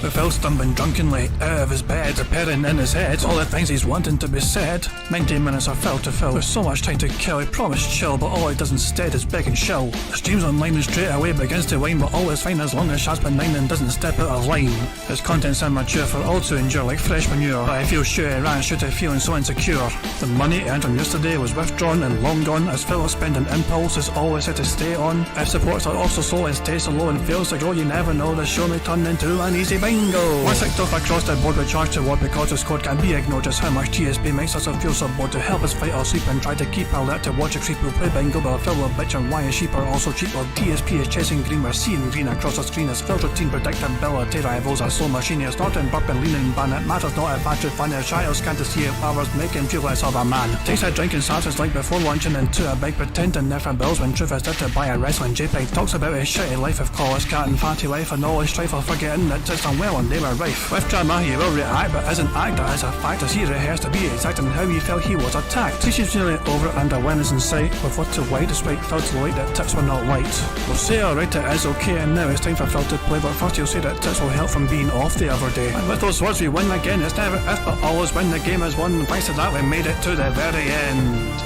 With Phil stumbling drunkenly out of his bed, appearing in his head all the things he's wanting to be said. 19 minutes of Phil to Phil, with so much time to kill. He promised chill, but all he does instead is beg and shill. The stream's online and straight away begins to whine, but all is fine as long as Shaz benign and doesn't step out of line. His content's immature for all to endure like fresh manure, but I feel sure he ran straight to feeling so insecure. The money earned from yesterday was withdrawn and long gone, as Phil's spending impulse is always had to stay on. If supports are also slow and stays so low and fails to grow, you never know, the show may turn into an easy bingo. One ticked off across the board with charge to ward because his code can't be ignored. Just how much DSP makes us feel so bored to help us fight or sleep and try to keep alert to watch a creep who play bingo, but Phil will bitch and why his sheep are also cheap. While DSP is chasing green, we're seeing green across the screen as Phil's routine predictability rivals are so machine. It's not in burping, leaning, ban. It matters not if battery fun. His trials can't see if hours make him feel less of a man. Takes a drink and starts his like before launching into a big pretending there for bills when truth is there to buy a wrestling JPEG. Talks about his shitty life of college cat and fatty life and all his strife of forgetting that it's done well and they were rife. With drama he will react but isn't act as a fact as he rehearsed to be exact and how he felt he was attacked. He's really over it and a win is in sight with what to white despite Phil to light that tips were not right. We'll say alright it is okay and now it's time for Phil to play, but first he'll say that tips will help from being off the other day. And with those words we win again. It's never if but always when the game is won. Thanks to that we made it to the very end.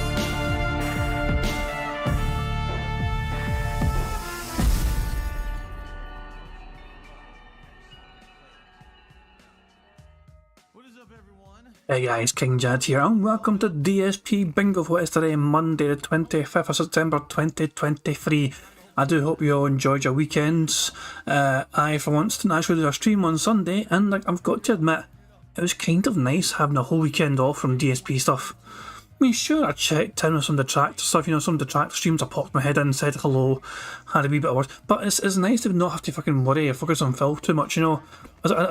Hey guys, King Jad here and welcome to DSP Bingo for today, Monday the 25th of September 2023. I do hope you all enjoyed your weekends. I for once didn't actually do a stream on Sunday, and I've got to admit, it was kind of nice having a whole weekend off from DSP stuff. I mean, sure, I checked in with some detractor stuff, some detractor streams. I popped my head in, said hello, had a wee bit of words, but it's nice to not have to fucking worry or focus on Phil too much, I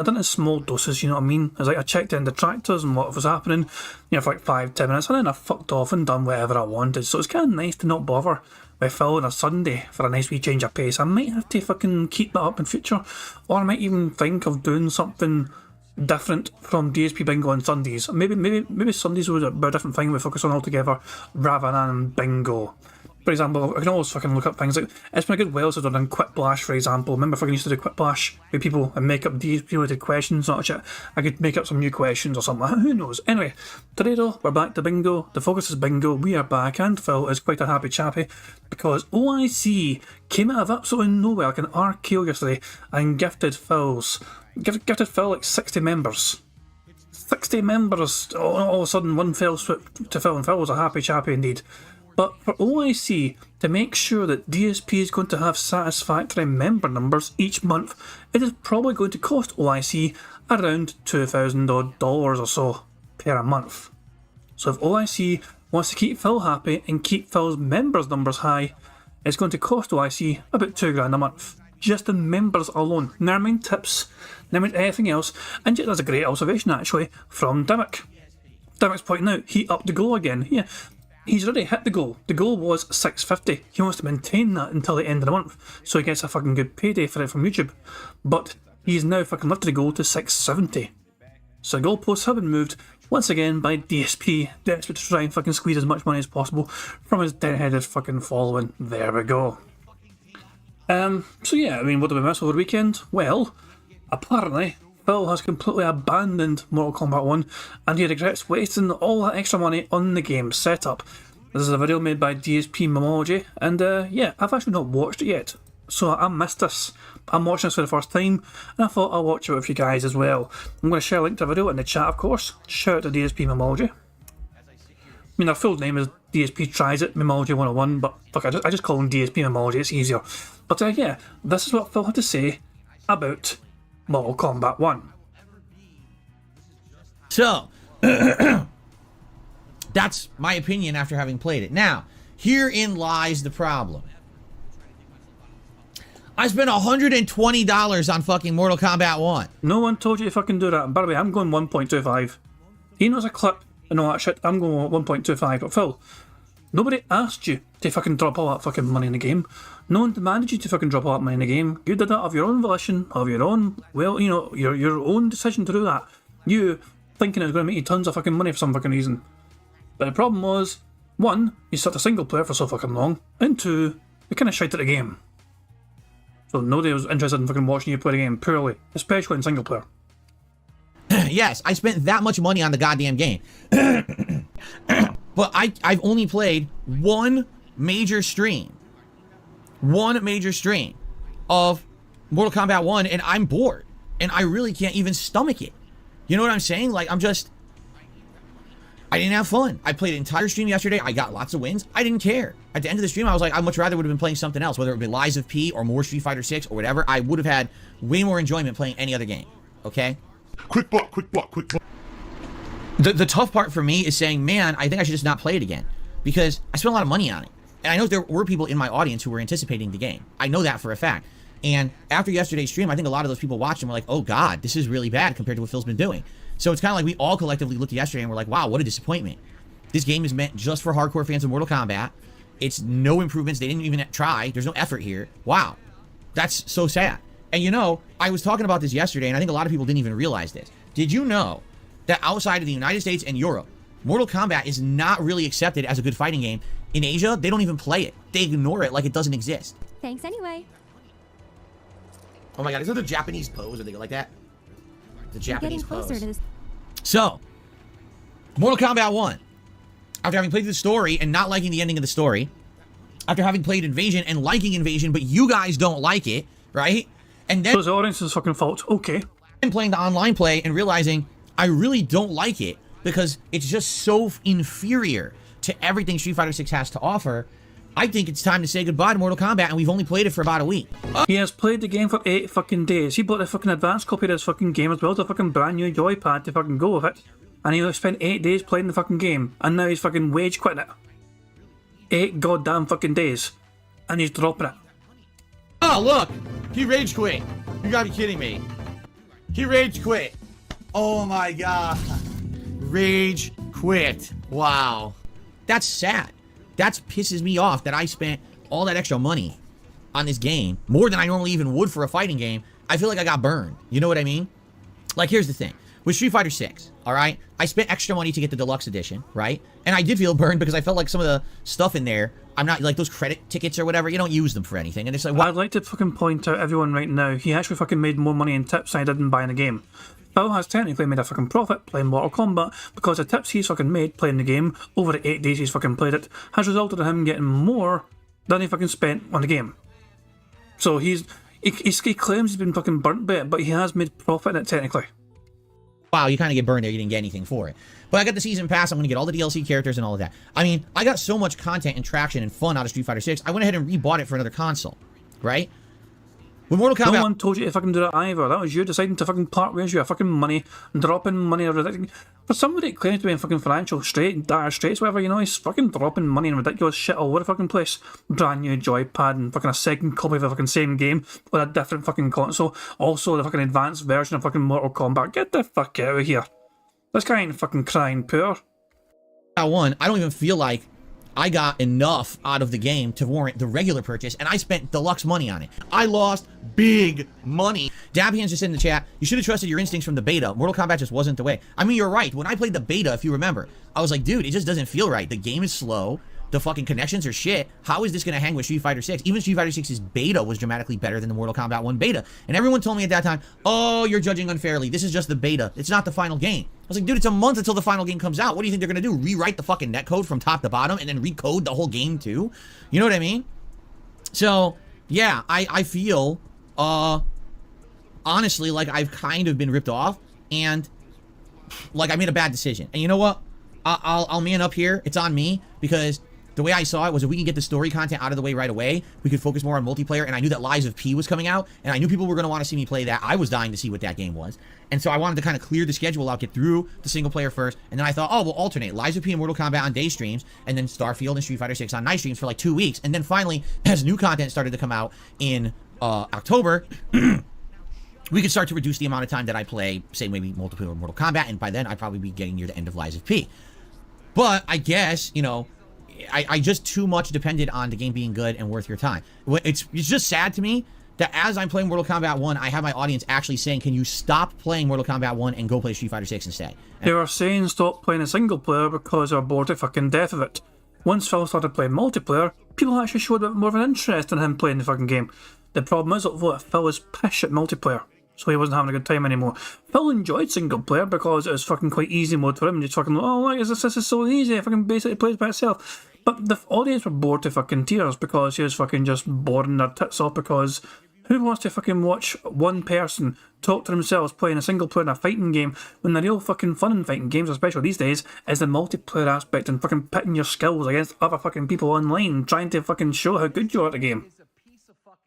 done it in small doses, you know what I mean? I checked in detractors and what was happening, for like 5-10 minutes, and then I fucked off and done whatever I wanted. So it's kind of nice to not bother with Phil on a Sunday for a nice wee change of pace. I might have to fucking keep that up in future, or I might even think of doing something different from DSP Bingo on Sundays. Maybe Sundays would be a different thing we focus on altogether rather than Bingo. For example, I can always fucking look up things like, it's been a good while since I've done Quick Blash, for example. Remember fucking used to do Quick Blash with people and make up DSP related questions, not shit. I could make up some new questions or something, who knows. Anyway, today though, we're back to Bingo. The focus is Bingo, we are back, and Phil is quite a happy chappy because OIC came out of absolutely nowhere like an RKO yesterday and gifted Phil like 60 members. 60 members, all of a sudden one fell swoop to Phil, and Phil was a happy chappy indeed. But for OIC to make sure that DSP is going to have satisfactory member numbers each month, it is probably going to cost OIC around $2,000 or so per month. So if OIC wants to keep Phil happy and keep Phil's members numbers high, it's going to cost OIC about $2,000 a month. Just in members alone. Never mind tips, never mind anything else. And yet there's a great observation actually from Dimmick. Dimmick's pointing out he upped the goal again. Yeah, he's already hit the goal. The goal was $650. He wants to maintain that until the end of the month, so he gets a fucking good payday for it from YouTube. But he's now fucking lifted the goal to $670. So the goalposts have been moved once again by DSP, desperate to try and fucking squeeze as much money as possible from his dead-headed fucking following. There we go. So yeah, I mean, what did we miss over the weekend? Well, apparently Phil has completely abandoned Mortal Kombat 1 and he regrets wasting all that extra money on the game setup. This is a video made by DSP Memoji, and yeah, I've actually not watched it yet, so I missed this. I'm watching this for the first time and I thought I'll watch it with you guys as well. I'm going to share a link to the video in the chat, of course. Shout out to DSP Memoji. I mean, their full name is DSP Tries It Memoji 101, but fuck, I just call him DSP Memoji, it's easier. But yeah, this is what Phil had to say about Mortal Kombat 1. So, that's my opinion after having played it. Now, herein lies the problem. I spent $120 on fucking Mortal Kombat 1. No one told you to fucking do that. And by the way, I'm going 1.25. He knows a clip and all that shit. I'm going 1.25. But Phil, nobody asked you to fucking drop all that fucking money in the game. No one demanded you to fucking drop all that money in the game. You did that of your own volition, of your own, well, your own decision to do that. You thinking it was going to make you tons of fucking money for some fucking reason. But the problem was, one, you stuck a single player for so fucking long, and two, you kind of shite at the game. So nobody was interested in fucking watching you play the game purely, especially in single player. Yes, I spent that much money on the goddamn game. But I've only played one major stream of Mortal Kombat 1, and I'm bored. And I really can't even stomach it. You know what I'm saying? Like, I didn't have fun. I played an entire stream yesterday. I got lots of wins. I didn't care. At the end of the stream, I was like, I much rather would have been playing something else, whether it be Lies of P or more Street Fighter 6 or whatever. I would have had way more enjoyment playing any other game. Okay? Quick block. The tough part for me is saying, man, I think I should just not play it again. Because I spent a lot of money on it. And I know there were people in my audience who were anticipating the game. I know that for a fact. And after yesterday's stream, I think a lot of those people watched and were like, oh God, this is really bad compared to what Phil's been doing. So it's kind of like we all collectively looked yesterday and we're like, wow, what a disappointment. This game is meant just for hardcore fans of Mortal Kombat. It's no improvements. They didn't even try. There's no effort here. Wow. That's so sad. And you know, I was talking about this yesterday, and I think a lot of people didn't even realize this. Did you know that outside of the United States and Europe, Mortal Kombat is not really accepted as a good fighting game? In Asia, they don't even play it. They ignore it like it doesn't exist. Thanks anyway. Oh my God, is that the Japanese pose or they go like that? The Japanese Getting closer pose. to this. So, Mortal Kombat 1. After having played the story and not liking the ending of the story, after having played Invasion and liking Invasion, but you guys don't like it, right? And then So it's the audience's fucking fault. Okay. playing the online play and realizing I really don't like it because it's just so inferior to everything Street Fighter 6 has to offer. I think it's time to say goodbye to Mortal Kombat, and we've only played it for about a week. He has played the game for 8 fucking days. He bought a fucking advanced copy of this fucking game as well as a fucking brand new joypad to fucking go with it. And he spent 8 days playing the fucking game, and now he's fucking wage quitting it. 8 goddamn fucking days. And he's dropping it. Oh, look! He rage quit. You gotta be kidding me. He rage quit. Oh my God. Rage quit. Wow. That's sad. That pisses me off that I spent all that extra money on this game, more than I normally even would for a fighting game. I feel like I got burned. You know what I mean? Like, here's the thing. With Street Fighter 6, all right, I spent extra money to get the deluxe edition, right? And I did feel burned because I felt like some of the stuff in there, I'm not, like those credit tickets or whatever, you don't use them for anything. And it's like, I'd like to fucking point out everyone right now, he actually fucking made more money in tips than I did in buying the game. Phil has technically made a fucking profit playing Mortal Kombat because the tips he's fucking made playing the game over the 8 days he's fucking played it has resulted in him getting more than he fucking spent on the game. So he claims he's been fucking burnt by it, but he has made profit in it technically. wow, you kind of get burned there. You didn't get anything for it. But I got the season pass. I'm going to get all the DLC characters and all of that. I mean, I got so much content and traction and fun out of Street Fighter 6. I went ahead and rebought it for another console, right? With Mortal Kombat, No one told you to fucking do that either. That was you deciding to fucking part ways with your fucking money and dropping money or ridiculous. For somebody that claims to be in fucking financial dire straits, whatever, you know, he's fucking dropping money in ridiculous shit all over the fucking place. Brand new joypad and fucking a second copy of the fucking same game with a different fucking console. Also the fucking advanced version of fucking Mortal Kombat. Get the fuck out of here. This guy ain't fucking crying poor. I don't even feel like I got enough out of the game to warrant the regular purchase, and I spent deluxe money on it. I lost big money. Dabhands just said in the chat, you should have trusted your instincts from the beta. Mortal Kombat just wasn't the way. I mean, you're right. When I played the beta, if you remember, I was like, dude, it just doesn't feel right. The game is slow. The fucking connections are shit. How is this going to hang with Street Fighter 6? Even Street Fighter 6's beta was dramatically better than the Mortal Kombat 1 beta. And everyone told me at that time, oh, you're judging unfairly. This is just the beta. It's not the final game. I was like, dude, it's a month until the final game comes out. What do you think they're going to do? Rewrite the fucking netcode from top to bottom and then recode the whole game too? You know what I mean? So, yeah, I feel, honestly, like I've kind of been ripped off and like I made a bad decision. And you know what? I'll man up here. It's on me because the way I saw it was if we can get the story content out of the way right away, we could focus more on multiplayer. And I knew that Lies of P was coming out, and I knew people were going to want to see me play that. I was dying to see what that game was. And so I wanted to kind of clear the schedule out, get through the single player first. And then I thought, oh, we'll alternate Lies of P and Mortal Kombat on day streams, and then Starfield and Street Fighter 6 on night streams for like 2 weeks. And then finally, as new content started to come out in October, we could start to reduce the amount of time that I play, say, maybe multiplayer Mortal Kombat. And by then, I'd probably be getting near the end of Lies of P. But I guess, you know, I just too much depended on the game being good and worth your time. It's just sad to me that as I'm playing Mortal Kombat 1, I have my audience actually saying, can you stop playing Mortal Kombat 1 and go play Street Fighter 6 instead? They were saying stop playing a single player because they were bored to fucking death of it. Once Phil started playing multiplayer, people actually showed a bit more of an interest in him playing the fucking game. The problem is that Phil was pish at multiplayer, so he wasn't having a good time anymore. Phil enjoyed single player because it was fucking quite easy mode for him, just fucking, oh, look, this is so easy, I fucking basically plays by itself. But the audience were bored to fucking tears because he was fucking just boring their tits off, because who wants to fucking watch one person talk to themselves playing a single player in a fighting game when the real fucking fun in fighting games, especially these days, is the multiplayer aspect and fucking pitting your skills against other fucking people online, trying to fucking show how good you are at the game.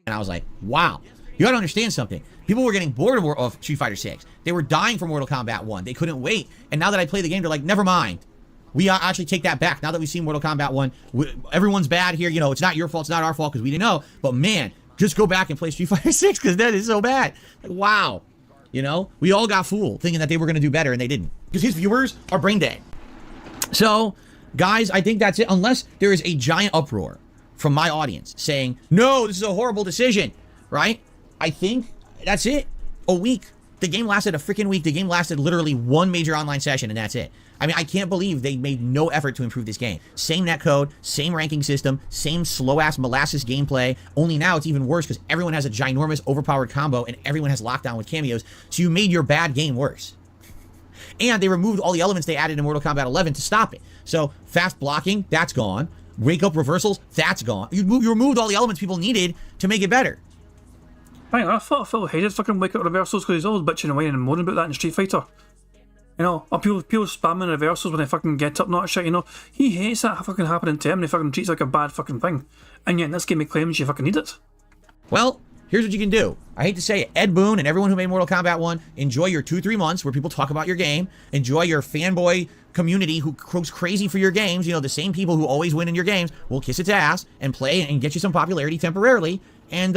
And I was like, wow. You gotta understand something. People were getting bored of Street Fighter 6. They were dying for Mortal Kombat 1. They couldn't wait. And now that I play the game, they're like, never mind. We actually take that back. Now that we've seen Mortal Kombat 1, everyone's bad here. You know, it's not your fault, it's not our fault because we didn't know. But man, just go back and play Street Fighter 6 because that is so bad. Like, wow. You know, we all got fooled thinking that they were going to do better and they didn't. Because his viewers are brain dead. So, guys, I think that's it. Unless there is a giant uproar from my audience saying, no, this is a horrible decision, right? I think that's it. A week. The game lasted a freaking week. The game lasted literally one major online session, and that's it. I mean, I can't believe they made no effort to improve this game. Same netcode, same ranking system, same slow-ass molasses gameplay, only now it's even worse because everyone has a ginormous overpowered combo and everyone has lockdown with cameos, so you made your bad game worse. And they removed all the elements they added in Mortal Kombat 11 to stop it. So, fast blocking, that's gone. Wake-up reversals, that's gone. You removed all the elements people needed to make it better. I thought Phil hated fucking wake-up reversals because he's always bitching and whining and moaning about that in Street Fighter. You know, or people spamming reversals when they fucking get up, not shit, you know. He hates that fucking happening to him and he fucking treats it like a bad fucking thing. And yet in this game he claims you fucking need it. Well, here's what you can do. I hate to say it, Ed Boon and everyone who made Mortal Kombat 1, enjoy your 2-3 months where people talk about your game. Enjoy your fanboy community who goes crazy for your games. You know, the same people who always win in your games will kiss its ass and play and get you some popularity temporarily. And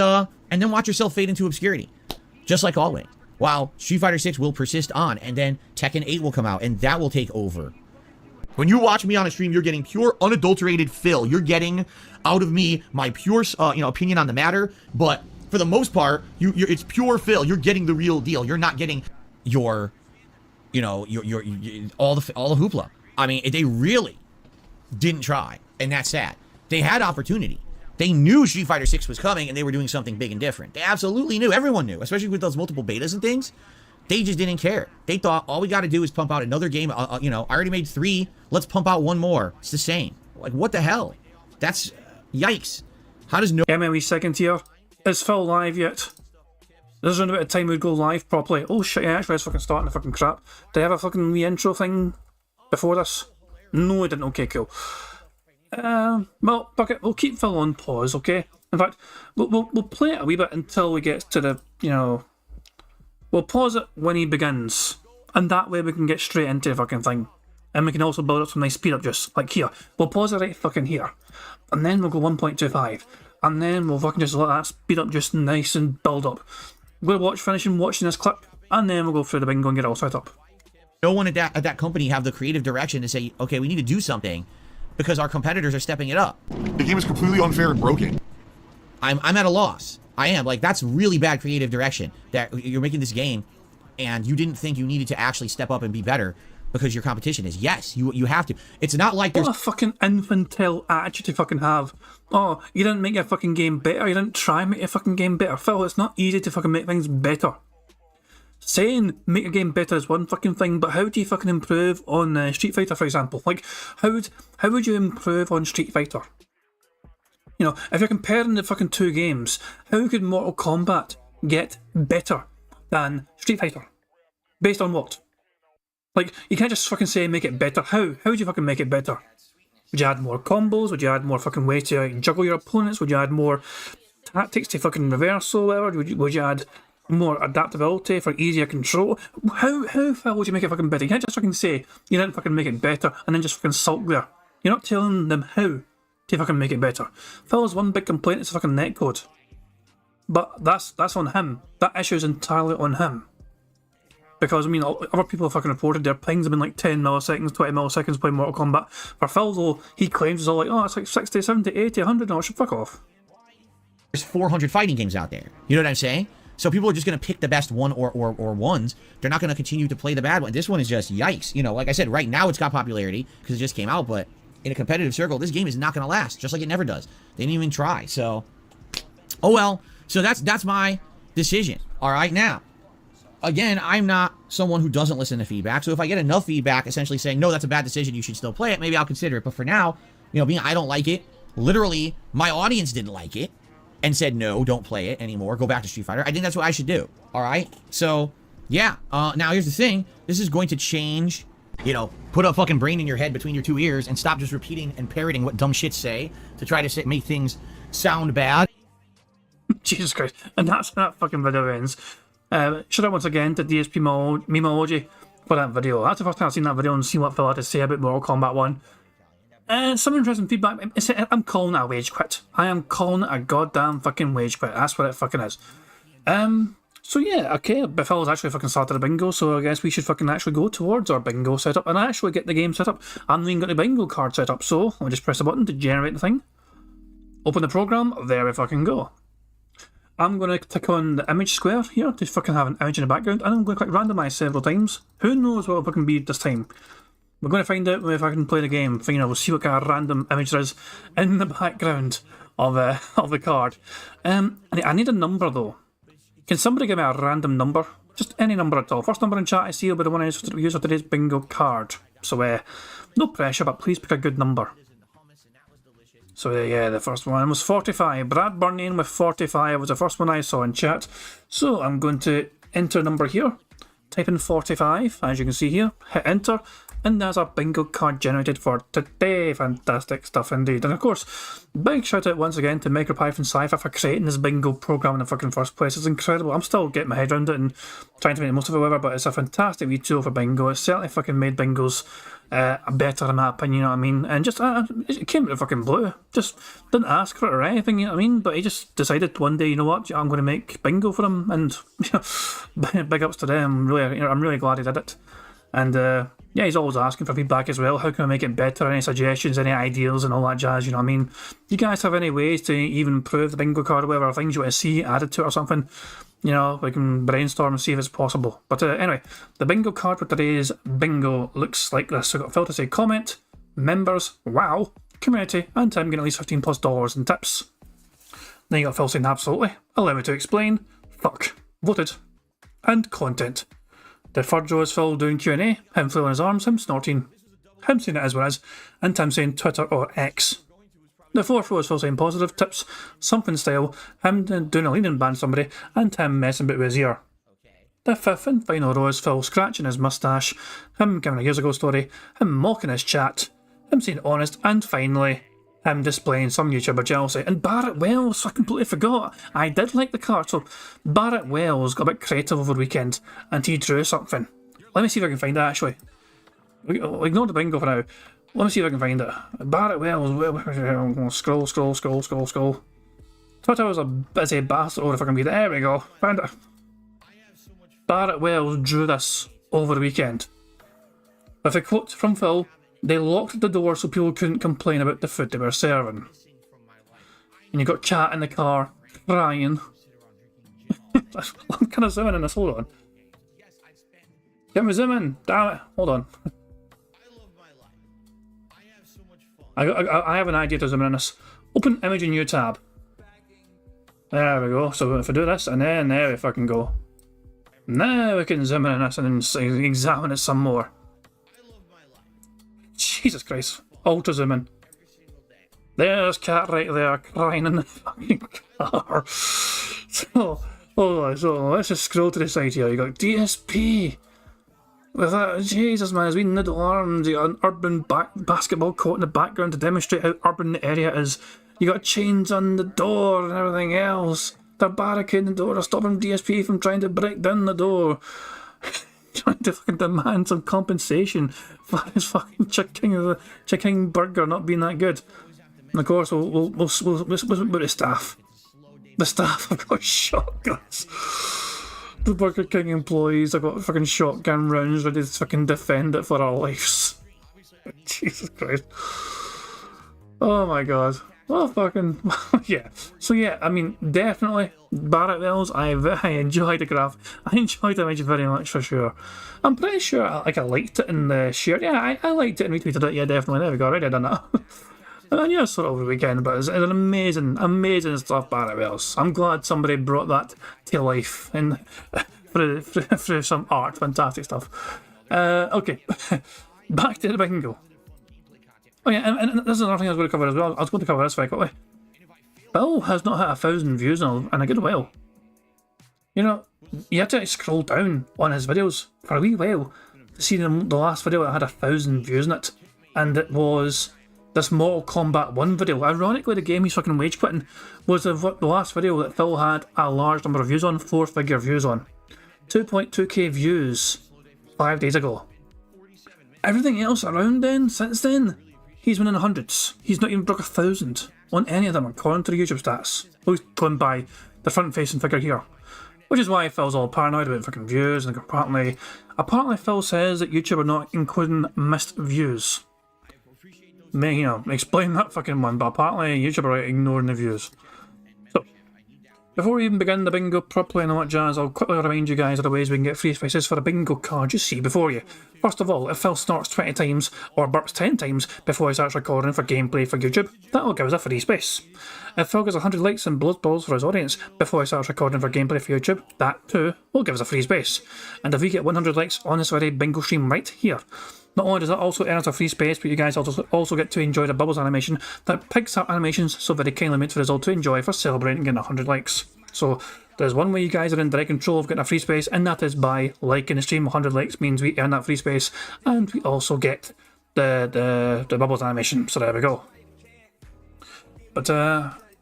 then watch yourself fade into obscurity. Just like always. While Street Fighter 6 will persist on, and then Tekken 8 will come out, and that will take over. When you watch me on a stream, you're getting pure, unadulterated Phil. You're getting out of me my pure, opinion on the matter. But for the most part, it's pure Phil. You're getting the real deal. You're not getting your all the hoopla. I mean, they really didn't try, and that's sad. They had opportunity. They knew Street Fighter 6 was coming and they were doing something big and different. They absolutely knew. Everyone knew, especially with those multiple betas and things. They just didn't care. They thought all we got to do is pump out another game. I already made 3. Let's pump out 1 more. It's the same. Like, what the hell? That's yikes. How does no... MLE second tier. Is Phil live yet? This is around about the time we'd go live properly. Oh shit, yeah, actually it's fucking starting the fucking crap. Did I have a fucking re-intro thing before this? No, I didn't. Okay, cool. Well, fuck it, we'll keep Phil on pause, okay? In fact, we'll play it a wee bit until we get to the, we'll pause it when he begins, and that way we can get straight into the fucking thing. And we can also build up some nice speed up just like here. We'll pause it right fucking here, and then we'll go 1.25, and then we'll fucking just let that speed up just nice and build up. We'll watching this clip, and then we'll go through the bingo and get it all set up. No one at that company have the creative direction to say, okay, we need to do something, because our competitors are stepping it up. The game is completely unfair and broken. I'm at a loss. I am. Like, that's really bad creative direction. That you're making this game, and you didn't think you needed to actually step up and be better because your competition is. Yes, you have to. It's not like there's... What a fucking infantile attitude to fucking have. Oh, you didn't make your fucking game better. You didn't try and make your fucking game better. Phil, it's not easy to fucking make things better. Saying make your game better is one fucking thing, but how do you fucking improve on Street Fighter, for example? Like, how would you improve on Street Fighter? You know, if you're comparing the fucking 2 games, how could Mortal Kombat get better than Street Fighter? Based on what? Like, you can't just fucking say make it better. How? How would you fucking make it better? Would you add more combos? Would you add more fucking ways to juggle your opponents? Would you add more tactics to fucking reversal? Whatever? Would you add more adaptability for easier control? How would you make it fucking better? You can't just fucking say you didn't fucking make it better and then just fucking sulk there. You're not telling them how to fucking make it better. Phil's one big complaint is fucking netcode. But that's on him. That issue is entirely on him. Because, I mean, other people have fucking reported their pings have been like 10 milliseconds, 20 milliseconds playing Mortal Kombat. For Phil, though, he claims it's all like, oh, it's like 60, 70, 80, 100, no, it should fuck off. There's 400 fighting games out there. You know what I'm saying? So people are just going to pick the best one or ones. They're not going to continue to play the bad one. This one is just yikes. You know, like I said, right now it's got popularity because it just came out, but in a competitive circle, this game is not going to last, just like it never does. They didn't even try, so... Oh well, So that's my decision. All right, now, again, I'm not someone who doesn't listen to feedback. So if I get enough feedback essentially saying, no, that's a bad decision, you should still play it, maybe I'll consider it. But for now, you know, being I don't like it, literally, my audience didn't like it and said, no, don't play it anymore. Go back to Street Fighter. I think that's what I should do. All right. So, yeah. Now, here's the thing. This is going to change, you know, put a fucking brain in your head between your two ears and stop just repeating and parroting what dumb shits say to try to make things sound bad. Jesus Christ. And that's how that fucking video ends. Shout out once again to DSP Memeology for that video. That's the first time I've seen that video and seen what Phil had to say about Mortal Kombat 1. Some interesting feedback. I'm calling it a wage quit. I am calling it a goddamn fucking wage quit. That's what it fucking is. So yeah, okay, but Phil's actually fucking started a bingo, so I guess we should fucking actually go towards our bingo setup and actually get the game set up. I haven't even got the bingo card set up, so I'll just press a button to generate the thing. Open the program, there we fucking go. I'm going to click on the image square here to fucking have an image in the background, and I'm going to click randomize several times. Who knows what it'll fucking be this time? We're going to find out if I can play the game. You know, we'll see what kind of random image there is in the background of the card. I need a number though. Can somebody give me a random number? Just any number at all. First number in chat I see will be the one I use for today's bingo card. So no pressure, but please pick a good number. So yeah, the first one was 45. Brad Burnian with 45 was the first one I saw in chat. So I'm going to enter a number here. Type in 45, as you can see here. Hit enter. And there's our bingo card generated for today. Fantastic stuff indeed. And of course, big shout out once again to MicroPie and Cypher for creating this bingo program in the fucking first place. It's incredible. I'm still getting my head around it and trying to make the most of it, whatever, but it's a fantastic wee tool for bingo. It's certainly fucking made bingos better in my opinion, you know what I mean? And just, it came out of fucking blue. Just didn't ask for it or anything, you know what I mean? But he just decided one day, you know what, I'm going to make bingo for him, and you know, big ups to them. Really, you know, I'm really glad he did it. And yeah, he's always asking for feedback as well. How can I make it better? Any suggestions, any ideas and all that jazz, you know what I mean? You guys have any ways to even improve the bingo card or whatever, things you want to see added to it or something? You know, we can brainstorm and see if it's possible. But anyway, the bingo card for today's bingo looks like this. So we've got Phil to say comment, members, wow, community, and I'm getting at least $15+ in tips. Then you got Phil saying absolutely, allow me to explain, fuck, voted, and content. The third row is Phil doing Q&A, him flailing his arms, him snorting, him saying it as well as, and Tim saying Twitter or X. The fourth row is Phil saying positive tips, something style, him doing a leading band somebody, and him messing about with his ear. The fifth and final row is Phil scratching his moustache, him giving a years ago story, him mocking his chat, him saying honest, and finally, him displaying some YouTuber jealousy. And Barrett Wells, I completely forgot. I did like the card, so Barrett Wells got a bit creative over the weekend and he drew something. Let me see if I can find it actually. Ignore the bingo for now. Let me see if I can find it. Barrett Wells, scroll. Thought I was a busy bastard over if I can be there. There we go. Found it. Barrett Wells drew this over the weekend. With a quote from Phil, they locked the door so people couldn't complain about the food they were serving. And you got chat in the car, crying. I'm kind of zooming in this, hold on. Get me zoom in, damn it, hold on. I have an idea to zoom in on this. Open image in new tab. There we go, so if I do this, and then there we fucking go. Now we can zoom in on this and then examine it some more. Jesus Christ. Ultra zoom in. There's Cat right there crying in the fucking car. So let's just scroll to the side here. You got DSP. With that, Jesus man, as we niddle arms, you got an urban basketball court in the background to demonstrate how urban the area is. You got chains on the door and everything else. They're barricading the door, they're stopping DSP from trying to break down the door. Trying to fucking demand some compensation for his fucking chicken burger not being that good. And of course, we'll put the staff. The staff have got shotguns. The Burger King employees have got fucking shotgun rounds ready to fucking defend it for our lives. Jesus Christ. Oh my god. Oh fucking yeah. So yeah, I mean definitely Barrett Wells, I enjoyed the graph. I enjoyed the image very much for sure. I'm pretty sure I liked it in the share. Yeah, I liked it and retweeted it, yeah definitely. There we go, already done that. And yeah, sort of over the weekend, but it's an amazing stuff, Barrett Wells. I'm glad somebody brought that to life and through some art. Fantastic stuff. Okay, back to the bingo. Oh yeah, and this is another thing I was going to cover as well. I was going to cover this very quickly. Bill has not hit 1,000 views in a good while. You know, you had to scroll down on his videos for a wee while to see the last video that had 1,000 views in it, and it was this Mortal Kombat 1 video. Ironically, the game he's fucking wage quitting was the last video that Phil had a large number of views on, 4-figure views on. 2.2k views 5 days ago. Everything else around then, since then, he's been in the hundreds. He's not even broke 1,000 on any of them according to the YouTube stats. He's going by the front-facing figure here. Which is why Phil's all paranoid about fucking views, and apparently Phil says that YouTube are not including missed views. May, explain that fucking one, but apparently YouTube are ignoring the views. So, before we even begin the bingo properly and all that jazz, I'll quickly remind you guys of the ways we can get free spaces for a bingo card you see before you. First of all, if Phil snorts 20 times or burps 10 times before he starts recording for gameplay for YouTube, that'll give us a free space. If Phil gets 100 likes and blows balls for his audience before he starts recording for gameplay for YouTube, that too will give us a free space. And if we get 100 likes on this very bingo stream right here, not only does that also earn us a free space, but you guys also get to enjoy the Bubbles animation that Pixar Animations so very kindly made for us all to enjoy for celebrating getting 100 likes. So there's one way you guys are in direct control of getting a free space, and that is by liking the stream. 100 likes means we earn that free space, and we also get the Bubbles animation. So there we go. But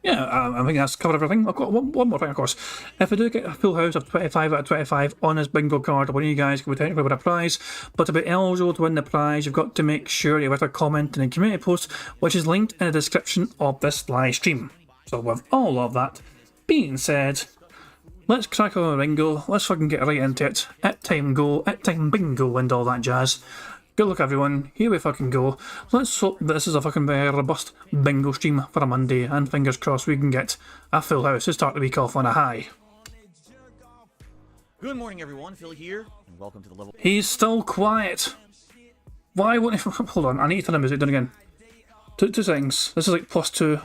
yeah, I think that's covered everything. I've got one more thing, of course. If I do get a full house of 25 out of 25 on this bingo card, one of you guys can technically win a prize. But to be eligible to win the prize, you've got to make sure you have a comment in the community post, which is linked in the description of this live stream. So with all of that being said, let's crack on the bingo. Let's fucking get right into it. At time bingo and all that jazz. Good luck everyone, here we fucking go. Let's hope this is a fucking very robust bingo stream for a Monday, and fingers crossed we can get a full house to start the week off on a high. Good morning everyone, Phil here, and welcome to the level. He's still quiet. Why won't he? Hold on, I need to turn the music down again. Two seconds, this is like +2.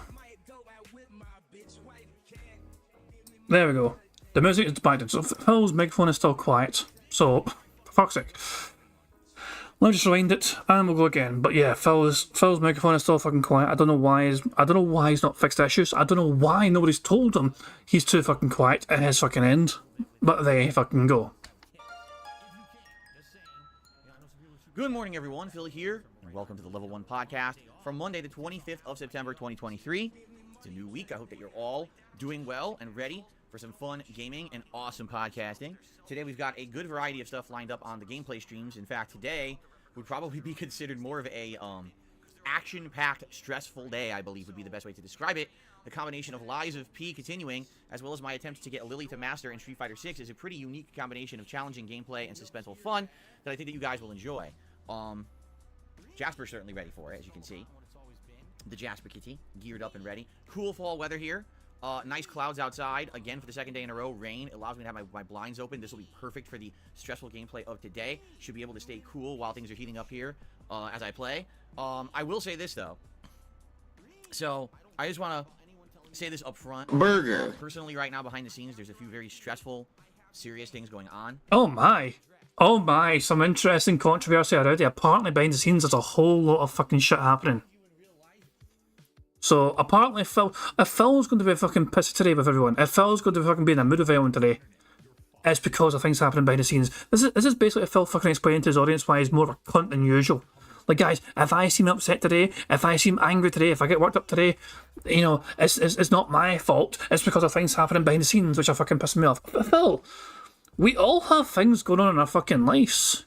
There we go. The music is back down, so Phil's microphone is still quiet, so, for fuck's sake. Let me just rewind it, and we'll go again. But yeah, Phil's microphone is still fucking quiet. I don't know why he's not fixed the issues. I don't know why nobody's told him he's too fucking quiet at his fucking end. But there you fucking go. Good morning everyone, Phil here, and welcome to the Level 1 podcast for Monday the 25th of September 2023. It's a new week. I hope that you're all doing well and ready for some fun gaming and awesome podcasting. Today we've got a good variety of stuff lined up on the gameplay streams. In fact, today would probably be considered more of a action-packed, stressful day, I believe would be the best way to describe it. The combination of Lies of P continuing, as well as my attempts to get Lily to master in Street Fighter 6 is a pretty unique combination of challenging gameplay and suspenseful fun that I think that you guys will enjoy. Jasper's certainly ready for it, as you can see. The Jasper Kitty, geared up and ready. Cool fall weather here. Nice clouds outside, again for the second day in a row. Rain, it allows me to have my blinds open. This will be perfect for the stressful gameplay of today. Should be able to stay cool while things are heating up here as I play. I will say this though. So, I just want to say this up front. Burger. Personally, right now behind the scenes, there's a few very stressful, serious things going on. Oh my, some interesting controversy already. Apparently behind the scenes there's a whole lot of fucking shit happening. So, apparently, if Phil's going to be fucking pissed today with everyone, if Phil's going to fucking be in a mood of violence today, it's because of things happening behind the scenes. This is basically Phil fucking explaining to his audience why he's more of a cunt than usual. Like, guys, if I seem upset today, if I seem angry today, if I get worked up today, you know, it's not my fault. It's because of things happening behind the scenes which are fucking pissing me off. But Phil, we all have things going on in our fucking lives.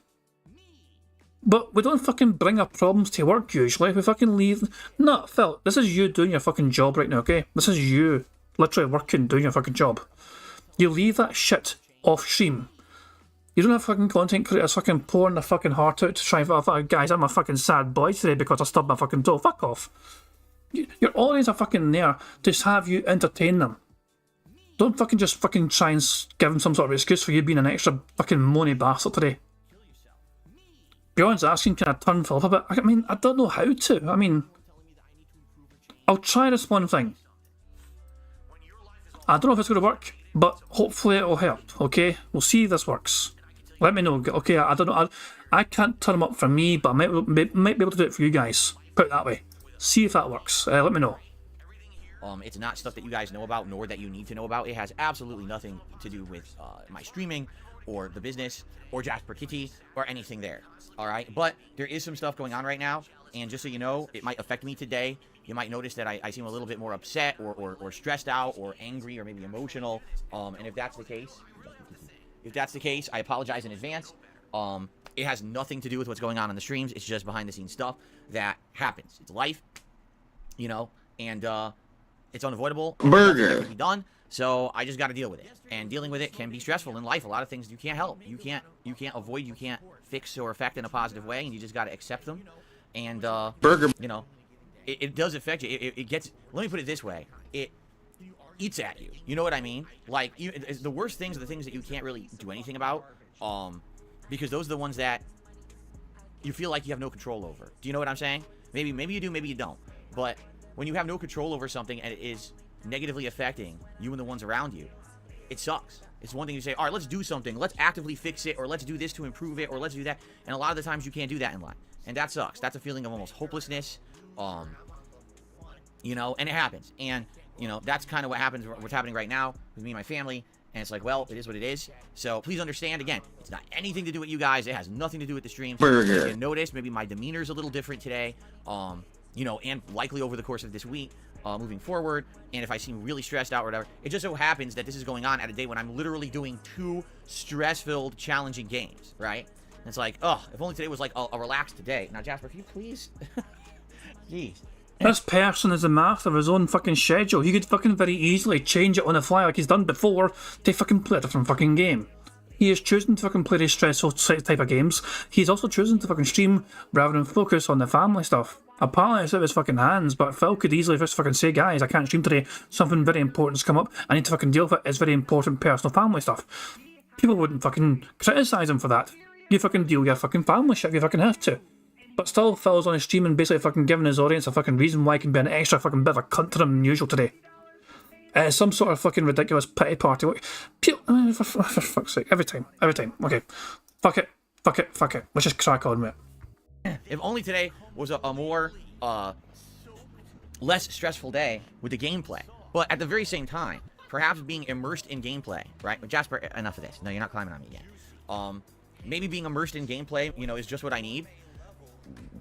But we don't fucking bring our problems to work usually. We fucking leave. No, Phil, this is you doing your fucking job right now, okay? This is you literally working, doing your fucking job. You leave that shit off stream. You don't have fucking content creators fucking pouring their fucking heart out to try and guys, I'm a fucking sad boy today because I stubbed my fucking toe. Fuck off. Your audience are fucking there to have you entertain them. Don't fucking just fucking try and give them some sort of excuse for you being an extra fucking moany bastard today. Beyond's asking, can I turn Phil up a bit? I mean, I don't know how to. I mean, I'll try this one thing. I don't know if it's going to work, but hopefully it'll help, okay? We'll see if this works. Let me know, okay? I don't know. I can't turn them up for me, but I might be able to do it for you guys. Put it that way. See if that works. Let me know. It's not stuff that you guys know about, nor that you need to know about. It has absolutely nothing to do with my streaming, or the business, or Jasper Kitty, or anything there. Alright? But there is some stuff going on right now, and just so you know, it might affect me today. You might notice that I seem a little bit more upset, or stressed out, or angry, or maybe emotional. And if that's the case, I apologize in advance. It has nothing to do with what's going on the streams. It's just behind the scenes stuff that happens. It's life, you know, and it's unavoidable. Burger. Be done. So I just got to deal with it, and dealing with it can be stressful in life. A lot of things you can't help, you can't avoid, you can't fix or affect in a positive way, and you just got to accept them. And Burger. you know, it does affect you. It gets. Let me put it this way: it eats at you. You know what I mean? Like, the worst things are the things that you can't really do anything about. Because those are the ones that you feel like you have no control over. Do you know what I'm saying? Maybe you do, maybe you don't. But when you have no control over something and it is negatively affecting you and the ones around you, it sucks. It's one thing to say, all right, let's do something. Let's actively fix it, or let's do this to improve it, or let's do that. And a lot of the times you can't do that in life. And that sucks. That's a feeling of almost hopelessness. You know, and it happens. And, you know, that's kind of what's happening right now with me and my family. And it's like, well, it is what it is. So please understand, again, it's not anything to do with you guys. It has nothing to do with the stream. Burger. You notice maybe my demeanor is a little different today. You know, and likely over the course of this week, moving forward. And if I seem really stressed out or whatever, it just so happens that this is going on at a day when I'm literally doing 2 stress-filled, challenging games, right? And it's like, oh, if only today was like a relaxed day. Now, Jasper, can you please? Jeez. This person is the master of his own fucking schedule. He could fucking very easily change it on the fly like he's done before to fucking play a different fucking game. He is choosing to fucking play these stressful type of games. He's also choosing to fucking stream rather than focus on the family stuff. Apparently it's out of his fucking hands, but Phil could easily just fucking say, guys, I can't stream today. Something very important's come up. I need to fucking deal with it. It's very important personal family stuff. People wouldn't fucking criticise him for that. You fucking deal with your fucking family shit if you fucking have to. But still, Phil's on his stream and basically fucking giving his audience a fucking reason why he can be an extra fucking bit of a cunt to them than usual today. Some sort of fucking ridiculous pity party. For fuck's sake, every time. Okay, fuck it. Let's just crack on with it. If only today was a more, less stressful day with the gameplay. But at the very same time, perhaps being immersed in gameplay, right? But Jasper, enough of this. No, you're not climbing on me again. Maybe being immersed in gameplay, you know, is just what I need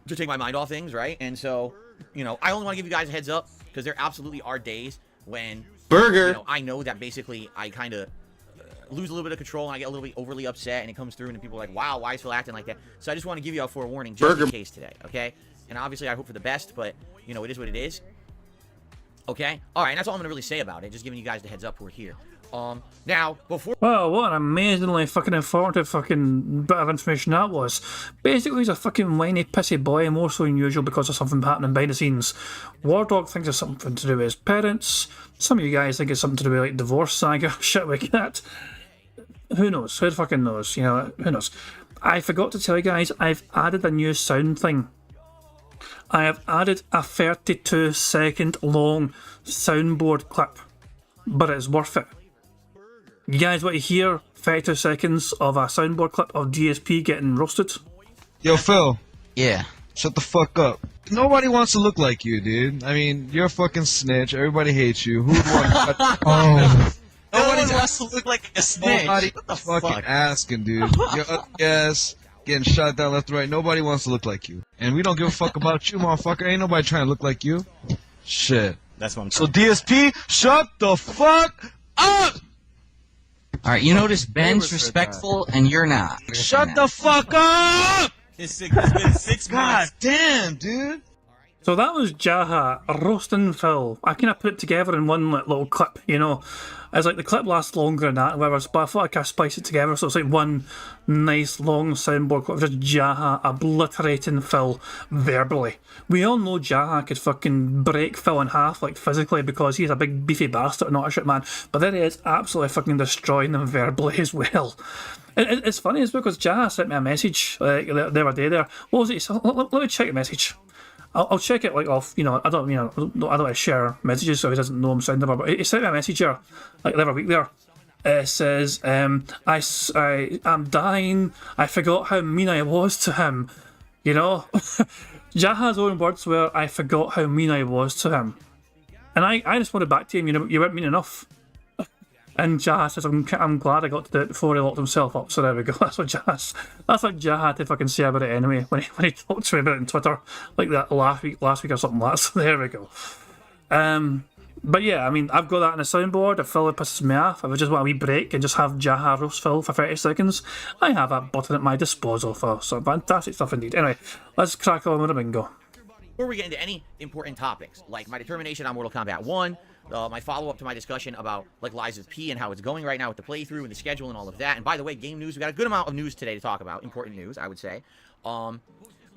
to take my mind off things, right? And so, you know, I only want to give you guys a heads up, because there absolutely are days when, Burger. you know, I know that basically I kind of lose a little bit of control and I get a little bit overly upset, and it comes through and people are like, wow, why is Phil acting like that? So I just want to give you a forewarning just in case today, okay? And obviously I hope for the best, but, you know, it is what it is. Okay? Alright, and that's all I'm going to really say about it, just giving you guys the heads up who are here. Now, before... Well, what an amazingly fucking informative fucking bit of information that was. Basically, he's a fucking whiny, pissy boy, more so than usual because of something happening behind the scenes. War Dog thinks it's something to do with his parents. Some of you guys think it's something to do with, like, divorce saga, shit like that. Who knows? Who fucking knows? You know, who knows? I forgot to tell you guys, I've added a new sound thing. I have added a 32-second long soundboard clip. But it's worth it. You guys want to hear 32 seconds of a soundboard clip of DSP getting roasted? Yo, Phil. Yeah. Shut the fuck up. Nobody wants to look like you, dude. I mean, you're a fucking snitch. Everybody hates you. Who would want to... Oh. Nobody wants to look like a snitch. Nobody fucking asking, dude. You're up, yes, getting shot down left and right. Nobody wants to look like you. And we don't give a fuck about you, motherfucker. Ain't nobody trying to look like you. Shit. That's what I'm So DSP, shut the fuck up! Alright, you notice Ben's respectful and you're not. Shut the fuck up! It's been 6 God months. damn, dude. So that was Jaha roasting Phil. I kind of put it together in one little clip, you know. It's like the clip lasts longer than that, whatever, but I thought I could spice it together, so it's like one nice long soundboard clip of just Jaha obliterating Phil verbally. We all know Jaha could fucking break Phil in half, like physically, because he's a big beefy bastard, not a shit man, but there he is absolutely fucking destroying him verbally as well. It's funny, it's because Jaha sent me a message the other day there. What was it? Let me check the message. I'll check it like off. I don't want to share messages so he doesn't know I'm sending them. But he sent me a message here like the other week there. It says, I'm dying. I forgot how mean I was to him. Jaha's own words were, I forgot how mean I was to him. And I responded back to him, you weren't mean enough. And Jaha says, I'm glad I got to do it before he locked himself up. So there we go. That's what Jaha had to fucking say about it anyway when he talked to me about it on Twitter like that last week or something like that. So there we go. But yeah, I mean, I've got that in a soundboard. If Phil pisses me off, if I just want a wee break and just have Jaha roast Phil for 30 seconds, I have that button at my disposal for some fantastic stuff indeed. Anyway, let's crack on with the bingo. Before we get into any important topics, like my determination on Mortal Kombat 1, my follow-up to my discussion about like Lies of P and how it's going right now with the playthrough and the schedule and all of that. And by the way, game news, we got a good amount of news today to talk about, important news, I would say. I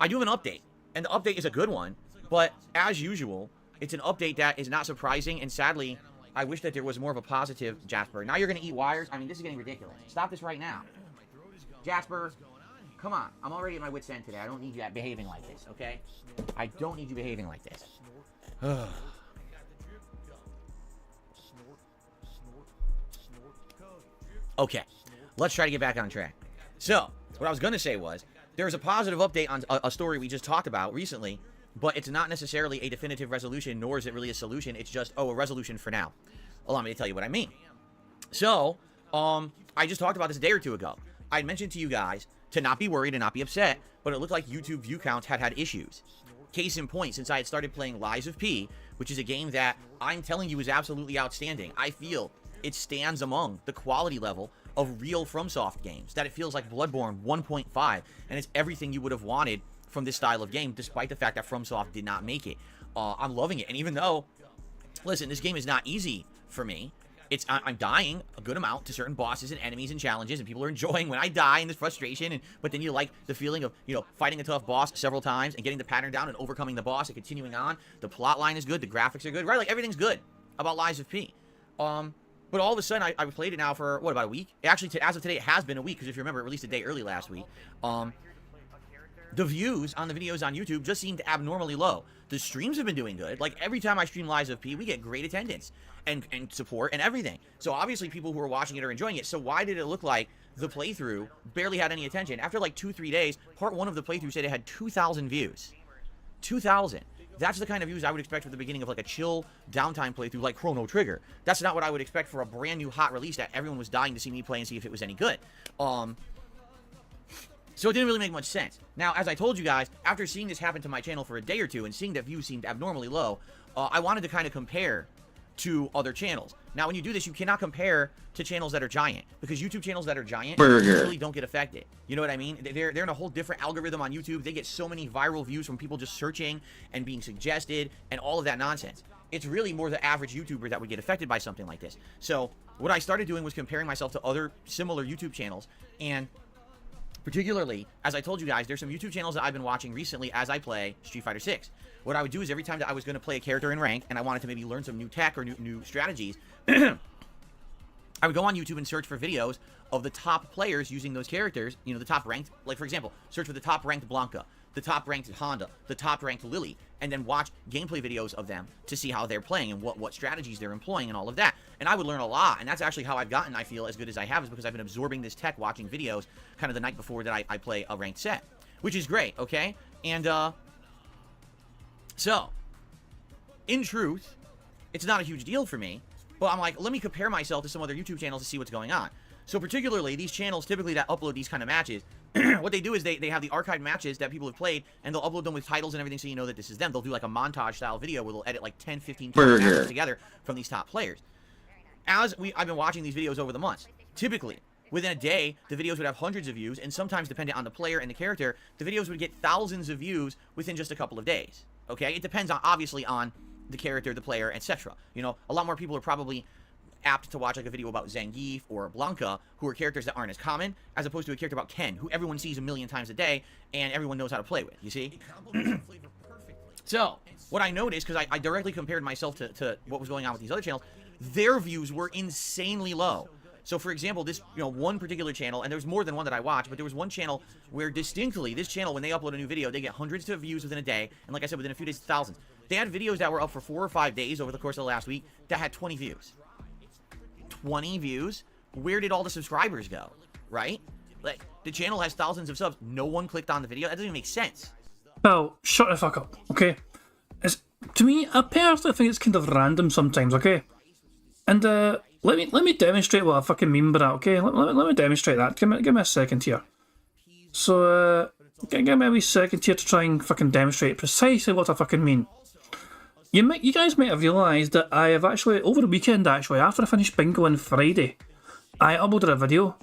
do have an update, and the update is a good one, but as usual, it's an update that is not surprising, and sadly, I wish that there was more of a positive, Jasper. Now you're going to eat wires? I mean, this is getting ridiculous. Stop this right now. Jasper, come on. I'm already at my wit's end today. I don't need you behaving like this, okay? I don't need you behaving like this. Okay, let's try to get back on track. So, what I was going to say was, there's a positive update on a story we just talked about recently, but it's not necessarily a definitive resolution, nor is it really a solution. It's just, a resolution for now. Allow me to tell you what I mean. So, I just talked about this a day or two ago. I mentioned to you guys to not be worried and not be upset, but it looked like YouTube view counts had issues. Case in point, since I had started playing Lies of P, which is a game that I'm telling you is absolutely outstanding. I feel it stands among the quality level of real FromSoft games, that it feels like Bloodborne 1.5, and it's everything you would have wanted from this style of game, despite the fact that FromSoft did not make it. I'm loving it, and even though, listen, this game is not easy for me, I'm dying a good amount to certain bosses and enemies and challenges, and people are enjoying when I die and this frustration, but then you like the feeling of, fighting a tough boss several times and getting the pattern down and overcoming the boss and continuing on. The plot line is good, the graphics are good, right? Like, everything's good about Lies of P. But all of a sudden, I played it now for, what, about a week? Actually, as of today, it has been a week, because if you remember, it released a day early last week. The views on the videos on YouTube just seemed abnormally low. The streams have been doing good. Like, every time I stream Lies of P, we get great attendance and support and everything. So, obviously, people who are watching it are enjoying it. So, why did it look like the playthrough barely had any attention? After, like, 2-3 days, part 1 of the playthrough said it had 2,000 views. 2,000. That's the kind of views I would expect for the beginning of like a chill downtime playthrough like Chrono Trigger. That's not what I would expect for a brand new hot release that everyone was dying to see me play and see if it was any good. So it didn't really make much sense. Now, as I told you guys, after seeing this happen to my channel for a day or two and seeing that views seemed abnormally low, I wanted to kind of compare to other channels. Now, when you do this, you cannot compare to channels that are giant, because YouTube channels that are giant really don't get affected. You know what I mean? They're in a whole different algorithm on YouTube. They get so many viral views from people just searching and being suggested and all of that nonsense. It's really more the average YouTuber that would get affected by something like this. So what I started doing was comparing myself to other similar YouTube channels, and particularly, as I told you guys, there's some YouTube channels that I've been watching recently as I play Street Fighter 6. What I would do is every time that I was going to play a character in rank and I wanted to maybe learn some new tech or new strategies, I would go on YouTube and search for videos of the top players using those characters, the top ranked, like for example, search for the top ranked Blanca, the top ranked Honda, the top ranked Lily, and then watch gameplay videos of them to see how they're playing and what strategies they're employing and all of that. And I would learn a lot, and that's actually how I've gotten, I feel, as good as I have, is because I've been absorbing this tech, watching videos kind of the night before that I play a ranked set, which is great, okay? And, so, in truth, it's not a huge deal for me, but I'm like, let me compare myself to some other YouTube channels to see what's going on. So particularly, these channels typically that upload these kind of matches, what they do is they have the archived matches that people have played, and they'll upload them with titles and everything so you know that this is them. They'll do like a montage-style video where they'll edit like 10, 15 matches together from these top players. I've been watching these videos over the months. Typically, within a day, the videos would have hundreds of views, and sometimes, depending on the player and the character, the videos would get thousands of views within just a couple of days. Okay? It depends on, obviously, on the character, the player, etc. A lot more people are probably apt to watch like a video about Zangief or Blanca, who are characters that aren't as common, as opposed to a character about Ken, who everyone sees a million times a day, and everyone knows how to play with, you see? So, what I noticed, because I directly compared myself to what was going on with these other channels, their views were insanely low. So for example, this, one particular channel, and there's more than one that I watch, but there was one channel where distinctly, this channel, when they upload a new video, they get hundreds of views within a day, and like I said, within a few days, thousands. They had videos that were up for 4 or 5 days over the course of the last week that had 20 views. 20 views? Where did all the subscribers go, right? Like, the channel has thousands of subs. No one clicked on the video. That doesn't even make sense. Well, shut the fuck up, okay? To me, I personally think it's kind of random sometimes, okay? And let me demonstrate what I fucking mean by that, okay? Let me demonstrate that. Give me a second here. So, give me a wee second here to try and fucking demonstrate precisely what I fucking mean. You guys might have realised that I have actually, over the weekend actually, after I finished bingo on Friday, I uploaded a video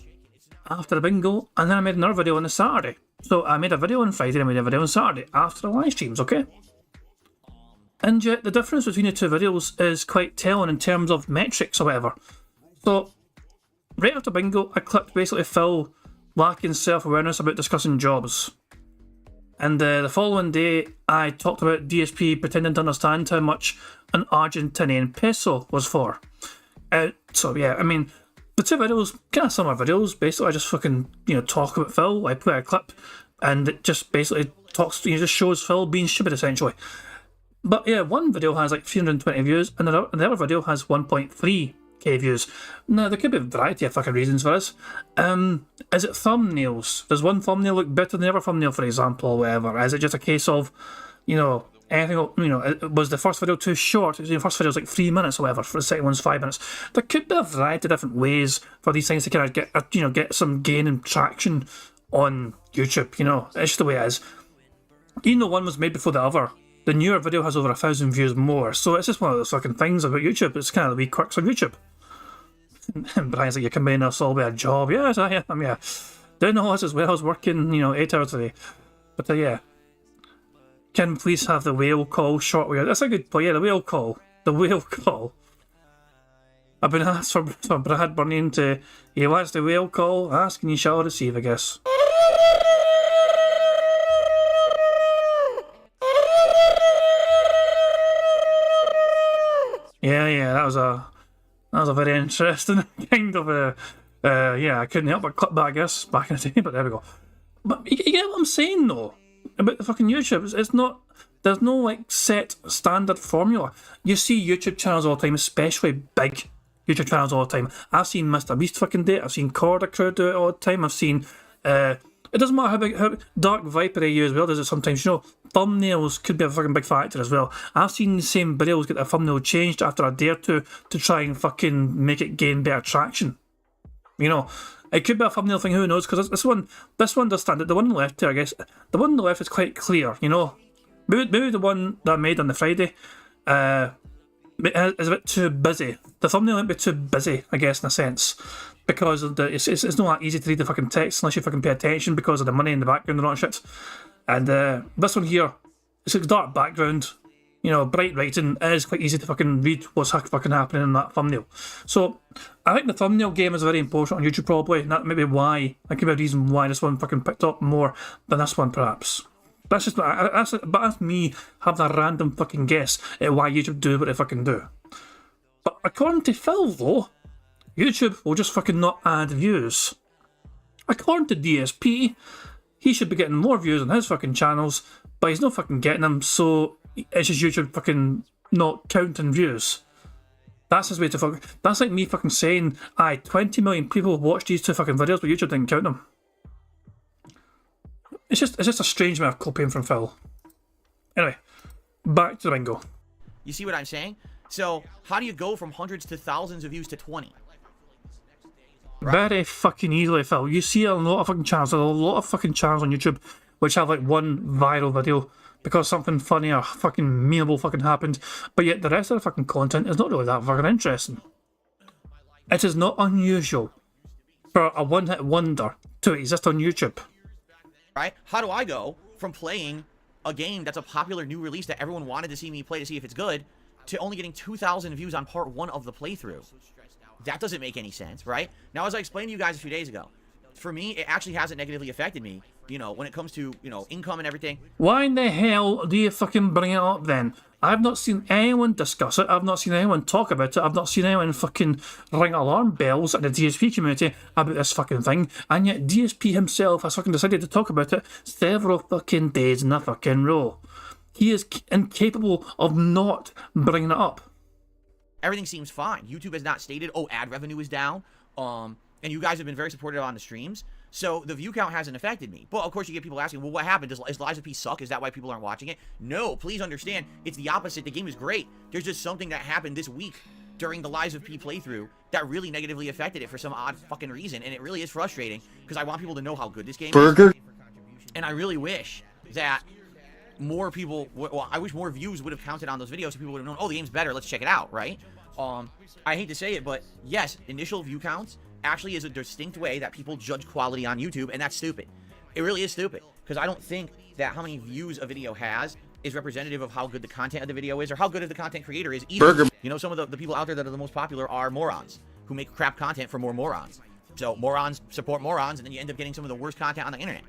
after the bingo, and then I made another video on the Saturday. So I made a video on Friday and I made a video on Saturday after the live streams, okay? And yet the difference between the two videos is quite telling in terms of metrics or whatever. So, right after bingo, I clipped basically Phil lacking self-awareness about discussing jobs. And the following day, I talked about DSP pretending to understand how much an Argentinian peso was for. So yeah, I mean, the two videos, kind of similar videos. Basically, I just fucking, talk about Phil. I play a clip, and it just basically talks, just shows Phil being stupid, essentially. But yeah, one video has like 320 views, and the other video has 1.3k views. Now, there could be a variety of fucking reasons for this. Is it thumbnails? Does one thumbnail look better than the other thumbnail, for example, or whatever? Is it just a case of, anything, was the first video too short? The first video was like 3 minutes or whatever, for the second one's 5 minutes. There could be a variety of different ways for these things to kind of get some gain and traction on YouTube, it's just the way it is. Even though one was made before the other, the newer video has over 1,000 views more, so it's just one of those fucking things about YouTube. It's kind of the wee quirks of YouTube. And Brian's like, you can us all with a job. Yes, I am, yeah. Doing all this as well as working, 8 hours a day. But yeah. Can we please have the whale call short whale? That's a good point, yeah, the whale call. The whale call. I've been asked for Brad Burning to, he wants the whale call, ask and you shall receive, I guess. Yeah, that was a very interesting kind of yeah, I couldn't help but clip that, I guess, back in the day, but there we go. But you get what I'm saying though about the fucking YouTube. It's not, there's no like set standard formula. You see YouTube channels all the time, especially big YouTube channels all the time. I've seen Mr. Beast fucking do it. I've seen Corda Crew do it all the time. I've seen it doesn't matter how Dark Viper AU as well does it sometimes. Thumbnails could be a fucking big factor as well. I've seen the same videos get their thumbnail changed after a day or two to try and fucking make it gain better traction. It could be a thumbnail thing, who knows, because this one does stand out. The one on the left here, I guess, the one on the left is quite clear, Maybe the one that I made on the Friday is a bit too busy. The thumbnail might be too busy, I guess, in a sense. Because of it's not that easy to read the fucking text unless you fucking pay attention because of the money in the background and all that shit. And this one here, it's a dark background, bright writing. It is quite easy to fucking read what's fucking happening in that thumbnail. So I think the thumbnail game is very important on YouTube probably, and that may be why, that could be a reason why this one fucking picked up more than this one perhaps. That's just, that's me having a random fucking guess at why YouTube do what they fucking do. But according to Phil though, YouTube will just fucking not add views. According to DSP, he should be getting more views on his fucking channels, but he's not fucking getting them, so it's just YouTube fucking not counting views. That's his way to fucking... That's like me fucking saying, 20 million people watched these two fucking videos, but YouTube didn't count them. It's just a strange way of copying from Phil. Anyway, back to the bingo. You see what I'm saying? So, how do you go from hundreds to thousands of views to 20? Right. Very fucking easily, Phil. You see a lot of fucking channels, there's a lot of fucking channels on YouTube which have like one viral video because something funny or fucking memeable fucking happened, but yet the rest of the fucking content is not really that fucking interesting. It is not unusual for a one-hit wonder to exist on YouTube. Right? How do I go from playing a game that's a popular new release that everyone wanted to see me play to see if it's good to only getting 2,000 views on part 1 of the playthrough? That doesn't make any sense, right? Now, as I explained to you guys a few days ago, for me, it actually hasn't negatively affected me, you know, when it comes to, you know, income and everything. Why in the hell do you fucking bring it up then? I've not seen anyone discuss it. I've not seen anyone talk about it. I've not seen anyone fucking ring alarm bells in the DSP community about this fucking thing. And yet DSP himself has fucking decided to talk about it several fucking days in a fucking row. He is incapable of not bringing it up. Everything seems fine. YouTube has not stated, oh, ad revenue is down. And you guys have been very supportive on the streams. So the view count hasn't affected me. But of course you get people asking, well, what happened? Is Lies of P suck? Is that why people aren't watching it? No, please understand. It's the opposite. The game is great. There's just something that happened this week during the Lies of P playthrough that really negatively affected it for some odd fucking reason. And it really is frustrating because I want people to know how good this game is. And I really wish that more people, well, I wish more views would have counted on those videos so people would have known, oh, the game's better, let's check it out, right? I hate to say it, but yes, initial view counts actually is a distinct way that people judge quality on YouTube, and that's stupid. It really is stupid, because I don't think that how many views a video has is representative of how good the content of the video is, or how good of the content creator is either. You know, some of the people out there that are the most popular are morons, who make crap content for more morons. So morons support morons, and then you end up getting some of the worst content on the internet.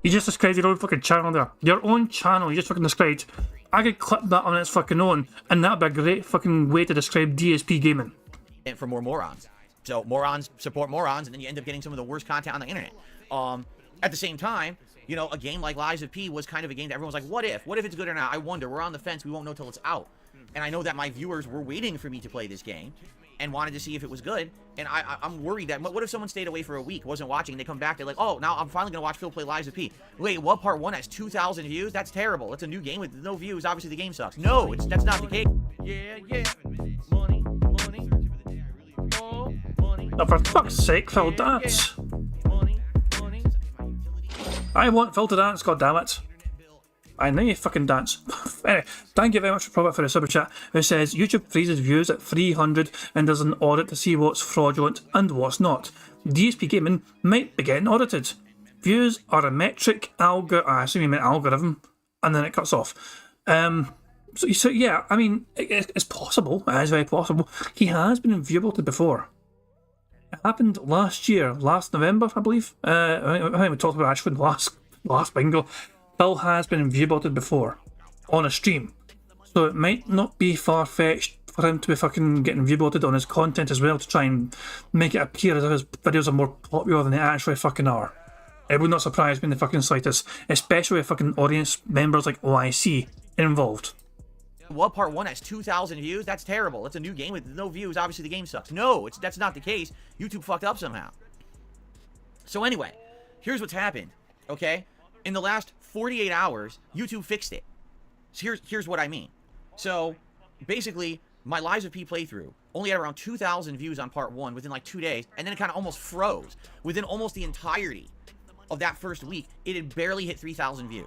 You just described your own fucking channel there. Your own channel, you just fucking described. I could clip that on its fucking own, and that'd be a great fucking way to describe DSP gaming. And for more morons. So morons support morons, and then you end up getting some of the worst content on the internet. At the same time, you know, a game like Lies of P was kind of a game that everyone was like, what if? What if it's good or not? I wonder. We're on the fence. We won't know till it's out. And I know that my viewers were waiting for me to play this game and wanted to see if it was good. And I'm worried that, what if someone stayed away for a week, wasn't watching, and they come back, they're like, oh, now I'm finally going to watch Phil play Lies of P. Wait, what? Part 1 has 2,000 views? That's terrible. It's a new game with no views. Obviously, the game sucks. No, that's not the case. Yeah. Money. Now, for fuck's sake, Phil, dance. I want Phil to dance, goddammit. I know you fucking dance. Anyway, thank you very much for the super chat, who says YouTube freezes views at 300 and does an audit to see what's fraudulent and what's not. DSP Gaming might be getting audited. Views are a metric I assume you meant algorithm, and then it cuts off. So yeah, I mean, it's possible. It is very possible. He has been in view audit before. It happened last year, last November, I believe. I think we talked about Ashford last bingo. Phil has been in view-botted before, on a stream, so it might not be far-fetched for him to be fucking getting view-botted on his content as well to try and make it appear as if his videos are more popular than they actually fucking are. It would not surprise me in the fucking slightest, especially with fucking audience members like OIC involved. What? Part 1 has 2,000 views? That's terrible. It's a new game with no views. Obviously, the game sucks. No, that's not the case. YouTube fucked up somehow. So anyway, here's what's happened, okay? In the last 48 hours, YouTube fixed it. So here's what I mean. So basically, my Lies of P playthrough only had around 2,000 views on part 1 within like 2 days, and then it kind of almost froze. Within almost the entirety of that first week, it had barely hit 3,000 views.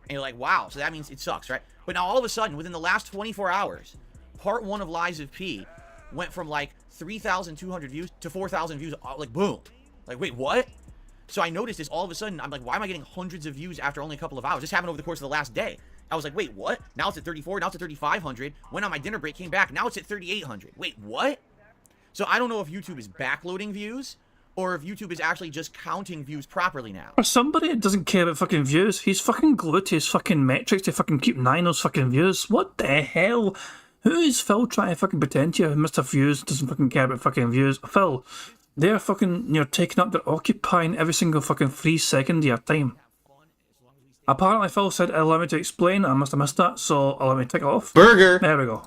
And you're like, wow, so that means it sucks, right? But now all of a sudden, within the last 24 hours, part 1 of Lies of P went from like 3,200 views to 4,000 views, like boom. Like, wait, what? So I noticed this all of a sudden. I'm like, why am I getting hundreds of views after only a couple of hours? This happened over the course of the last day. I was like, wait, what? Now it's at 34, now it's at 3,500. Went on my dinner break, came back, now it's at 3,800. Wait, what? So I don't know if YouTube is backloading views, or if YouTube is actually just counting views properly now. For somebody that doesn't care about fucking views, he's fucking glued to his fucking metrics to fucking keep an eye on those fucking views. What the hell? Who is Phil trying to fucking pretend to you? Mr. Views doesn't fucking care about fucking views. Phil, they're fucking, you're taking up, they're occupying every single fucking free second of your time. Apparently Phil said allow me to explain, I must have missed that, so allow me to take it off. Burger! There we go.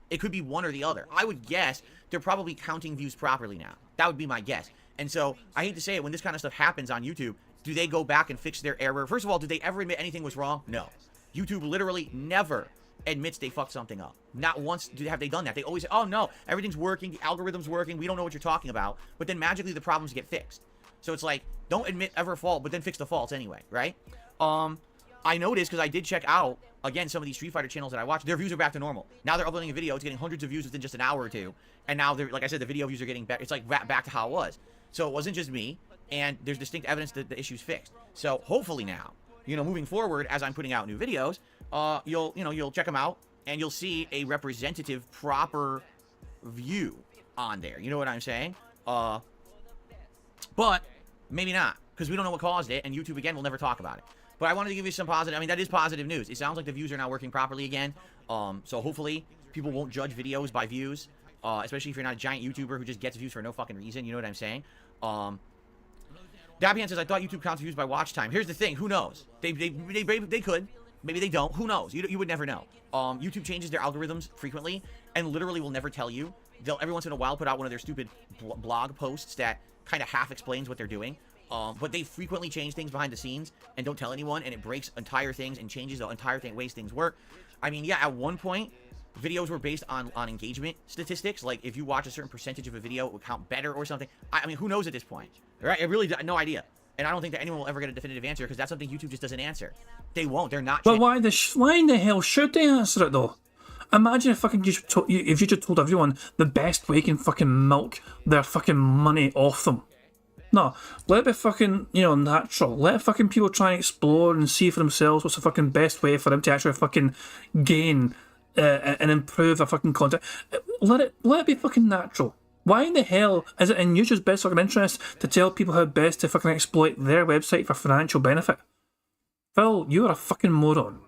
It could be one or the other. I would guess they're probably counting views properly now. That would be my guess. And so, I hate to say it, when this kind of stuff happens on YouTube, do they go back and fix their error? First of all, do they ever admit anything was wrong? No. YouTube literally never admits they fucked something up. Not once have they done that. They always say, oh no, everything's working, the algorithm's working, we don't know what you're talking about. But then magically the problems get fixed. So it's like, don't admit ever fault, but then fix the faults anyway, right? I noticed, because I did check out, again, some of these Street Fighter channels that I watch, their views are back to normal. Now they're uploading a video, it's getting hundreds of views within just an hour or two. And now, they're, like I said, the video views are getting back. It's like back to how it was. So it wasn't just me, and there's distinct evidence that the issue's fixed. So hopefully now, moving forward, as I'm putting out new videos, you'll check them out, and you'll see a representative, proper view on there. You know what I'm saying? But Maybe not, because we don't know what caused it, and YouTube, again, will never talk about it. But I wanted to give you some positive, I mean, that is positive news. It sounds like the views are now working properly again. So hopefully, people won't judge videos by views, especially if you're not a giant YouTuber who just gets views for no fucking reason, you know what I'm saying? Dabian says, I thought YouTube counts views by watch time. Here's the thing, who knows? They could. Maybe they don't. Who knows? You would never know. YouTube changes their algorithms frequently and literally will never tell you. They'll every once in a while put out one of their stupid blog posts that kind of half explains what they're doing. But they frequently change things behind the scenes and don't tell anyone, and it breaks entire things and changes the entire thing, ways things work. I mean, yeah, at one point, videos were based on engagement statistics. Like, if you watch a certain percentage of a video, it would count better or something. I mean, who knows at this point? Right? I really no idea. And I don't think that anyone will ever get a definitive answer, because that's something YouTube just doesn't answer. They won't. They're not. But why in the hell should they answer it, though? Imagine if fucking if you just told everyone the best way you can fucking milk their fucking money off them. No, let it be fucking, natural. Let fucking people try and explore and see for themselves what's the fucking best way for them to actually fucking gain and improve their fucking content. Let it be fucking natural. Why in the hell is it in YouTube's best fucking interest to tell people how best to fucking exploit their website for financial benefit? Phil, you're a fucking moron.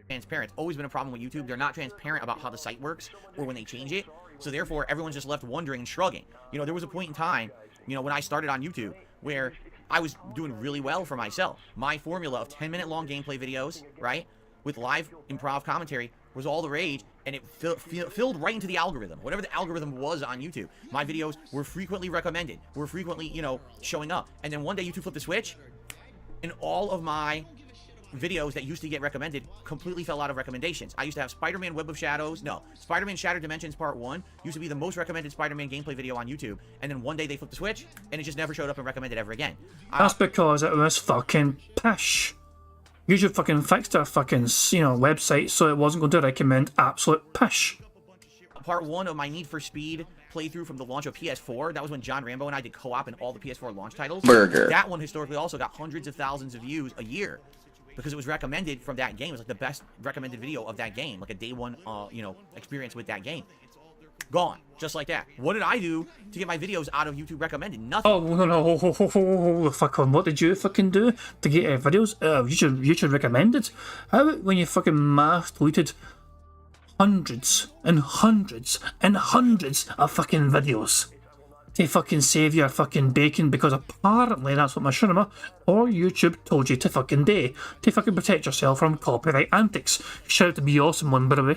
Transparent. It's always been a problem with YouTube. They're not transparent about how the site works or when they change it. So therefore, everyone's just left wondering and shrugging. There was a point in time, when I started on YouTube, where I was doing really well for myself. My formula of 10-minute long gameplay videos, right, with live improv commentary was all the rage, and it filled right into the algorithm. Whatever the algorithm was on YouTube, my videos were frequently recommended, were frequently, showing up. And then one day YouTube flipped the switch, and all of my videos that used to get recommended completely fell out of recommendations. I used to have Spider-Man Web of Shadows. No, Spider-Man Shattered Dimensions Part 1 used to be the most recommended Spider-Man gameplay video on YouTube. And then one day they flipped the switch, and it just never showed up and recommended ever again. That's because it was fucking pish. YouTube fucking fixed their fucking, website so it wasn't going to recommend absolute pish. Part 1 of my Need for Speed playthrough from the launch of PS4, that was when John Rambo and I did co-op in all the PS4 launch titles. Burger. That one historically also got hundreds of thousands of views a year, because it was recommended from that game. It was like the best recommended video of that game, like a day one, experience with that game. Gone, just like that. What did I do to get my videos out of YouTube recommended? Nothing. Oh, no, fuck on. What did you fucking do to get videos YouTube recommended? How about when you fucking mass deleted hundreds and hundreds and hundreds of fucking videos to fucking save your fucking bacon, because apparently that's what Machinima or YouTube told you to fucking do, to fucking protect yourself from copyright antics. Shout out to Be Awesome one, by the way.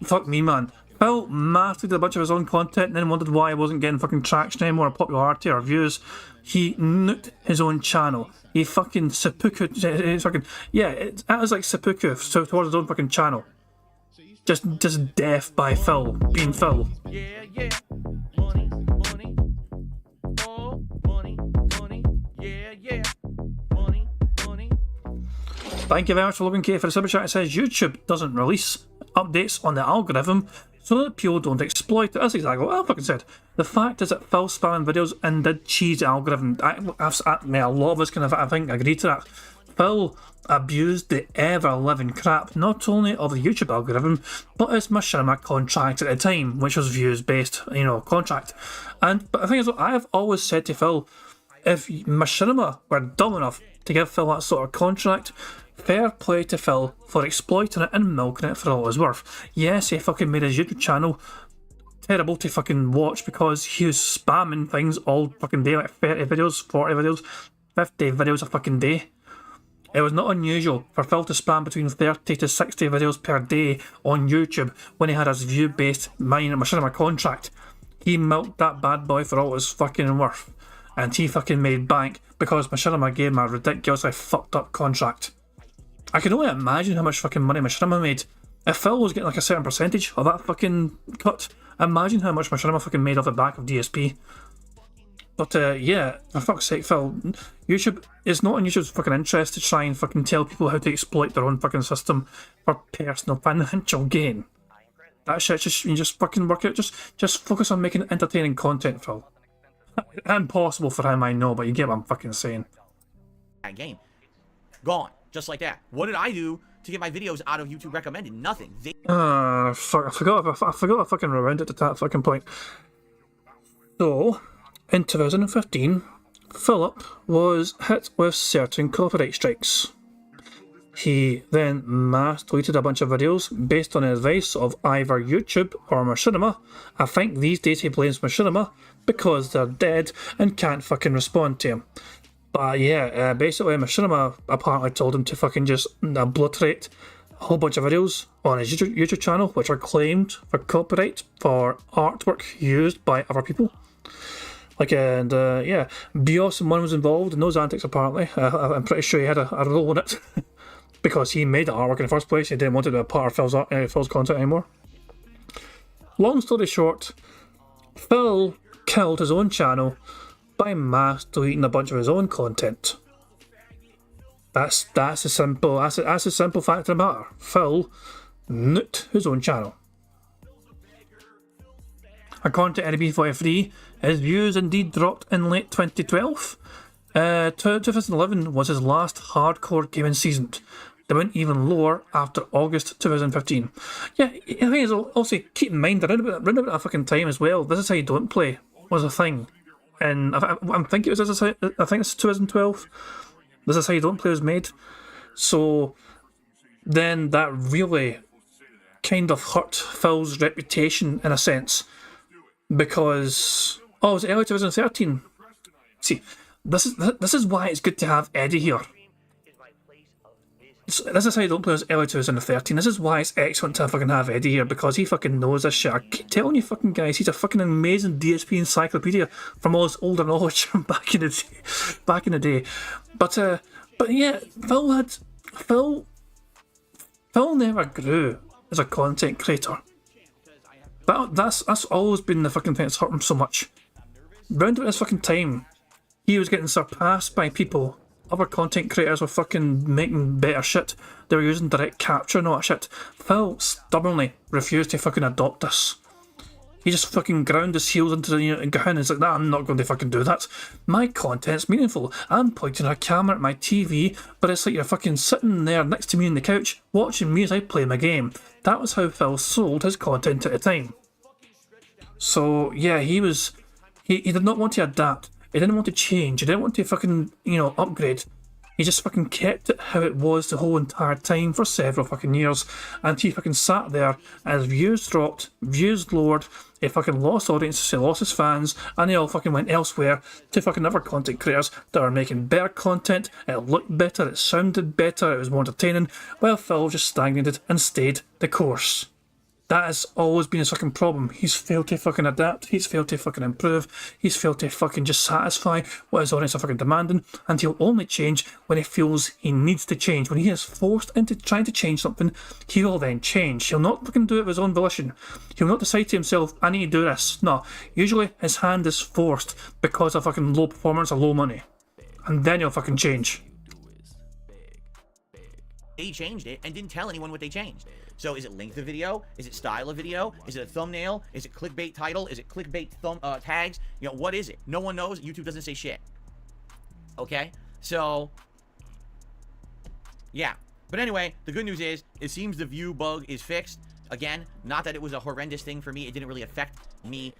Fuck me, man. Phil mastered a bunch of his own content and then wondered why he wasn't getting fucking traction anymore, or popularity or views. He nuked his own channel. He fucking seppuku. That was like seppuku towards his own fucking channel. Just death by Phil, being Phil. Yeah. Money. Oh, money. Yeah. Money. Thank you very much for Logan K for the super chat. It says YouTube doesn't release updates on the algorithm so that people don't exploit it. That's exactly what I fucking said. The fact is that Phil spamming videos and did cheese the algorithm. A lot of us I think agree to that. Phil abused the ever-living crap not only of the YouTube algorithm, but his Machinima contract at the time, which was views-based, contract. But the thing is, I have always said to Phil, if Machinima were dumb enough to give Phil that sort of contract, fair play to Phil for exploiting it and milking it for all it was worth. Yes, he fucking made his YouTube channel terrible to fucking watch because he was spamming things all fucking day, like 30 videos, 40 videos, 50 videos a fucking day. It was not unusual for Phil to spam between 30 to 60 videos per day on YouTube when he had his view-based Machinima contract. He milked that bad boy for all it was fucking worth. And he fucking made bank because Machinima gave him a ridiculously fucked up contract. I can only imagine how much fucking money Machinima made. If Phil was getting like a certain percentage of that fucking cut, imagine how much Machinima fucking made off the back of DSP. But for fuck's sake, Phil, YouTube is not in YouTube's fucking interest to try and fucking tell people how to exploit their own fucking system for personal financial gain. That shit, you just fucking work out. Just focus on making entertaining content, Phil. Impossible for him, I know, but you get what I'm fucking saying. That game. Gone. Just like that. What did I do to get my videos out of YouTube recommended? Nothing. Fuck, I forgot I fucking rewound it to that fucking point. So, in 2015, Philip was hit with certain copyright strikes. He then mass tweeted a bunch of videos based on the advice of either YouTube or Machinima. I think these days he blames Machinima because they're dead and can't fucking respond to him. But yeah, basically Machinima apparently told him to fucking just obliterate a whole bunch of videos on his YouTube channel which are claimed for copyright for artwork used by other people. Yeah, Bios and one was involved in those antics apparently. I'm pretty sure he had a role in it. Because he made the artwork in the first place, he didn't want it to be a part of Phil's content anymore. Long story short, Phil killed his own channel by mass deleting a bunch of his own content. That's the simple fact of the matter. Phil nuked his own channel. According to NB43, his views indeed dropped in late 2012. 2011 was his last hardcore gaming season. They went even lower after August 2015. Yeah, the thing is, also keep in mind, around about that fucking time as well, This Is How You Don't Play was a thing. And I think it was I think it's 2012. This Is How You Don't Play was made. So then that really kind of hurt Phil's reputation in a sense. Because it was early 2013. See, this is why it's good to have Eddie here. This Is How You Don't Play was early 2013. This is why it's excellent to fucking have Eddie here, because he fucking knows this shit. I keep telling you fucking guys, he's a fucking amazing DSP encyclopedia from all his older knowledge from back in the day. But yeah, Phil never grew as a content creator. That's always been the fucking thing that's hurt him so much. Round about this fucking time, he was getting surpassed by people. Other content creators were fucking making better shit. They were using direct capture and all that shit. Phil stubbornly refused to fucking adopt this. He just fucking ground his heels into the ground and is like, nah, I'm not going to fucking do that. My content's meaningful. I'm pointing a camera at my TV, but it's like you're fucking sitting there next to me on the couch, watching me as I play my game. That was how Phil sold his content at the time. So yeah, he did not want to adapt. He didn't want to change. He didn't want to fucking, upgrade. He just fucking kept it how it was the whole entire time for several fucking years. And he fucking sat there as views dropped, views lowered, he fucking lost audiences, he lost his fans, and they all fucking went elsewhere to fucking other content creators that are making better content, it looked better, it sounded better, it was more entertaining, while Phil just stagnated and stayed the course. That has always been his fucking problem. He's failed to fucking adapt. He's failed to fucking improve. He's failed to fucking just satisfy what his audience are fucking demanding. And he'll only change when he feels he needs to change. When he is forced into trying to change something, he will then change. He'll not fucking do it of his own volition. He'll not decide to himself, I need to do this. No. Usually his hand is forced because of fucking low performance or low money. And then he'll fucking change. They changed it and didn't tell anyone what they changed. So is it length of video? Is it style of video? Is it a thumbnail? Is it clickbait title? Is it clickbait tags? What is it? No one knows. YouTube doesn't say shit. Okay? So, yeah. But anyway, the good news is, it seems the view bug is fixed. Again, not that it was a horrendous thing for me. It didn't really affect me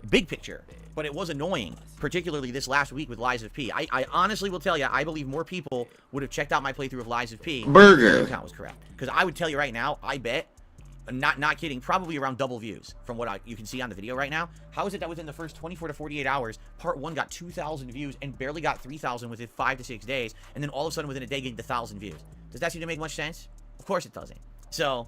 big picture. But it was annoying, particularly this last week with Lies of P. I honestly will tell you, I believe more people would have checked out my playthrough of Lies of P. Burger. If the count was correct. Because I would tell you right now, I bet, not kidding, probably around double views from what you can see on the video right now. How is it that within the first 24 to 48 hours, part 1 got 2,000 views and barely got 3,000 within 5 to 6 days, and then all of a sudden within a day getting the 1,000 views? Does that seem to make much sense? Of course it doesn't. So,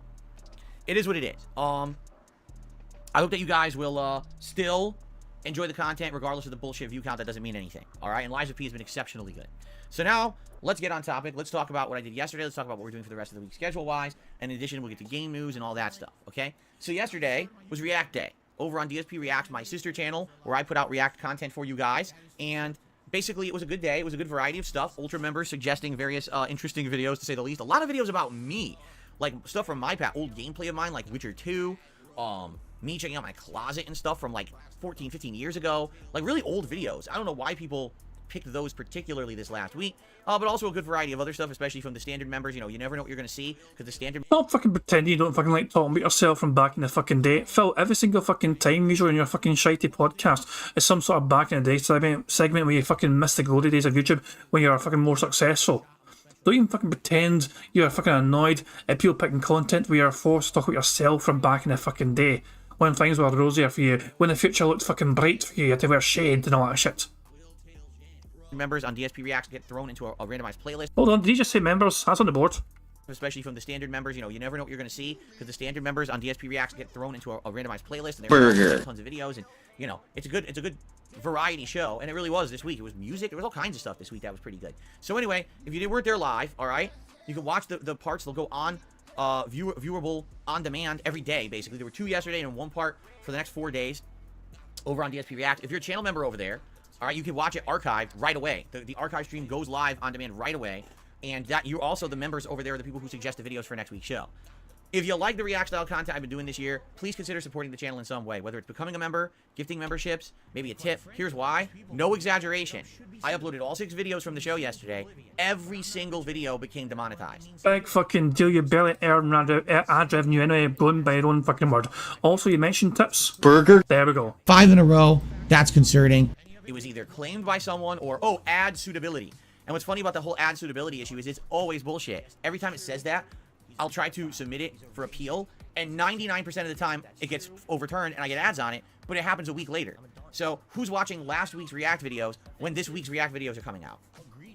it is what it is. I hope that you guys will still enjoy the content regardless of the bullshit view count. That doesn't mean anything. Alright? And Lies of P has been exceptionally good. So now, let's get on topic. Let's talk about what I did yesterday. Let's talk about what we're doing for the rest of the week schedule-wise. And in addition, we'll get to game news and all that stuff. Okay? So yesterday was React Day. Over on DSP React, my sister channel, where I put out React content for you guys. And basically, it was a good day. It was a good variety of stuff. Ultra members suggesting various interesting videos, to say the least. A lot of videos about me. Like, stuff from my past. Old gameplay of mine, like Witcher 2. Me checking out my closet and stuff from like 14, 15 years ago. Like really old videos. I don't know why people picked those particularly this last week, but also a good variety of other stuff, especially from the standard members. You know, you never know what you're going to see, because the standard... Don't fucking pretend you don't fucking like talking about yourself from back in the fucking day. Phil, every single fucking time, usually in your fucking shitey podcast, is some sort of back in the day segment where you fucking miss the glory days of YouTube when you're fucking more successful. Don't even fucking pretend you're fucking annoyed at people picking content where you're forced to talk about yourself from back in the fucking day. When things were rosier for you, when the future looked fucking bright for you had to wear shade and all that shit. members on DSP Reacts get thrown into a randomized playlist. Hold on, did you just say members? That's on the board. Especially from the standard members, you know, you never know what you're going to see, because the standard members on DSP Reacts get thrown into a randomized playlist, and there's tons of videos, and you know, it's a good variety show, and it really was this week. It was music, there was all kinds of stuff this week that was pretty good. So anyway, if you weren't there live, all right, you can watch the parts. They'll go on viewable on demand every day. Basically, there were 2 yesterday and 1 part for the next 4 days over on DSP React. If you're a channel member over there, all right, you can watch it archived right away. The archive stream goes live on demand right away. And that you're also the members over there, the people who suggest the videos for next week's show. If you like the React style content I've been doing this year, please consider supporting the channel in some way, whether it's becoming a member, gifting memberships, maybe a tip. Here's why. No exaggeration. I uploaded all 6 videos from the show yesterday. Every single video became demonetized. Big fucking deal, you barely earn ad revenue anyway, blown by your own fucking word. Also, you mentioned tips. Burger. There we go. 5 in a row. That's concerning. It was either claimed by someone or, oh, ad suitability. And what's funny about the whole ad suitability issue is it's always bullshit. Every time it says that, I'll try to submit it for appeal, and 99% of the time it gets overturned and I get ads on it, but it happens a week later. So who's watching last week's React videos when this week's React videos are coming out,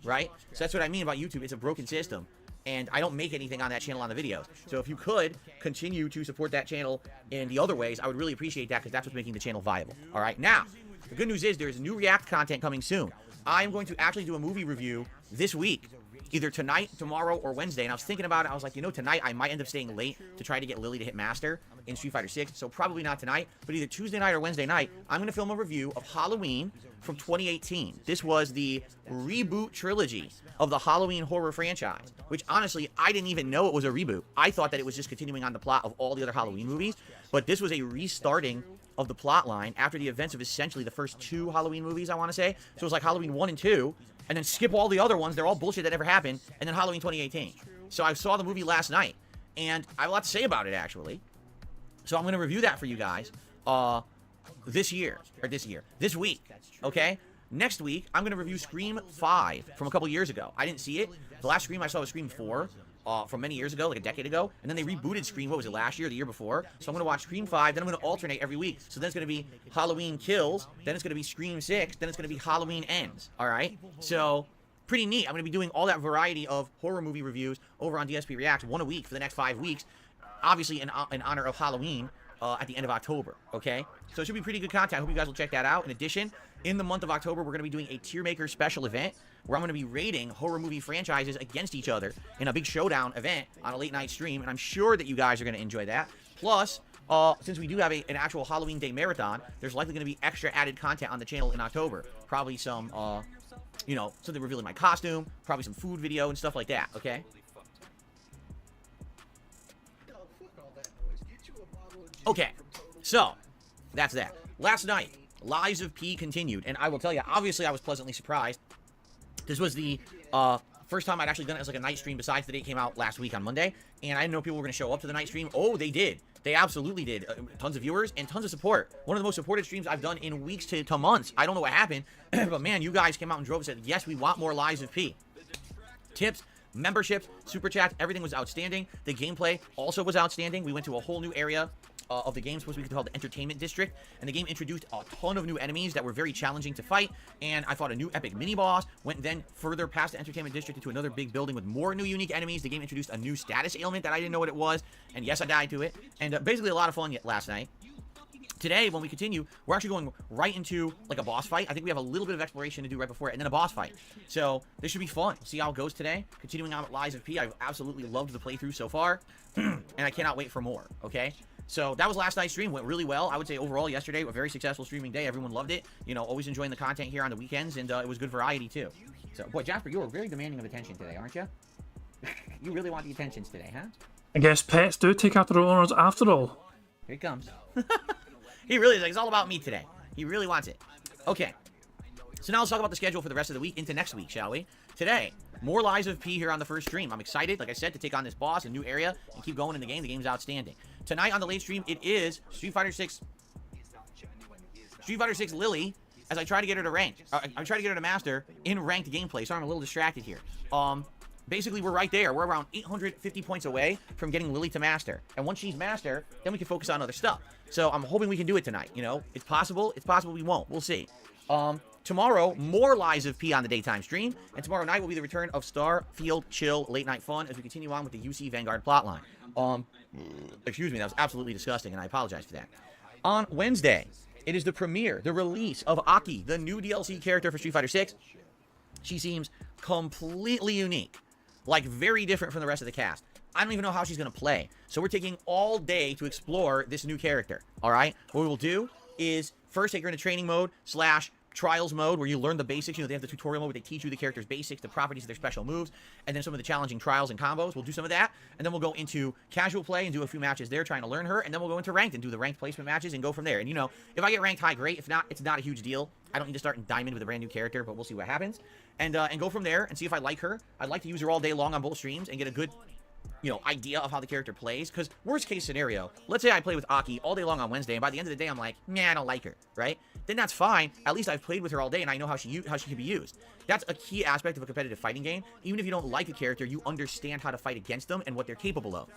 right? So that's what I mean about YouTube. It's a broken system, and I don't make anything on that channel on the videos. So if you could continue to support that channel in the other ways, I would really appreciate that, because that's what's making the channel viable. All right, now, the good news is there's new React content coming soon. I'm going to actually do a movie review this week, either tonight, tomorrow, or Wednesday. And I was thinking about it. I was like, you know, tonight I might end up staying late to try to get Lily to hit Master in Street Fighter 6. So probably not tonight, but either Tuesday night or Wednesday night, I'm going to film a review of Halloween from 2018. This was the reboot trilogy of the Halloween horror franchise, which honestly, I didn't even know it was a reboot. I thought that it was just continuing on the plot of all the other Halloween movies, but this was a restarting of the plot line after the events of essentially the first 2 Halloween movies, I want to say. So it was like Halloween 1 and 2, and then skip all the other ones. They're all bullshit that never happened, and then Halloween 2018. So I saw the movie last night, and I have a lot to say about it, actually. So I'm going to review that for you guys this week, okay? Next week, I'm going to review Scream 5 from a couple years ago. I didn't see it. The last Scream I saw was Scream 4. From many years ago, like a decade ago, and then they rebooted Scream, what was it, last year or the year before? So I'm going to watch Scream 5, then I'm going to alternate every week. So then it's going to be Halloween Kills, then it's going to be Scream 6, then it's going to be Halloween Ends, alright? So, pretty neat. I'm going to be doing all that variety of horror movie reviews over on DSP React, 1 a week for the next 5 weeks, obviously in honor of Halloween at the end of October, okay? So it should be pretty good content. I hope you guys will check that out. In addition, in the month of October, we're going to be doing a Tier Maker special event where I'm going to be rating horror movie franchises against each other in a big showdown event on a late night stream, and I'm sure that you guys are going to enjoy that. Plus, since we do have an actual Halloween Day marathon, there's likely going to be extra added content on the channel in October. Probably some, you know, something revealing my costume, probably some food video and stuff like that, okay? Okay, so that's that. Last night, Lies of P continued, and I will tell you, obviously I was pleasantly surprised. This was the first time I'd actually done it as like a night stream besides the day it came out last week on Monday, and I didn't know people were going to show up to the night stream. Oh, they did. They absolutely did. Tons of viewers and tons of support. One of the most supported streams I've done in weeks to months. I don't know what happened, but man, you guys came out and drove and said, yes, we want more Lies of P. Tips, memberships, super chats, everything was outstanding. The gameplay also was outstanding. We went to a whole new area of the game, supposed to be called the Entertainment District, and the game introduced a ton of new enemies that were very challenging to fight, and I fought a new epic mini-boss, went then further past the Entertainment District into another big building with more new unique enemies. The game introduced a new status ailment that I didn't know what it was, and yes, I died to it, and basically a lot of fun last night. Today, when we continue, we're actually going right into, like, a boss fight. I think we have a little bit of exploration to do right before it, and then a boss fight. So, this should be fun. See how it goes today. Continuing on with Lies of P, I've absolutely loved the playthrough so far, and I cannot wait for more, okay? So, that was last night's stream. Went really well. I would say overall, yesterday, a very successful streaming day. Everyone loved it. You know, always enjoying the content here on the weekends, and it was good variety, too. So, boy, Jasper, you were really demanding of attention today, aren't you? You really want the attentions today, huh? I guess pets do take after their owners after all. Here he comes. He really is like, it's all about me today. He really wants it. Okay. So now let's talk about the schedule for the rest of the week into next week, shall we? Today, more Lies of P here on the first stream. I'm excited, like I said, to take on this boss, a new area, and keep going in the game. The game's outstanding. Tonight on the late stream, it is Street Fighter 6 Lily, as I try to get her to rank. I'm trying to get her to master in ranked gameplay, so I'm a little distracted here. Basically, we're right there. We're around 850 points away from getting Lily to master. And once she's master, then we can focus on other stuff. So I'm hoping we can do it tonight, you know? It's possible. It's possible we won't. We'll see. Tomorrow, more Lies of P on the daytime stream. And tomorrow night will be the return of Starfield Chill Late Night Fun as we continue on with the UC Vanguard plotline. Excuse me, that was absolutely disgusting, and I apologize for that. On Wednesday, it is the premiere, the release of Aki, the new DLC character for Street Fighter 6. She seems completely unique. Like, very different from the rest of the cast. I don't even know how she's going to play. So we're taking all day to explore this new character, all right? What we will do is first take her into training mode / trials mode, where you learn the basics. You know, they have the tutorial mode where they teach you the character's basics, the properties of their special moves, and then some of the challenging trials and combos. We'll do some of that, and then we'll go into casual play and do a few matches there trying to learn her, and then we'll go into ranked and do the ranked placement matches and go from there. And, you know, if I get ranked high, great. If not, it's not a huge deal. I don't need to start in Diamond with a brand new character, but we'll see what happens. And go from there and see if I like her. I'd like to use her all day long on both streams and get a good, you know, idea of how the character plays. Because worst case scenario, let's say I play with Aki all day long on Wednesday, and by the end of the day I'm like, nah, I don't like her, right? Then that's fine. At least I've played with her all day and I know how she can be used. That's a key aspect of a competitive fighting game. Even if you don't like a character, you understand how to fight against them and what they're capable of.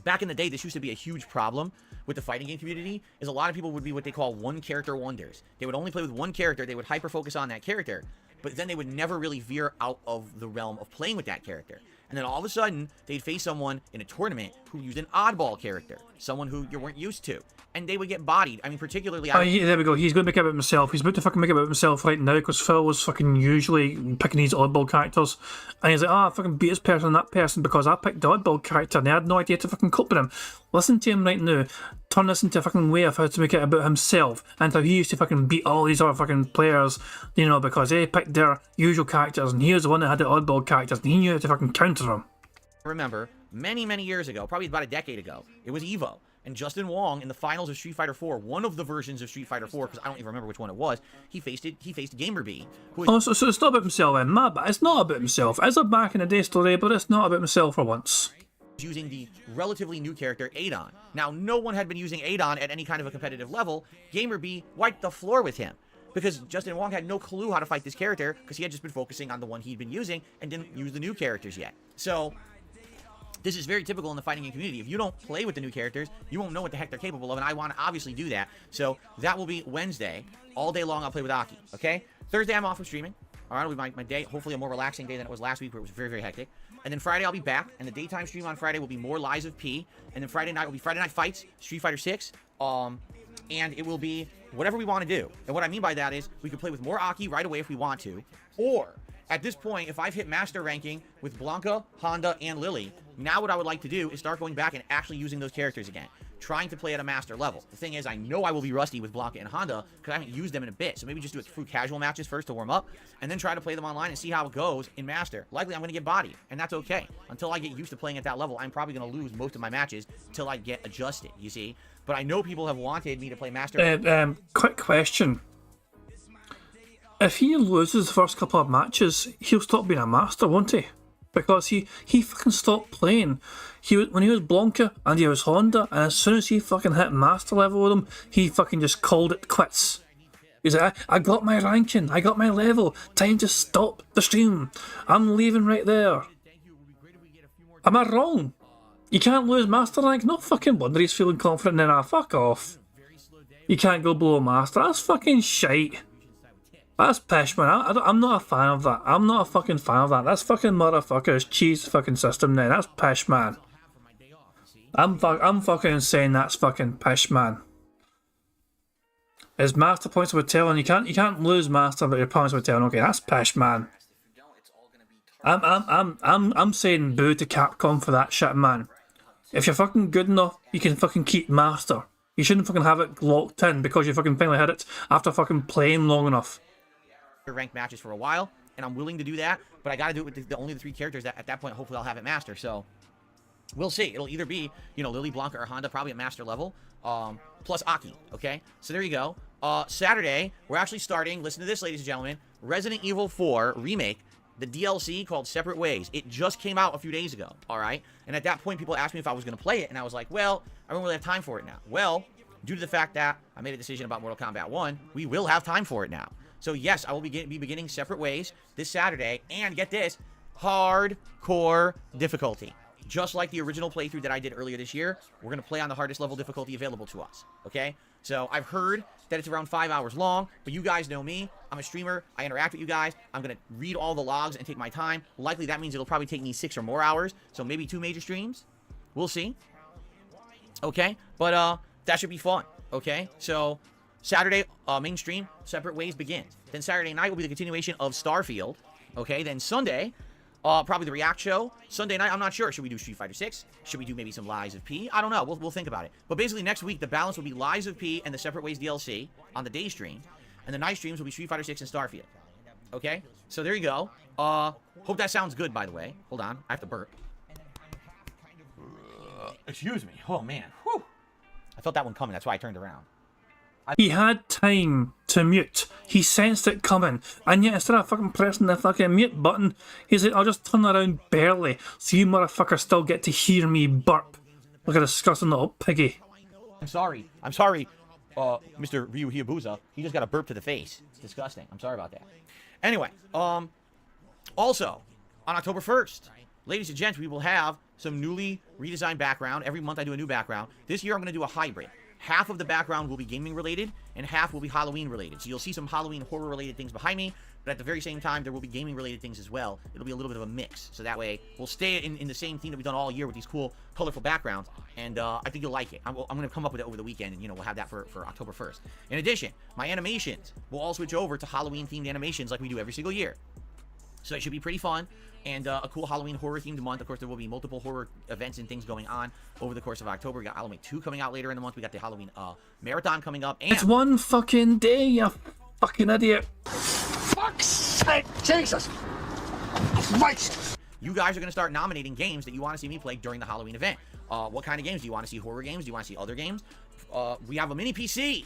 Back in the day, this used to be a huge problem with the fighting game community, is a lot of people would be what they call one-character wonders. They would only play with one character, they would hyper-focus on that character, but then they would never really veer out of the realm of playing with that character. And then all of a sudden, they'd face someone in a tournament who used an oddball character, someone who you weren't used to, and they would get bodied. I mean, particularly... there we go. He's going to make it about himself. He's about to fucking make it about himself right now, because Phil was fucking usually picking these oddball characters. And he's like, I fucking beat this person and that person because I picked the oddball character and they had no idea to fucking cope with him. Listen to him right now. Turn this into a fucking way of how to make it about himself and how he used to fucking beat all these other fucking players, you know, because they picked their usual characters and he was the one that had the oddball characters and he knew how to fucking counter them. Remember, many years ago, probably about a decade ago, it was Evo. And Justin Wong, in the finals of Street Fighter 4, one of the versions of Street Fighter 4, because I don't even remember which one it was, he faced GamerB. So it's not about himself, then. It's not about himself. It's a back in the day story, but it's not about himself for once. Using the relatively new character, Adon. Now, no one had been using Adon at any kind of a competitive level. GamerB wiped the floor with him, because Justin Wong had no clue how to fight this character, because he had just been focusing on the one he'd been using, and didn't use the new characters yet. So... this is very typical in the fighting game community. If you don't play with the new characters, you won't know what the heck they're capable of, and I want to obviously do that. So that will be Wednesday. All day long, I'll play with Aki, okay? Thursday, I'm off of streaming. All right, it'll be my day, hopefully a more relaxing day than it was last week, where it was very hectic. And then Friday, I'll be back, and the daytime stream on Friday will be more Lies of P. And then Friday night will be Friday Night Fights, Street Fighter 6. And it will be whatever we want to do. And what I mean by that is we can play with more Aki right away if we want to, or... at this point, if I've hit master ranking with Blanca, Honda, and Lily, now what I would like to do is start going back and actually using those characters again. Trying to play at a master level. The thing is, I know I will be rusty with Blanca and Honda because I haven't used them in a bit. So maybe just do it through casual matches first to warm up, and then try to play them online and see how it goes in master. Likely I'm going to get bodied, and that's okay. Until I get used to playing at that level, I'm probably going to lose most of my matches till I get adjusted, you see? But I know people have wanted me to play master. Quick question. If he loses the first couple of matches, he'll stop being a master, won't he? Because he fucking stopped playing. When he was Blanca and he was Honda, and as soon as he fucking hit master level with him, he fucking just called it quits. He's like, I got my ranking, I got my level, time to stop the stream. I'm leaving right there. Am I wrong? You can't lose master rank? No fucking wonder he's feeling confident then. Fuck off. You can't go below master, that's fucking shite. That's pish, man. I'm not a fan of that. I'm not a fucking fan of that. That's fucking motherfuckers cheese fucking system then. That's pish, man. I'm fucking saying that's fucking pish, man. Is master points of talent? You can't lose master, but your points of talent. Okay, that's pish, man. I'm saying boo to Capcom for that shit, man. If you're fucking good enough, you can fucking keep master. You shouldn't fucking have it locked in because you fucking finally had it after fucking playing long enough. Ranked matches for a while, and I'm willing to do that, but I gotta do it with only the 3 characters that at that point hopefully I'll have it master. So we'll see. It'll either be, you know, Lily, Blanca, or Honda, probably at master level, plus Aki. Okay, so there you go. Saturday, we're actually starting, listen to this, ladies and gentlemen, Resident Evil 4 Remake, the DLC called Separate Ways. It just came out a few days ago, all right? And at that point, people asked me if I was going to play it, and I was like, well, I don't really have time for it now. Well, due to the fact that I made a decision about Mortal Kombat 1, we will have time for it now. So yes, I will be beginning Separate Ways this Saturday, and get this, hardcore difficulty. Just like the original playthrough that I did earlier this year, we're going to play on the hardest level difficulty available to us, okay? So I've heard that it's around 5 hours long, but you guys know me. I'm a streamer. I interact with you guys. I'm going to read all the logs and take my time. Likely that means it'll probably take me 6 or more hours, so maybe 2 major streams. We'll see. Okay? But that should be fun, okay? So Saturday, main stream, Separate Ways begins. Then Saturday night will be the continuation of Starfield, okay? Then Sunday, probably the React show. Sunday night, I'm not sure. Should we do Street Fighter 6? Should we do maybe some Lies of P? I don't know. We'll think about it. But basically, next week, the balance will be Lies of P and the Separate Ways DLC on the day stream. And the night streams will be Street Fighter 6 and Starfield. Okay? So there you go. Hope that sounds good, by the way. Hold on. I have to burp. Excuse me. Oh, man. Whew. I felt that one coming. That's why I turned around. He had time to mute. He sensed it coming. And yet, instead of fucking pressing the fucking mute button, he's like, I'll just turn around barely so you motherfuckers still get to hear me burp. Like a disgusting little piggy. I'm sorry. Mr. Ryu Hayabusa. He just got a burp to the face. It's disgusting. I'm sorry about that. Anyway, also, on October 1st, ladies and gents, we will have some newly redesigned background. Every month I do a new background. This year I'm going to do a hybrid. Half of the background will be gaming related, and half will be Halloween related. So you'll see some Halloween horror related things behind me, but at the very same time, there will be gaming related things as well. It'll be a little bit of a mix. So that way, we'll stay in the same theme that we've done all year with these cool, colorful backgrounds, and I think you'll like it. I'm going to come up with it over the weekend, and, we'll have that for October 1st. In addition, my animations will all switch over to Halloween-themed animations like we do every single year. So it should be pretty fun, and a cool Halloween horror-themed month. Of course, there will be multiple horror events and things going on over the course of October. We got Halloween 2 coming out later in the month. We got the Halloween marathon coming up. And it's one fucking day, you fucking idiot. Fuck's sake, Jesus! Christ! You guys are going to start nominating games that you want to see me play during the Halloween event. What kind of games? Do you want to see horror games? Do you want to see other games? We have a mini PC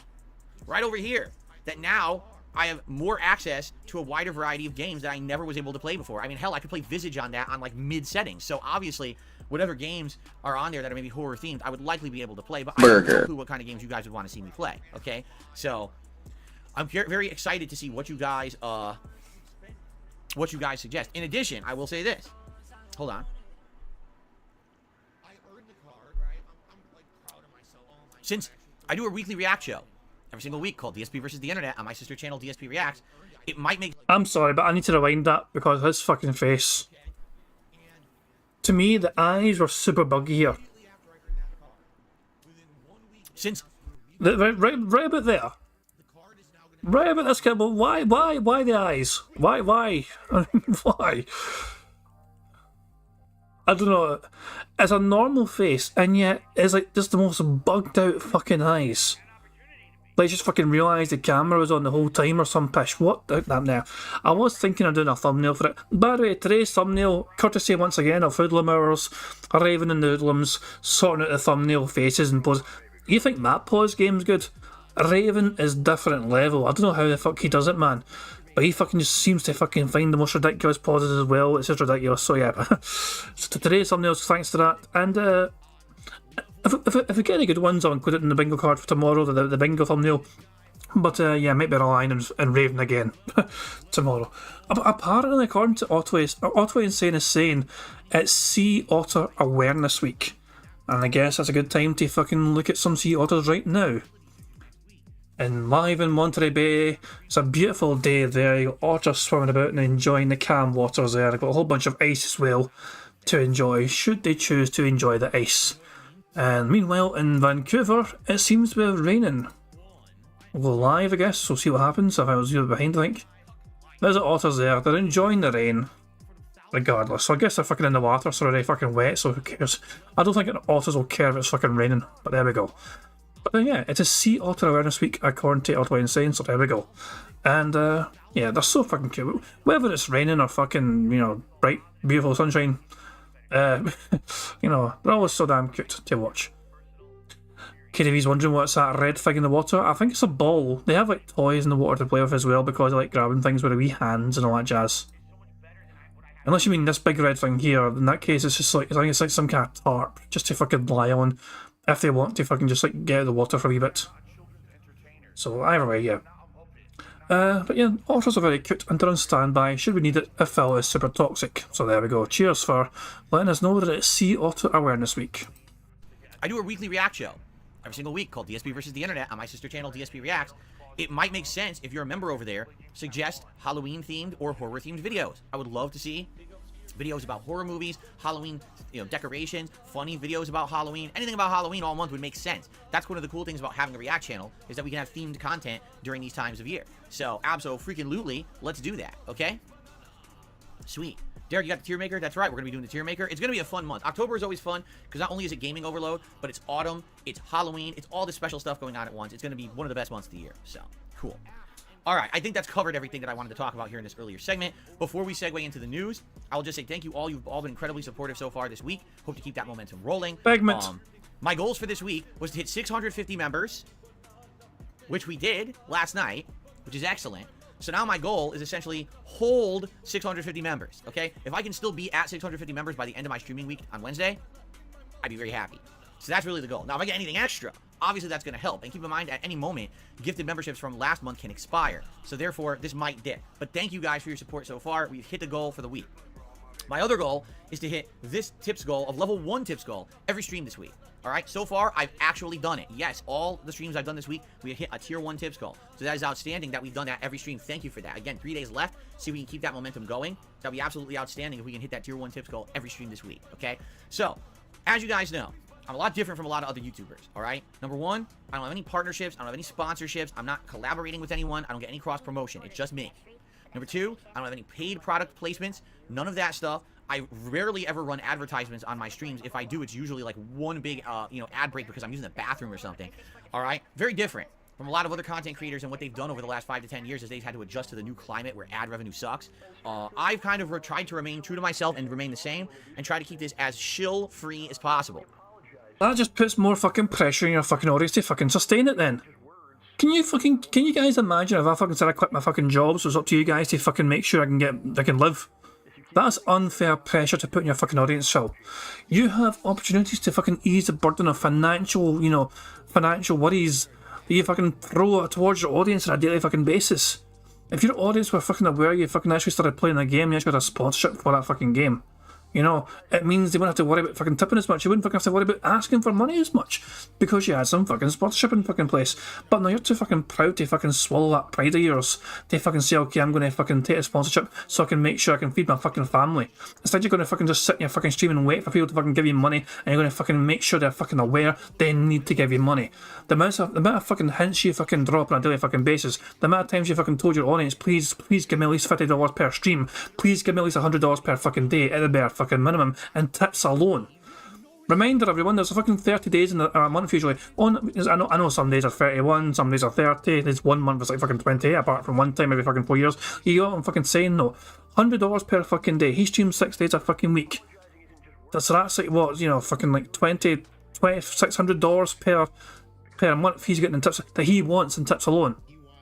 right over here that now I have more access to a wider variety of games that I never was able to play before. I mean, hell, I could play Visage on that on like mid settings. So obviously, whatever games are on there that are maybe horror themed, I would likely be able to play. But I don't know what kind of games you guys would want to see me play. Okay, so I'm very excited to see what you guys suggest. In addition, I will say this. Hold on. Since I do a weekly React show every single week called DSP versus the Internet on my sister channel DSP Reacts, it might make... I'm sorry, but I need to rewind that because his fucking face. To me, the eyes were super buggy here. Since... Right about there. Right about this kid, but why the eyes? Why? Why? I don't know. It's a normal face, and yet it's like just the most bugged out fucking eyes. Like, just fucking realised the camera was on the whole time or some pish. What the that now? I was thinking of doing a thumbnail for it. By the way, today's thumbnail, courtesy once again of Hoodlum Hours, Raven and the Hoodlums, sorting out the thumbnail faces and pose. You think that pause game's good? Raven is different level. I don't know how the fuck he does it, man. But he fucking just seems to fucking find the most ridiculous pauses as well. It's just ridiculous. So yeah. So today's thumbnails, thanks to that. And if we get any good ones, I'll include it in the bingo card for tomorrow, the bingo thumbnail. But yeah, might be relying on Raven again tomorrow. Apparently, according to Otto Insane is saying it's Sea Otter Awareness Week. And I guess that's a good time to fucking look at some sea otters right now. And live in Monterey Bay, it's a beautiful day there. You got otters swimming about and enjoying the calm waters there. I've got a whole bunch of ice as well to enjoy, should they choose to enjoy the ice. And meanwhile, in Vancouver, it seems to be raining. We'll go live, I guess. We'll see what happens. If I was behind, I think. There's the otters there. They're enjoying the rain. Regardless. So I guess they're fucking in the water, so they're fucking wet, so who cares? I don't think otters will care if it's fucking raining. But there we go. But then, yeah, it's a Sea Otter Awareness Week, according to Otto Insane, so there we go. And, yeah, they're so fucking cute. Whether it's raining or fucking, bright, beautiful sunshine, they're always so damn cute to watch. KDV's wondering what's that red thing in the water. I think it's a ball. They have like toys in the water to play with as well because they like grabbing things with their wee hands and all that jazz. Unless you mean this big red thing here, in that case it's just like, I think it's like some kind of tarp just to fucking lie on if they want to fucking just like get out of the water for a wee bit. So either way, yeah. But yeah, offers are very cute and they're on standby should we need it if Phil is super toxic. So there we go. Cheers for letting us know that it's Sea Otter Awareness Week. I do a weekly react show every single week called DSP versus the Internet on my sister channel, DSP Reacts. It might make sense if you're a member over there, suggest Halloween-themed or horror-themed videos. I would love to see videos about horror movies, Halloween, decorations, funny videos about Halloween. Anything about Halloween all month would make sense. That's one of the cool things about having a react channel is that we can have themed content during these times of year. So, abso-freaking-lutely, let's do that, okay? Sweet. Derek, you got the tier maker? That's right, we're going to be doing the tier maker. It's going to be a fun month. October is always fun because not only is it gaming overload, but it's autumn, it's Halloween, it's all this special stuff going on at once. It's going to be one of the best months of the year. So, cool. All right, I think that's covered everything that I wanted to talk about here in this earlier segment. Before we segue into the news, I will just say thank you all. You've all been incredibly supportive so far this week. Hope to keep that momentum rolling. My goals for this week was to hit 650 members, which we did last night, which is excellent. So now my goal is essentially hold 650 members, okay? If I can still be at 650 members by the end of my streaming week on Wednesday, I'd be very happy. So that's really the goal. Now, if I get anything extra, obviously that's going to help. And keep in mind, at any moment, gifted memberships from last month can expire. So therefore, this might dip. But thank you guys for your support so far. We've hit the goal for the week. My other goal is to hit this tips goal of level 1 tips goal every stream this week. All right, so far, I've actually done it. Yes, all the streams I've done this week, we hit a tier 1 tips goal. So that is outstanding that we've done that every stream. Thank you for that. Again, 3 days left. See if we can keep that momentum going. That'll be absolutely outstanding if we can hit that tier 1 tips goal every stream this week, okay? So, as you guys know, I'm a lot different from a lot of other YouTubers, all right? Number one, I don't have any partnerships. I don't have any sponsorships. I'm not collaborating with anyone. I don't get any cross-promotion. It's just me. Number two, I don't have any paid product placements. None of that stuff. I rarely ever run advertisements on my streams. If I do, it's usually like one big, ad break because I'm using the bathroom or something. All right? Very different from a lot of other content creators and what they've done over the last 5 to 10 years is they've had to adjust to the new climate where ad revenue sucks. I've kind of tried to remain true to myself and remain the same and try to keep this as shill-free as possible. That just puts more fucking pressure on your fucking audience to fucking sustain it then. Can you guys imagine if I fucking said I quit my fucking job, so it's up to you guys to fucking make sure I can live? That's unfair pressure to put in your fucking audience, Phil. You have opportunities to fucking ease the burden of financial worries that you fucking throw towards your audience on a daily fucking basis. If your audience were fucking aware you fucking actually started playing a game, you actually got a sponsorship for that fucking game. It means they wouldn't have to worry about fucking tipping as much. You wouldn't fucking have to worry about asking for money as much because you had some fucking sponsorship in fucking place. But now you're too fucking proud to fucking swallow that pride of yours to fucking say, okay, I'm going to fucking take a sponsorship so I can make sure I can feed my fucking family. Instead, you're going to fucking just sit in your fucking stream and wait for people to fucking give you money, and you're going to fucking make sure they're fucking aware they need to give you money. The amount of fucking hints you fucking drop on a daily fucking basis, the amount of times you fucking told your audience, please give me at least $50 per stream, please give me at least $100 per fucking day at the bare fucking minimum, and tips alone. Reminder everyone, there's a fucking 30 days in a month usually. I know some days are 31, some days are 30, there's 1 month that's like fucking 20, apart from one time every fucking 4 years. You know what I'm fucking saying though? $100 per fucking day. He streams 6 days a fucking week. That's like what, fucking like $600 per month he's getting in tips that he wants in tips alone.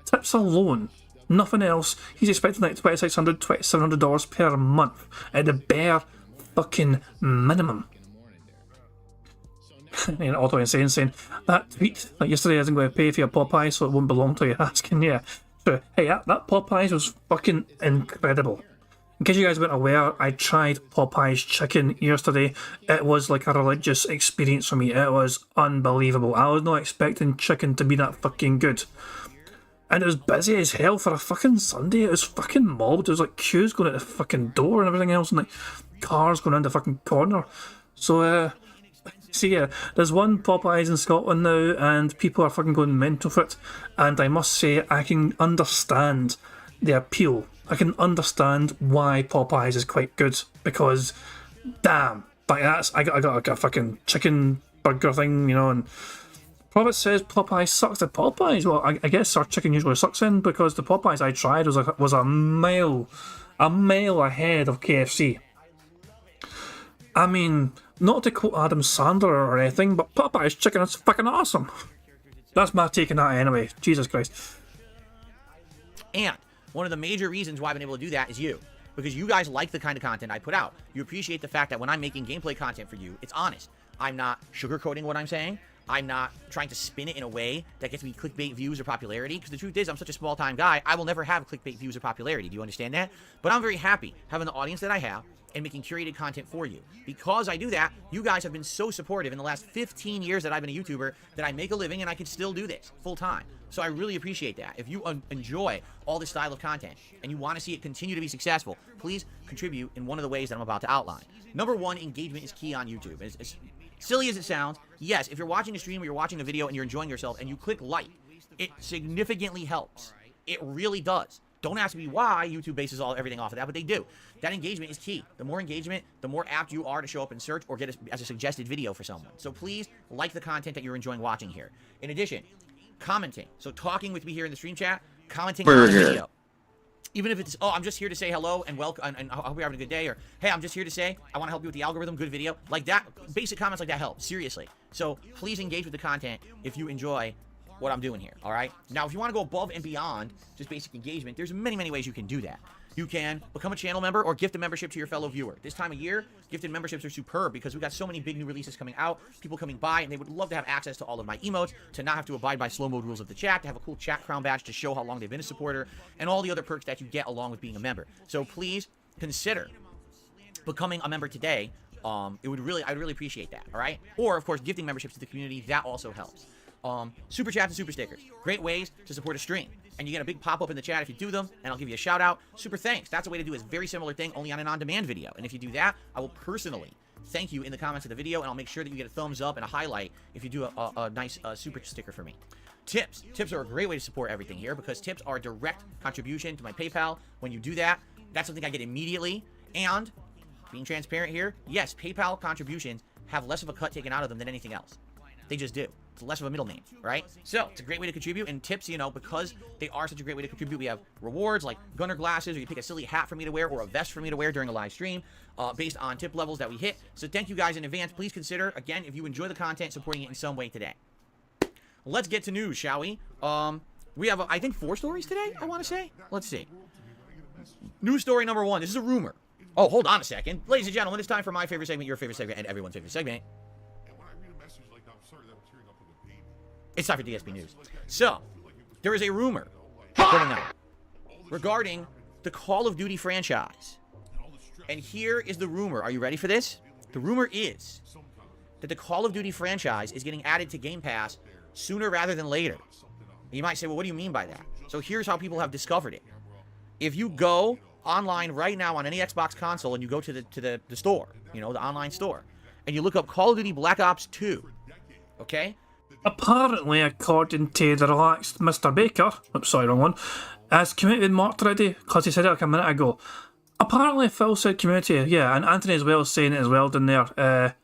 Tips alone. Nothing else. He's expecting like $2,600, $2,700 per month at the bare fucking minimum. Auto Insane saying that tweet like yesterday isn't going to pay for your Popeyes, so it won't belong to you. Asking, yeah. So, hey, that Popeyes was fucking incredible. In case you guys weren't aware, I tried Popeyes chicken yesterday. It was like a religious experience for me. It was unbelievable. I was not expecting chicken to be that fucking good. And it was busy as hell for a fucking Sunday. It was fucking mobbed. There was like queues going at the fucking door and everything else, and like cars going around the fucking corner. So, yeah, there's one Popeyes in Scotland now, and people are fucking going mental for it. And I must say, I can understand the appeal. I can understand why Popeyes is quite good, because, damn, like I got like a fucking chicken burger thing, and Prophet says Popeyes sucks at Popeyes. Well, I guess our chicken usually sucks in, because the Popeyes I tried was a mile ahead of KFC. I mean, not to quote Adam Sandler or anything, but Popeye's chicken is fucking awesome. That's my take on that anyway. Jesus Christ. And one of the major reasons why I've been able to do that is you. Because you guys like the kind of content I put out. You appreciate the fact that when I'm making gameplay content for you, it's honest. I'm not sugarcoating what I'm saying. I'm not trying to spin it in a way that gets me clickbait views or popularity. Because the truth is, I'm such a small-time guy, I will never have clickbait views or popularity. Do you understand that? But I'm very happy having the audience that I have and making curated content for you. Because I do that, you guys have been so supportive in the last 15 years that I've been a YouTuber that I make a living and I can still do this full-time. So I really appreciate that. If you enjoy all this style of content and you want to see it continue to be successful, please contribute in one of the ways that I'm about to outline. Number one, engagement is key on YouTube. As silly as it sounds, yes, if you're watching a stream or you're watching a video and you're enjoying yourself and you click like, it significantly helps. It really does. Don't ask me why YouTube bases everything off of that, but they do. That engagement is key. The more engagement, the more apt you are to show up in search or get as a suggested video for someone. So please like the content that you're enjoying watching here. In addition, commenting. So talking with me here in the stream chat, commenting on the video. Even if it's, oh, I'm just here to say hello and welcome, and I hope you're having a good day, or hey, I'm just here to say I want to help you with the algorithm, good video. Like that, basic comments like that help, seriously. So please engage with the content if you enjoy what I'm doing here, all right? Now, if you want to go above and beyond just basic engagement, there's many, many ways you can do that. You can become a channel member or gift a membership to your fellow viewer. This time of year, gifted memberships are superb because we've got so many big new releases coming out, people coming by, and they would love to have access to all of my emotes, to not have to abide by slow mode rules of the chat, to have a cool chat crown badge to show how long they've been a supporter, and all the other perks that you get along with being a member. So please consider becoming a member today. I'd really appreciate that, all right? Or, of course, gifting memberships to the community, that also helps. Super chats and super stickers. Great ways to support a stream. And you get a big pop-up in the chat if you do them, and I'll give you a shout-out. Super thanks. That's a way to do a very similar thing, only on an on-demand video. And if you do that, I will personally thank you in the comments of the video, and I'll make sure that you get a thumbs up and a highlight if you do a nice super sticker for me. Tips. Tips are a great way to support everything here because tips are a direct contribution to my PayPal. When you do that, that's something I get immediately. And being transparent here, yes, PayPal contributions have less of a cut taken out of them than anything else. They just do. It's less of a middleman, right? So it's a great way to contribute. And tips, you know, because they are such a great way to contribute, we have rewards like gunner glasses, or you pick a silly hat for me to wear, or a vest for me to wear during a live stream, based on tip levels that we hit. So thank you guys in advance. Please consider, again, if you enjoy the content, supporting it in some way today. Let's get to news, shall we? We have, I think, 4 stories today, I want to say. Let's see. News story number 1. This is a rumor. Oh, hold on a second. Ladies and gentlemen, it's time for my favorite segment, your favorite segment, and everyone's favorite segment. It's time for DSP News. So, there is a rumor going on regarding the Call of Duty franchise. And here is the rumor. Are you ready for this? The rumor is that the Call of Duty franchise is getting added to Game Pass sooner rather than later. You might say, well, what do you mean by that? So here's how people have discovered it. If you go online right now on any Xbox console and you go to the store, you know, the online store, and you look up Call of Duty Black Ops 2, okay? Apparently, according to the relaxed Mr. Baker, oops, sorry, wrong one, has community been marked already? Because he said it like a minute ago. Apparently, Phil said community, yeah, and Anthony as well saying it as well down there,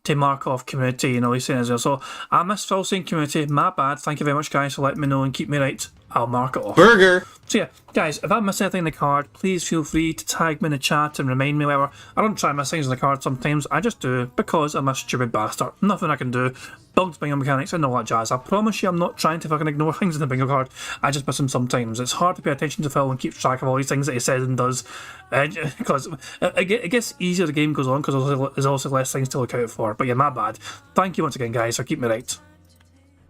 to mark off community, you know, he's saying it as well. So, I missed Phil saying community, my bad, thank you very much guys for letting me know and keep me right. I'll mark it off. Burger. So yeah, guys, if I miss anything in the card, please feel free to tag me in the chat and remind me whatever. I don't try and miss things in the card sometimes, I just do because I'm a stupid bastard. Nothing I can do. Bugs bingo mechanics and all that jazz. I promise you I'm not trying to fucking ignore things in the bingo card. I just miss them sometimes. It's hard to pay attention to Phil and keep track of all these things that he says and does. Because it gets easier as the game goes on because there's also less things to look out for. But yeah, my bad. Thank you once again guys, so keep me right.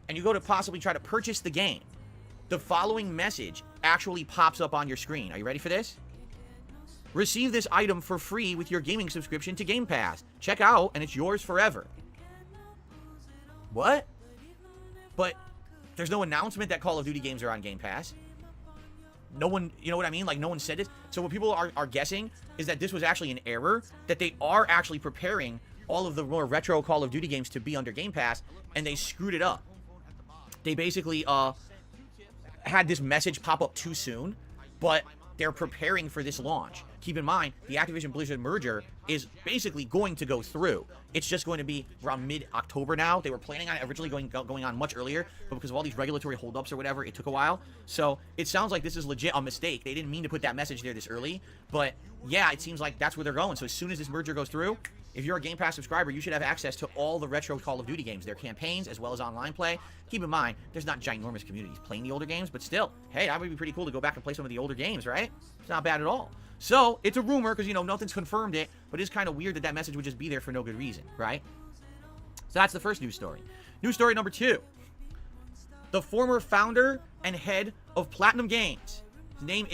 And you go to possibly try to purchase the game. The following message actually pops up on your screen. Are you ready for this? Receive this item for free with your gaming subscription to Game Pass. Check out, and it's yours forever. What? But there's no announcement that Call of Duty games are on Game Pass. No one, you know what I mean? Like, no one said this. So what people are guessing is that this was actually an error, that they are actually preparing all of the more retro Call of Duty games to be under Game Pass, and they screwed it up. They basically, had this message pop up too soon, but they're preparing for this launch. keep in mind, the Activision Blizzard merger is basically going to go through. It's just going to be around mid-October now. They were planning on it originally going on much earlier, but because of all these regulatory holdups or whatever, it took a while. So it sounds like this is legit a mistake. They didn't mean to put that message there this early, but yeah, it seems like that's where they're going. So as soon as this merger goes through, if you're a Game Pass subscriber, you should have access to all the retro Call of Duty games, their campaigns, as well as online play. Keep in mind, there's not ginormous communities playing the older games, but still, hey, that would be pretty cool to go back and play some of the older games, right? It's not bad at all. So, it's a rumor, because, you know, nothing's confirmed it, but it's kind of weird that that message would just be there for no good reason, right? So that's the first news story. News story number 2. The former founder and head of Platinum Games. His name,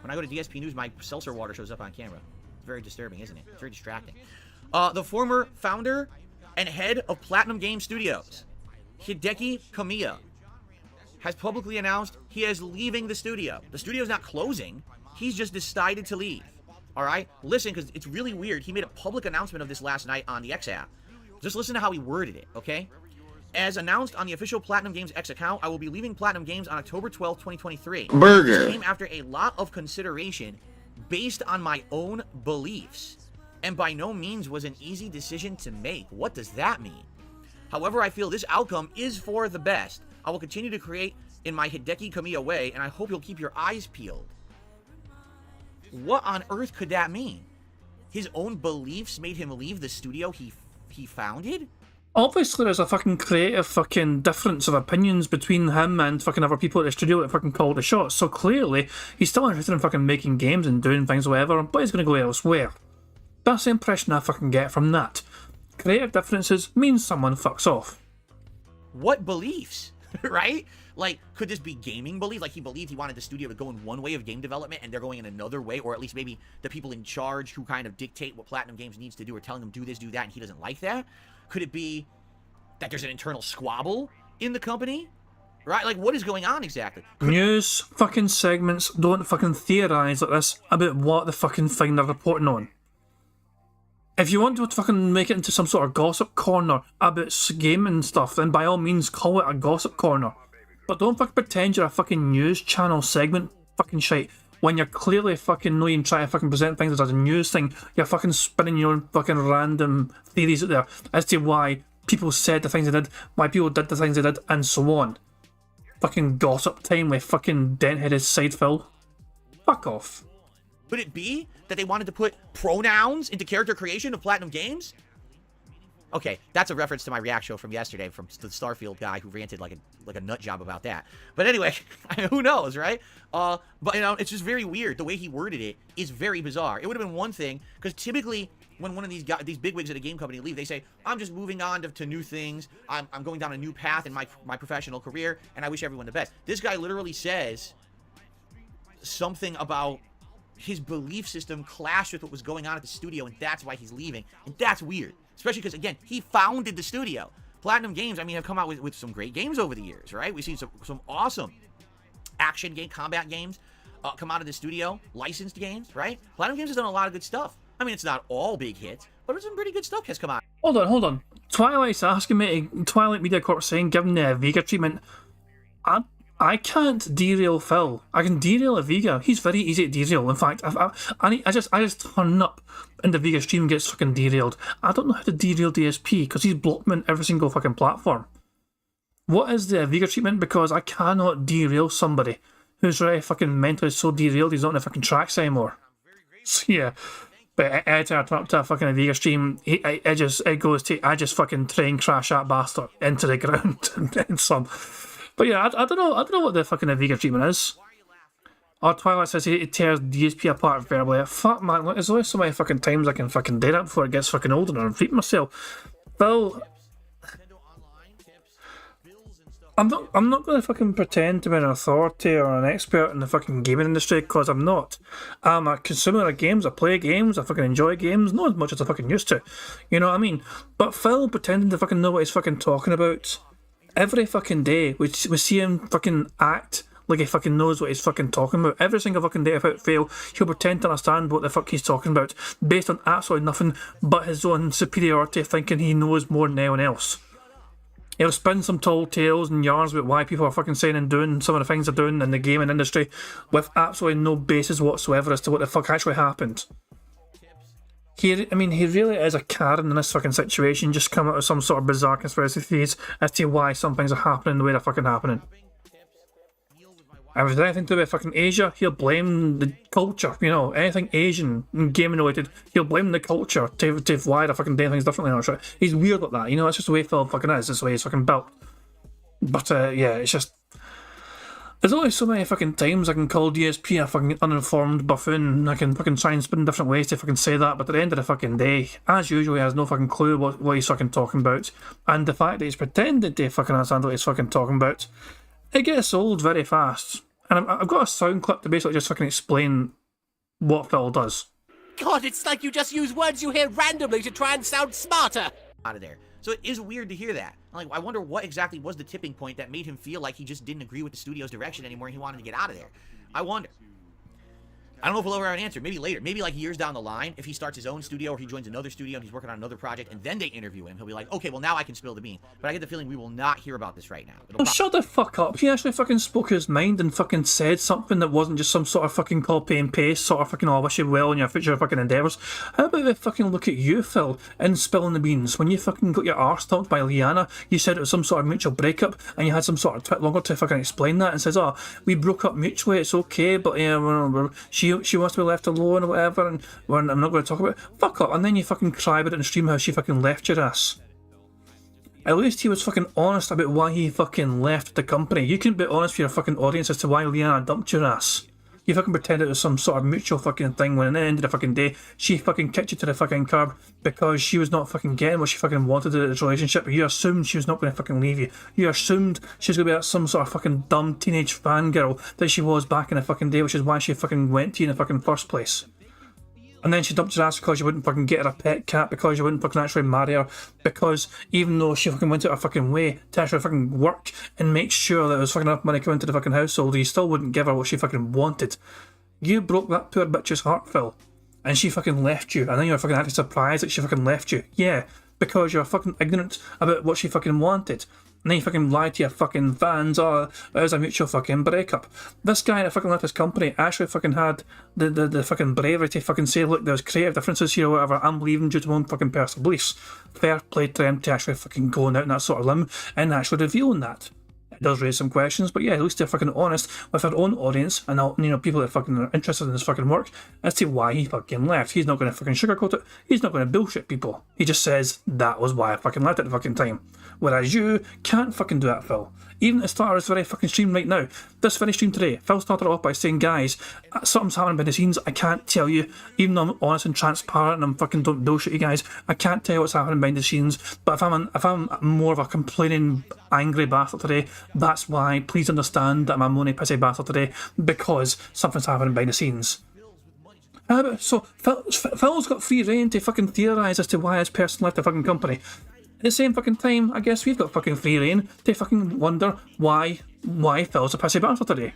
when I go to DSP News, my seltzer water shows up on camera. Very disturbing, isn't it? It's very distracting. The former founder and head of Platinum Game Studios, Hideki Kamiya, has publicly announced he is leaving the studio. The studio's not closing. He's just decided to leave. All right? Listen, because it's really weird. He made a public announcement of this last night on the X app. Just listen to how he worded it, okay? As announced on the official Platinum Games X account, I will be leaving Platinum Games on October 12th, 2023. Burger. This came after a lot of consideration based on my own beliefs, and by no means was an easy decision to make. What does that mean? However, I feel this outcome is for the best. I will continue to create in my Hideki Kamiya way, and I hope you'll keep your eyes peeled. What on earth could that mean? His own beliefs made him leave the studio he founded? Obviously, there's a fucking creative fucking difference of opinions between him and fucking other people at the studio that fucking called the shots. So clearly, he's still interested in fucking making games and doing things or whatever, but he's going to go elsewhere. That's the impression I fucking get from that. Creative differences means someone fucks off. What beliefs? Right? Like, could this be gaming belief? Like, he believed he wanted the studio to go in one way of game development and they're going in another way, or at least maybe the people in charge who kind of dictate what Platinum Games needs to do are telling him do this, do that, and he doesn't like that? Could it be that there's an internal squabble in the company? Right? Like, what is going on exactly? News fucking segments don't fucking theorise like this about what the fucking thing they're reporting on. If you want to fucking make it into some sort of gossip corner about gaming stuff, then by all means call it a gossip corner. But don't fucking pretend you're a fucking news channel segment fucking shite when you're clearly fucking knowing trying to fucking present things as a news thing. You're fucking spinning your own fucking random theories out there as to why people said the things they did, why people did the things they did, and so on. Fucking gossip time with fucking dent-headed side fill. Fuck off. Could it be that they wanted to put pronouns into character creation of Platinum Games? Okay, that's a reference to my react show from yesterday from the Starfield guy who ranted like a nut job about that. But anyway, who knows, right? But you know, it's just very weird. The way he worded it is very bizarre. It would have been one thing, because typically when one of these guys, these bigwigs at a game company leave, they say, "I'm just moving on to new things. I'm going down a new path in my professional career, and I wish everyone the best." This guy literally says something about his belief system clashed with what was going on at the studio, and that's why he's leaving. And that's weird. Especially because, again, he founded the studio. Platinum Games, I mean, have come out with some great games over the years, right? We've seen some awesome action game, combat games come out of the studio, licensed games, right? Platinum Games has done a lot of good stuff. I mean, it's not all big hits, but some pretty good stuff has come out. Hold on. Twilight's asking me, Twilight Media Corp saying, give him the Vega treatment. I can't derail Phil. I can derail a Vega. He's very easy to derail. In fact, I just turn up and the Vega stream gets fucking derailed. I don't know how to derail DSP because he's blocked me on every single fucking platform. What is the Vega treatment? Because I cannot derail somebody who's already fucking mentally so derailed he's not in the fucking tracks anymore. So yeah. But every time I turn up to a fucking Vega stream, I just fucking train crash that bastard into the ground and some. But yeah, I don't know what the fucking Vega treatment is. Or Twilight says he tears DSP apart verbally. Fuck man, look, there's only so many fucking times I can fucking do that before it gets fucking old and I repeat myself. Phil, I'm not going to fucking pretend to be an authority or an expert in the fucking gaming industry, because I'm not. I'm a consumer of games, I play games, I fucking enjoy games, not as much as I fucking used to. You know what I mean? But Phil pretending to fucking know what he's fucking talking about every fucking day, we see him fucking act like he fucking knows what he's fucking talking about. Every single fucking day without fail, he'll pretend to understand what the fuck he's talking about, based on absolutely nothing but his own superiority, thinking he knows more than anyone else. He'll spin some tall tales and yarns about why people are fucking saying and doing some of the things they're doing in the gaming industry with absolutely no basis whatsoever as to what the fuck actually happened. He really is a Karen in this fucking situation, just come up with some sort of bizarre conspiracy theories as to why some things are happening the way they're fucking happening. And if there's anything to do with fucking Asia, he'll blame the culture, you know, anything Asian and gaming related, he'll blame the culture to why they're fucking doing things differently. He's weird like that, you know, that's just the way Phil fucking is, it's the way he's fucking built. But yeah, it's just, there's only so many fucking times I can call DSP a fucking uninformed buffoon. I can fucking try and spin different ways to fucking say that, but at the end of the fucking day, as usual, he has no fucking clue what he's fucking talking about. And the fact that he's pretending to fucking understand what he's fucking talking about, it gets old very fast. And I've got a sound clip to basically just fucking explain what Phil does. God, it's like you just use words you hear randomly to try and sound smarter. Out of there. So it is weird to hear that. Like, I wonder what exactly was the tipping point that made him feel like he just didn't agree with the studio's direction anymore and he wanted to get out of there. I wonder. I don't know if we'll ever have an answer. Maybe later. Maybe like years down the line, if he starts his own studio or he joins another studio and he's working on another project and then they interview him, he'll be like, okay, well now I can spill the beans. But I get the feeling we will not hear about this right now. Oh, shut the fuck up. He actually fucking spoke his mind and fucking said something that wasn't just some sort of fucking copy and paste, sort of fucking, oh, I wish you well in your future fucking endeavours. How about we fucking look at you, Phil, and spilling the beans? When you fucking got your arse stomped by Liana, you said it was some sort of mutual breakup and you had some sort of twit longer to fucking explain that and says, oh, we broke up mutually, it's okay, but yeah, she wants to be left alone or whatever, and I'm not going to talk about it. Fuck up. And then you fucking cry about it and stream how she fucking left your ass. At least he was fucking honest about why he fucking left the company. You couldn't be honest with your fucking audience as to why Liana dumped your ass. You fucking pretended it was some sort of mutual fucking thing when at the end of the fucking day, she fucking kicked you to the fucking curb because she was not fucking getting what she fucking wanted in this relationship. You assumed she was not going to fucking leave you. You assumed she was going to be some sort of fucking dumb teenage fangirl that she was back in the fucking day, which is why she fucking went to you in the fucking first place. And then she dumped your ass because you wouldn't fucking get her a pet cat, because you wouldn't fucking actually marry her, because even though she fucking went out her fucking way to actually fucking work and make sure that there was fucking enough money coming into the fucking household, you still wouldn't give her what she fucking wanted. You broke that poor bitch's heart, Phil. And she fucking left you, and then you're fucking actually surprised that she fucking left you. Yeah, because you're fucking ignorant about what she fucking wanted. And then you fucking lied to your fucking fans, oh, it was a mutual fucking breakup. This guy that fucking left his company actually fucking had the fucking bravery to fucking say, look, there's creative differences here or whatever, I'm leaving due to my own fucking personal beliefs. Fair play to them to actually fucking going out in that sort of limb and actually revealing that. It does raise some questions, but yeah, at least they're fucking honest with their own audience and all, you know, people that fucking are interested in his fucking work as to why he fucking left. He's not going to fucking sugarcoat it. He's not going to bullshit people. He just says that was why I fucking left at the fucking time. Whereas you can't fucking do that, Phil. Even at the start of this very fucking stream right now, this very stream today, Phil started off by saying, guys, something's happening behind the scenes, I can't tell you, even though I'm honest and transparent and I'm fucking don't bullshit you guys, I can't tell you what's happening behind the scenes, but if I'm more of a complaining, angry bastard today, that's why, please understand that I'm a moany, pissy bastard today, because something's happening behind the scenes. So, Phil's got free reign to fucking theorise as to why this person left the fucking company. At the same fucking time, I guess we've got fucking free reign to fucking wonder why Phil's a pissy bastard today.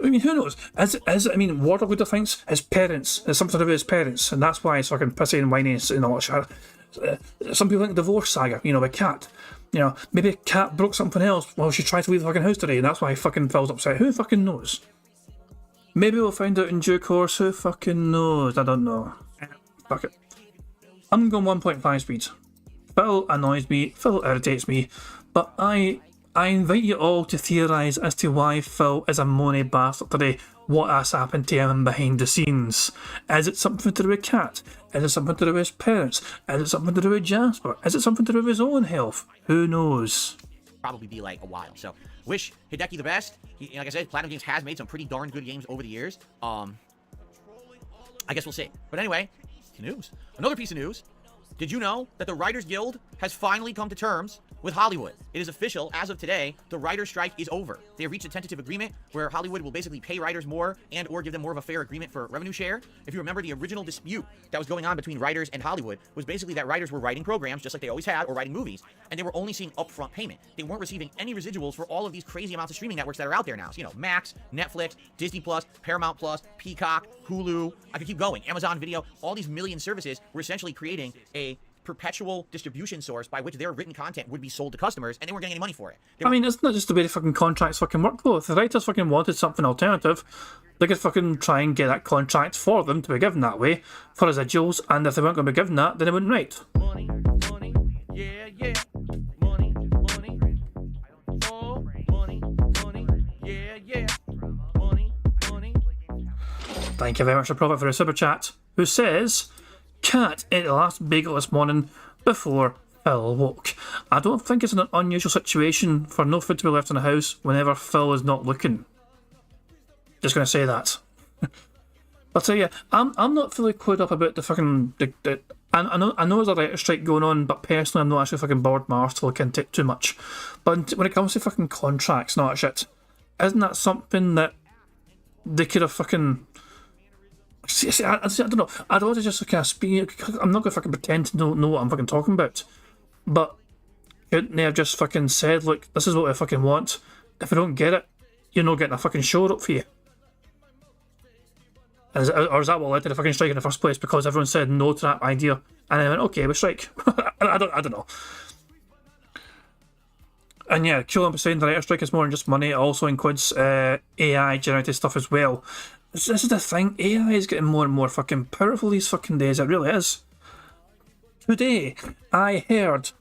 I mean, who knows? Wardle thinks his parents, it's something to do with his parents, and that's why he's fucking pissy and whiny and all that shit. Some people think divorce saga, you know, with Kat. You know, maybe Kat broke something else while she tried to leave the fucking house today, and that's why fucking Phil's upset. Who fucking knows? Maybe we'll find out in due course. Who fucking knows? I don't know. Fuck it. I'm going 1.5 speed. Phil annoys me, Phil irritates me, but I invite you all to theorise as to why Phil is a moany bastard today. What has happened to him behind the scenes? Is it something to do with Kat? Is it something to do with his parents? Is it something to do with Jasper? Is it something to do with his own health? Who knows? Probably be like a while. So wish Hideki the best. Like I said, Platinum Games has made some pretty darn good games over the years. I guess we'll see. But anyway, news. Another piece of news. Did you know that the Writers Guild has finally come to terms with Hollywood? It is official. As of today, the writer's strike is over. They have reached a tentative agreement where Hollywood will basically pay writers more and or give them more of a fair agreement for revenue share. If you remember, the original dispute that was going on between writers and Hollywood was basically that writers were writing programs just like they always had, or writing movies, and they were only seeing upfront payment. They weren't receiving any residuals for all of these crazy amounts of streaming networks that are out there now. So, you know, Max, Netflix, Disney Plus, Paramount Plus, Peacock, Hulu, I could keep going, Amazon Video, all these million services were essentially creating a perpetual distribution source by which their written content would be sold to customers, and they weren't getting any money for it. I mean, it's not just the way the fucking contracts fucking work though. If the writers fucking wanted something alternative, they could fucking try and get that contract for them to be given that way for residuals, and if they weren't going to be given that, then they wouldn't write. Money, money, yeah, yeah. Money, money. Oh, money, money, yeah, yeah. Money, money. Thank you very much, Prophet, for a super chat, who says, Cat ate the last bagel this morning before Phil woke. I don't think it's an unusual situation for no food to be left in the house whenever Phil is not looking. Just going to say that. But yeah, I'm not fully clued up about the fucking... I know there's a writer's strike going on, but personally I'm not actually fucking bored my arse to look into it too much. But when it comes to fucking contracts and all that shit, isn't that something that they could have fucking... See, I don't know. I'd want to just kind of speak. I'm not going to fucking pretend to know what I'm fucking talking about. But couldn't they have just fucking said, look, this is what I fucking want. If I don't get it, you're not getting a fucking show up for you. Or is that what led to the fucking strike in the first place? Because everyone said no to that idea, and I went, okay, we strike. I don't know. And yeah, Kulan was saying the writer's strike is more than just money. It also includes AI generated stuff as well. This is the thing. AI is getting more and more fucking powerful these fucking days. It really is. Today, I heard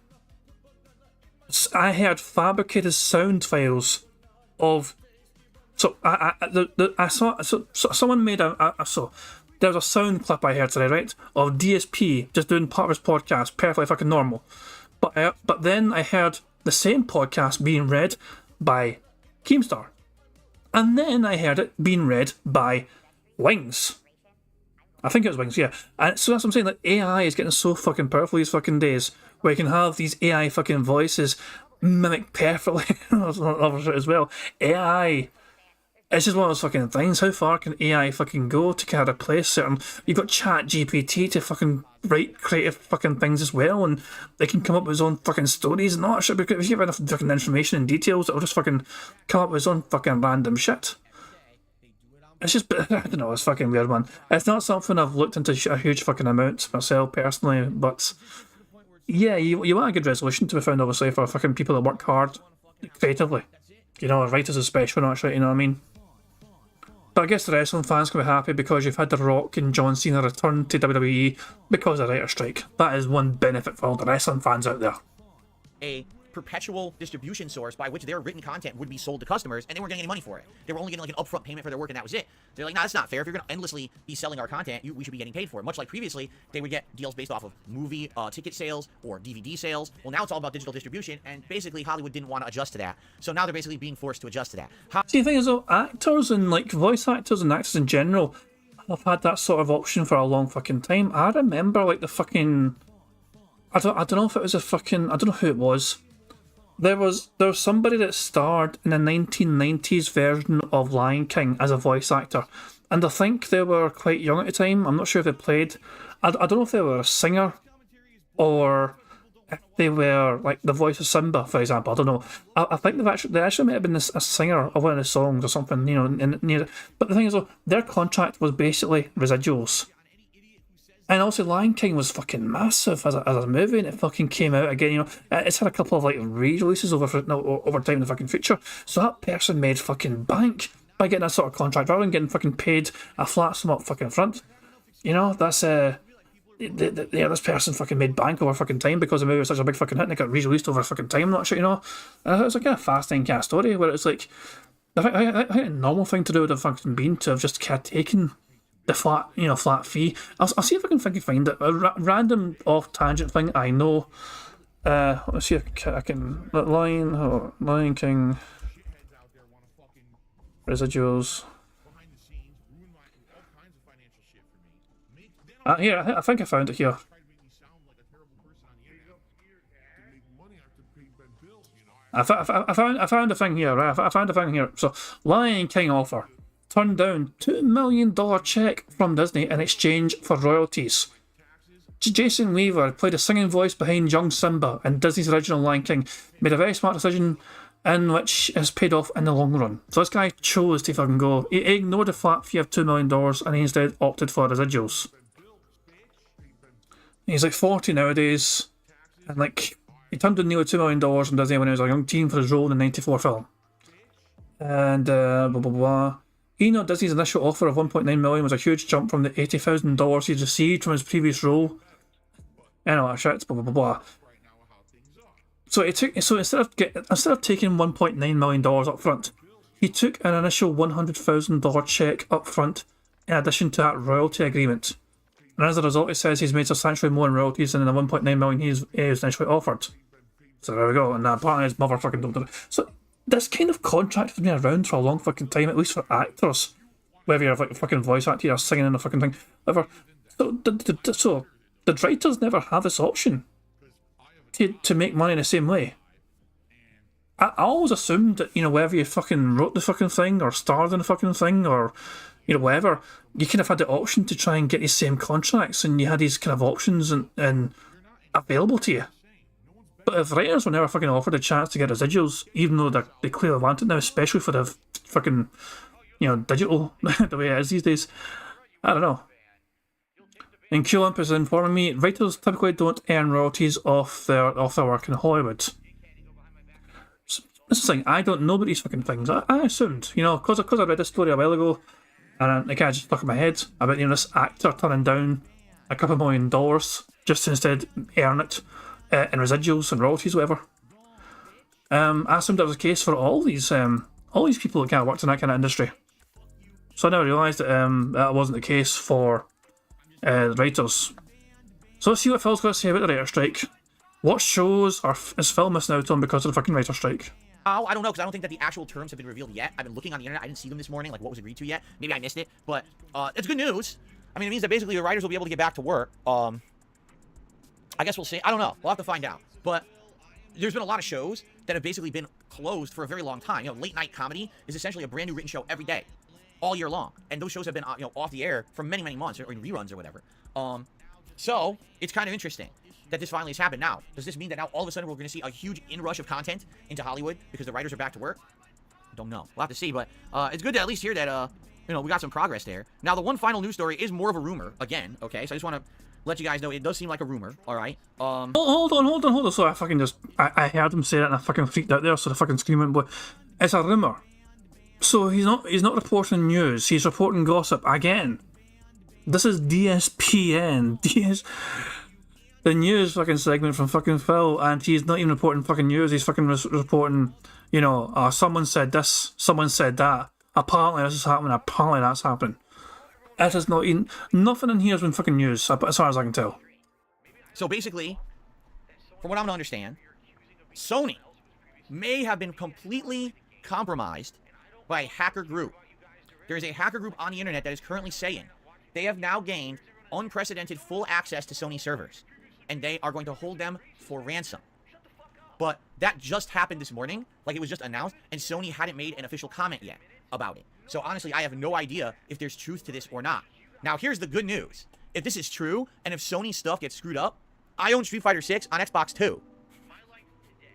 fabricated sound files of. So I saw. So someone made so there was a sound clip I heard today, right, of DSP just doing part of his podcast, perfectly fucking normal. But then I heard the same podcast being read by Keemstar. And then I heard it being read by Wings. I think it was Wings, yeah. And so that's what I'm saying, like, AI is getting so fucking powerful these fucking days, where you can have these AI fucking voices mimic perfectly as well. AI, it's just one of those fucking things. How far can AI fucking go to kind of replace certain... You've got Chat GPT to fucking write creative fucking things as well, and they can come up with his own fucking stories and all that shit, because if you have enough fucking information and details, it'll just fucking come up with his own fucking random shit. It's just... I don't know, it's fucking weird, man. It's not something I've looked into a huge fucking amount myself, personally, but... Yeah, you want a good resolution to be found, obviously, for fucking people that work hard creatively. You know, writers especially, not shit, you know what I mean? But I guess the wrestling fans can be happy because you've had The Rock and John Cena return to WWE because of the writer's strike. That is one benefit for all the wrestling fans out there. A perpetual distribution source by which their written content would be sold to customers, and they weren't getting any money for it. They were only getting like an upfront payment for their work, and that was it. They're like, nah, that's not fair. If you're going to endlessly be selling our content, we should be getting paid for it. Much like previously, they would get deals based off of movie ticket sales or DVD sales. Well, now it's all about digital distribution, and basically Hollywood didn't want to adjust to that. So now they're basically being forced to adjust to that. See, the thing is, though, actors and like voice actors and actors in general have had that sort of option for a long fucking time. I remember like the fucking... I don't know if it was a fucking... I don't know who it was. There was somebody that starred in a 1990s version of Lion King as a voice actor, and I think they were quite young at the time. I'm not sure if they played. I don't know if they were a singer or if they were like the voice of Simba, for example. I don't know. I think they actually might have been a singer of one of the songs or something, you know. Near. But the thing is, though, their contract was basically residuals. And also, Lion King was fucking massive as a movie, and it fucking came out again. You know, it's had a couple of like re-releases over time in the fucking future. So that person made fucking bank by getting that sort of contract, rather than getting fucking paid a flat sum up fucking front. You know, that's this person fucking made bank over fucking time because the movie was such a big fucking hit, and it got re-released over fucking time. Not sure, you know. It was a kind of fascinating kind of story where it's like, I think a normal thing to do would have fucking been to have just kind of taken the flat fee. I'll see if I can find it. A random off tangent thing I know. Let's see if I can. Lion King residuals. Here, I think I found it here. I found a thing here, right? I found a thing here. So, Lion King offer. Turned down $2 million check from Disney in exchange for royalties. Jason Weaver played a singing voice behind young Simba in Disney's original Lion King. Made a very smart decision in which has paid off in the long run. So this guy chose to fucking go. He ignored the flat fee of $2 million and he instead opted for residuals. He's like 40 nowadays, and like he turned in nearly $2 million from Disney when he was a young teen for his role in the '94 film. And blah blah blah. Even though Disney's initial offer of $1.9 million was a huge jump from the $80,000 he'd received from his previous role. Anyway, shit, blah blah blah blah. So instead of taking $1.9 million up front, he took an initial $100,000 check up front in addition to that royalty agreement. And as a result, it says he's made substantially more in royalties than the $1.9 million he was initially offered. So there we go, and apparently his mother fucking don't do it. So this kind of contract has been around for a long fucking time, at least for actors. Whether you're like a fucking voice actor or singing in a fucking thing, whatever. So the writers never have this option to make money in the same way. I always assumed that, you know, whether you fucking wrote the fucking thing or starred in the fucking thing or, you know, whatever, you kind of had the option to try and get these same contracts, and you had these kind of options and available to you. But if writers were never fucking offered a chance to get residuals, even though they clearly want it now, especially for the fucking, you know, digital, the way it is these days, I don't know. And Q-Limp is informing me, writers typically don't earn royalties off their work in Hollywood. So, this is the thing, I don't know about these fucking things. I assumed, you know, because I read this story a while ago, and it kind of just stuck in my head about, you know, this actor turning down a couple $1 million just to instead earn it in residuals and royalties, whatever. I assumed that was the case for all these people that kind of worked in that kind of industry. So I never realised that that wasn't the case for the writers. So let's see what Phil's got to say about the writer strike. What shows is Phil missing out on because of the fucking writer strike? Oh, I don't know, because I don't think that the actual terms have been revealed yet. I've been looking on the internet. I didn't see them this morning, like what was agreed to yet. Maybe I missed it, but it's good news. I mean, it means that basically the writers will be able to get back to work. I guess we'll see. I don't know. We'll have to find out. But there's been a lot of shows that have basically been closed for a very long time. You know, late night comedy is essentially a brand new written show every day, all year long. And those shows have been, you know, off the air for many, many months, or in reruns or whatever. So it's kind of interesting that this finally has happened. Now, does this mean that now all of a sudden we're going to see a huge inrush of content into Hollywood because the writers are back to work? Don't know. We'll have to see. But it's good to at least hear that, you know, we got some progress there. Now, the one final news story is more of a rumor again. Okay, so I just want to let you guys know it does seem like a rumor. All right. Hold on. So I heard him say that and I fucking freaked out there. So the fucking screaming boy. It's a rumor. So he's not reporting news. He's reporting gossip again. This is DSPN. The news fucking segment from fucking Phil, and he's not even reporting fucking news. He's fucking reporting, you know, someone said this, someone said that. Apparently this is happening. Apparently that's happening. It is not even, nothing in here has been fucking news, as far as I can tell. So basically, from what I'm to understand, Sony may have been completely compromised by a hacker group. There is a hacker group on the internet that is currently saying they have now gained unprecedented full access to Sony servers, and they are going to hold them for ransom. But that just happened this morning, like it was just announced, and Sony hadn't made an official comment yet about it. So honestly, I have no idea if there's truth to this or not. Now, here's the good news. If this is true, and if Sony stuff gets screwed up, I own Street Fighter 6 on Xbox too.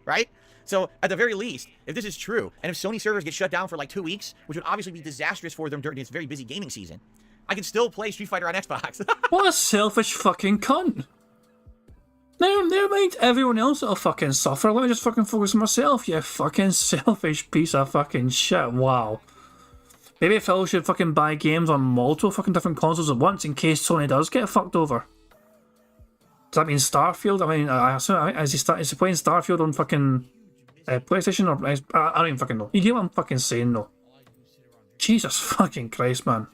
Right? So, at the very least, if this is true, and if Sony servers get shut down for like 2 weeks, which would obviously be disastrous for them during this very busy gaming season, I can still play Street Fighter on Xbox. What a selfish fucking cunt. Never mind everyone else that'll fucking suffer. Let me just fucking focus on myself, you fucking selfish piece of fucking shit. Wow. Maybe Phil should fucking buy games on multiple fucking different consoles at once in case Sony does get fucked over. Does that mean Starfield? I mean, I assume, is he playing Starfield on fucking PlayStation? Or I don't even fucking know. You get what I'm fucking saying though. Jesus fucking Christ, man.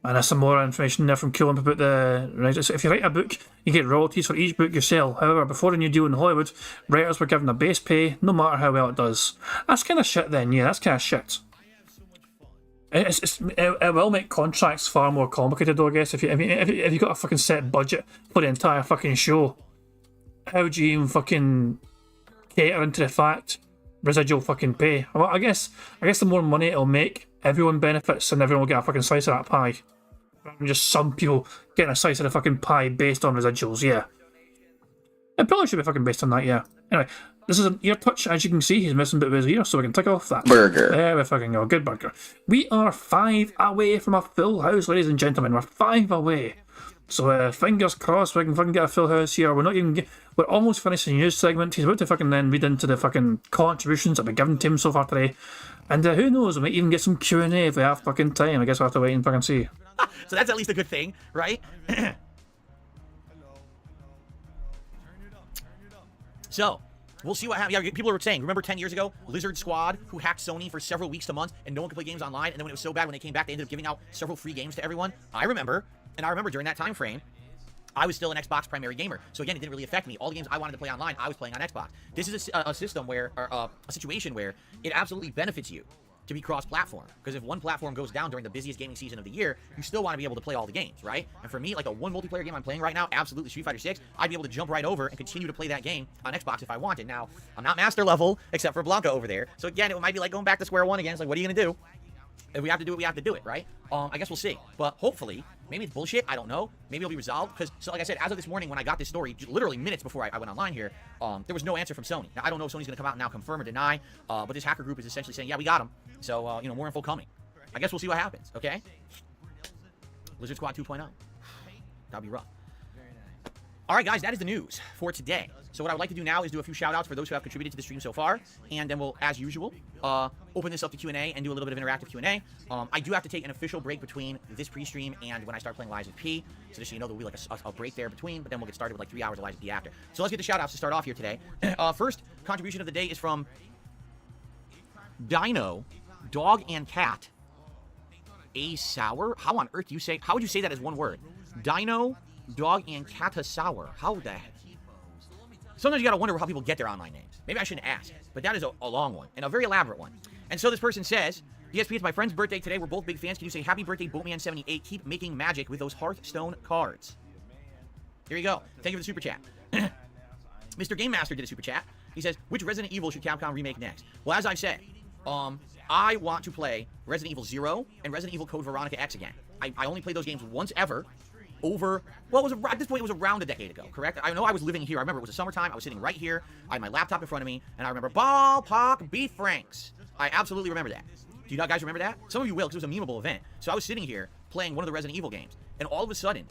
And there's some more information there from Q-Limp about the writers. So if you write a book, you get royalties for each book you sell. However, before the new deal in Hollywood, writers were given a base pay no matter how well it does. That's kind of shit then, yeah, that's kind of shit. It will make contracts far more complicated though, I guess. If you got a fucking set budget for the entire fucking show, how do you even fucking cater into the fact residual fucking pay? Well, I guess the more money it'll make, everyone benefits and everyone will get a fucking slice of that pie. Rather than just some people getting a slice of the fucking pie based on residuals, yeah. It probably should be fucking based on that, yeah. Anyway, This is an ear touch, as you can see. He's missing a bit of his ear, so we can tick off that. Burger. There we fucking go. Good burger. We are 5 away from a full house, ladies and gentlemen. We're 5 away. So fingers crossed we can fucking get a full house here. We're almost finishing the news segment. He's about to fucking then read into the fucking contributions that we've given to him so far today. And who knows, we might even get some Q&A if we have fucking time. I guess we'll have to wait and fucking see. So that's at least a good thing, right? So, we'll see what happens. Yeah, people were saying, remember 10 years ago, Lizard Squad, who hacked Sony for several weeks to months, and no one could play games online, and then when it was so bad, when they came back, they ended up giving out several free games to everyone? I remember, and I remember during that time frame, I was still an Xbox primary gamer. So again, it didn't really affect me. All the games I wanted to play online, I was playing on Xbox. This is a system where, or a situation where it absolutely benefits you to be cross-platform. Because if one platform goes down during the busiest gaming season of the year, you still want to be able to play all the games, right? And for me, like a one multiplayer game I'm playing right now, absolutely Street Fighter 6, I'd be able to jump right over and continue to play that game on Xbox if I wanted. Now, I'm not master level, except for Blanca over there. So again, it might be like going back to square one again. It's like, what are you going to do? If we have to do it, we have to do it, right? I guess we'll see. But hopefully, maybe it's bullshit. I don't know. Maybe it'll be resolved. Because, so like I said, as of this morning when I got this story, literally minutes before I went online here, there was no answer from Sony. Now, I don't know if Sony's going to come out and now confirm or deny. But this hacker group is essentially saying, yeah, we got him. So, more info coming. I guess we'll see what happens, okay? Lizard Squad 2.0. That'll be rough. All right, guys, that is the news for today. So what I would like to do now is do a few shout-outs for those who have contributed to the stream so far, and then we'll, as usual, open this up to Q&A and do a little bit of interactive Q&A. I do have to take an official break between this pre-stream and when I start playing Lies of P, so just so you know, there'll be like a break there between, but then we'll get started with like 3 hours of Lies of P after. So let's get the shout-outs to start off here today. First contribution of the day is from Dino, Dog and Cat, A Sour. How on earth do you say? How would you say that as one word? Dino, Dog and Cat Sour. How the heck? Sometimes you gotta wonder how people get their online names. Maybe I shouldn't ask, but that is a long one and a very elaborate one. And so this person says, DSP, it's my friend's birthday today. We're both big fans. Can you say happy birthday, Boatman78? Keep making magic with those Hearthstone cards. Here you go. Thank you for the super chat. Mr. Game Master did a super chat. He says, which Resident Evil should Capcom remake next? Well, as I've said, I want to play Resident Evil 0 and Resident Evil Code Veronica X again. I only played those games once ever. Over, well, at this point, it was around a decade ago, correct? I know I was living here. I remember it was the summertime. I was sitting right here. I had my laptop in front of me, and I remember Ballpark Beef Franks. I absolutely remember that. Do you guys remember that? Some of you will, because it was a memeable event. So I was sitting here playing one of the Resident Evil games, and all of a sudden,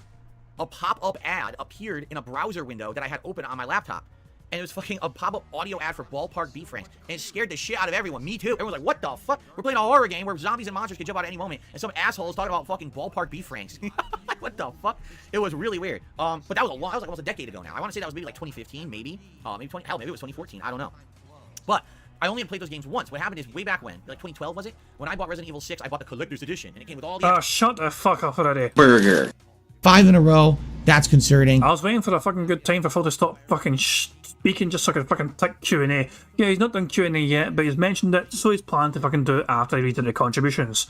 a pop-up ad appeared in a browser window that I had open on my laptop. And it was fucking a pop-up audio ad for Ballpark Beef Franks. And it scared the shit out of everyone. Me too. Everyone's like, what the fuck? We're playing a horror game where zombies and monsters can jump out at any moment. And some asshole is talking about fucking Ballpark Beef Franks. What the fuck? It was really weird. But that was like almost a decade ago now. I want to say that was maybe like 2015, maybe. Maybe maybe it was 2014. I don't know. But I only had played those games once. What happened is way back when, like 2012 was it? When I bought Resident Evil 6, I bought the collector's edition. And it came with all the... Oh, shut the fuck up already. Burger. 5 in a row. That's concerning. I was waiting for a fucking good time for Phil to stop fucking speaking just so I could fucking tick Q&A. Yeah, he's not done Q&A yet, but he's mentioned it, so he's planned to fucking do it after I read the contributions.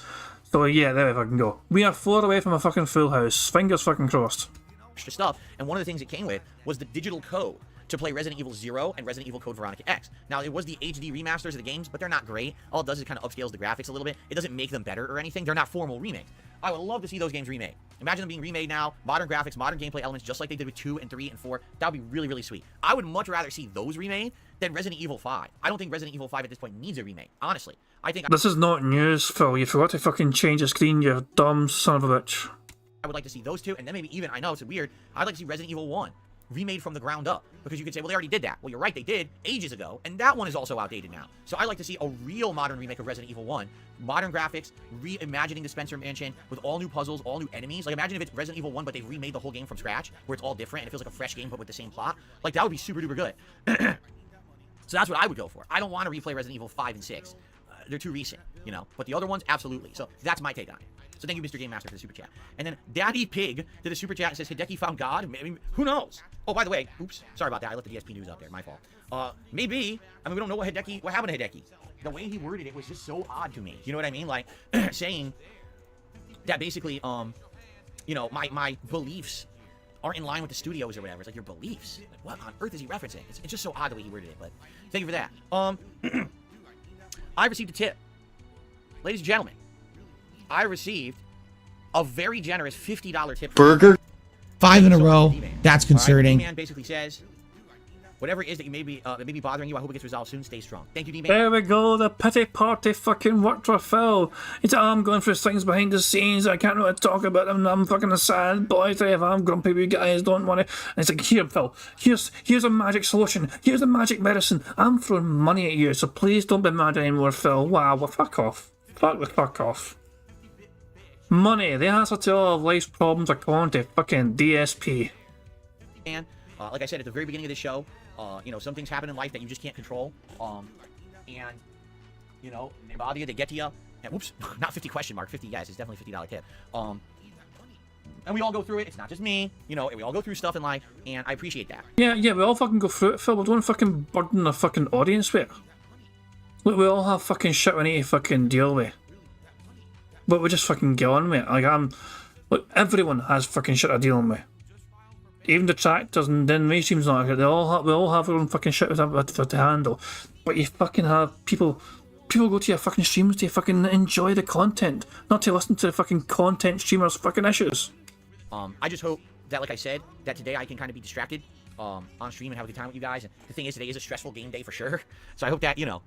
So yeah, there we fucking go. We are 4 away from a fucking full house. Fingers fucking crossed. Extra stuff, and one of the things it came with was the digital code to play Resident Evil 0 and Resident Evil Code Veronica X. Now, it was the HD remasters of the games, but they're not great. All it does is kind of upscales the graphics a little bit. It doesn't make them better or anything. They're not formal remakes. I would love to see those games remade. Imagine them being remade now, modern graphics, modern gameplay elements, just like they did with 2 and 3 and 4. That would be really, really sweet. I would much rather see those remade than Resident Evil 5. I don't think Resident Evil 5 at this point needs a remake, honestly. I think... This is not news, Phil. You forgot to fucking change the screen, you dumb son of a bitch. I would like to see those two, and then maybe even, I know it's weird, I'd like to see Resident Evil 1 remade from the ground up. Because you could say, well, they already did that. Well, you're right, they did ages ago, and that one is also outdated now. So I'd like to see a real modern remake of Resident Evil 1. Modern graphics, reimagining the Spencer Mansion with all new puzzles, all new enemies. Like, imagine if it's Resident Evil 1, but they've remade the whole game from scratch, where it's all different, and it feels like a fresh game, but with the same plot. Like, that would be super duper good. So that's what I would go for. I don't want to replay Resident Evil 5 and 6. They're too recent, you know. But the other ones, absolutely. So that's my take on it. So thank you, Mr. Game Master, for the super chat. And then Daddy Pig did a super chat and says, Hideki found God? Maybe, who knows? Oh, by the way, oops, sorry about that. I left the DSP news up there. My fault. Maybe. I mean, we don't know what happened to Hideki. The way he worded it was just so odd to me. You know what I mean? Like, saying that basically, you know, my beliefs aren't in line with the studios or whatever. It's like, your beliefs? Like, what on earth is he referencing? It's just so odd the way he worded it, but thank you for that. I received a tip. Ladies and gentlemen, I received a very generous $50 tip. Burger. 5 in a row. That's concerning. Right, man basically says, whatever it is that may be bothering you, I hope it gets resolved soon. Stay strong. Thank you, D-Man. There we go, the pity party fucking worked for Phil. He's like, I'm going through things behind the scenes, I can't really talk about them, I'm fucking a sad boy today if I'm grumpy with you guys, don't want to. And it's like, here Phil, here's a magic solution, here's a magic medicine, I'm throwing money at you, so please don't be mad anymore, Phil. Wow, well, fuck off. Fuck off. Money, the answer to all of life's problems according to fucking DSP. And like I said at the very beginning of the show, you know, some things happen in life that you just can't control. And you know, they bother you, they get to you. And whoops, not 50 question mark, 50 yes, it's definitely $50 tip. And we all go through it. It's not just me. You know, we all go through stuff in life, and I appreciate that. Yeah, we all fucking go through it, Phil. We don't fucking burden the fucking audience with it. Look, we all have fucking shit we need to fucking deal with. But we just fucking get on with it. Like, look, everyone has fucking shit they're dealing with. Even detractors and then mainstream's not like it. We all have our own fucking shit to handle. But you fucking have people go to your fucking streams to fucking enjoy the content, not to listen to the fucking content streamers' fucking issues. I just hope that, like I said, that today I can kind of be distracted on stream and have a good time with you guys. And the thing is, today is a stressful game day for sure. So I hope that, you know,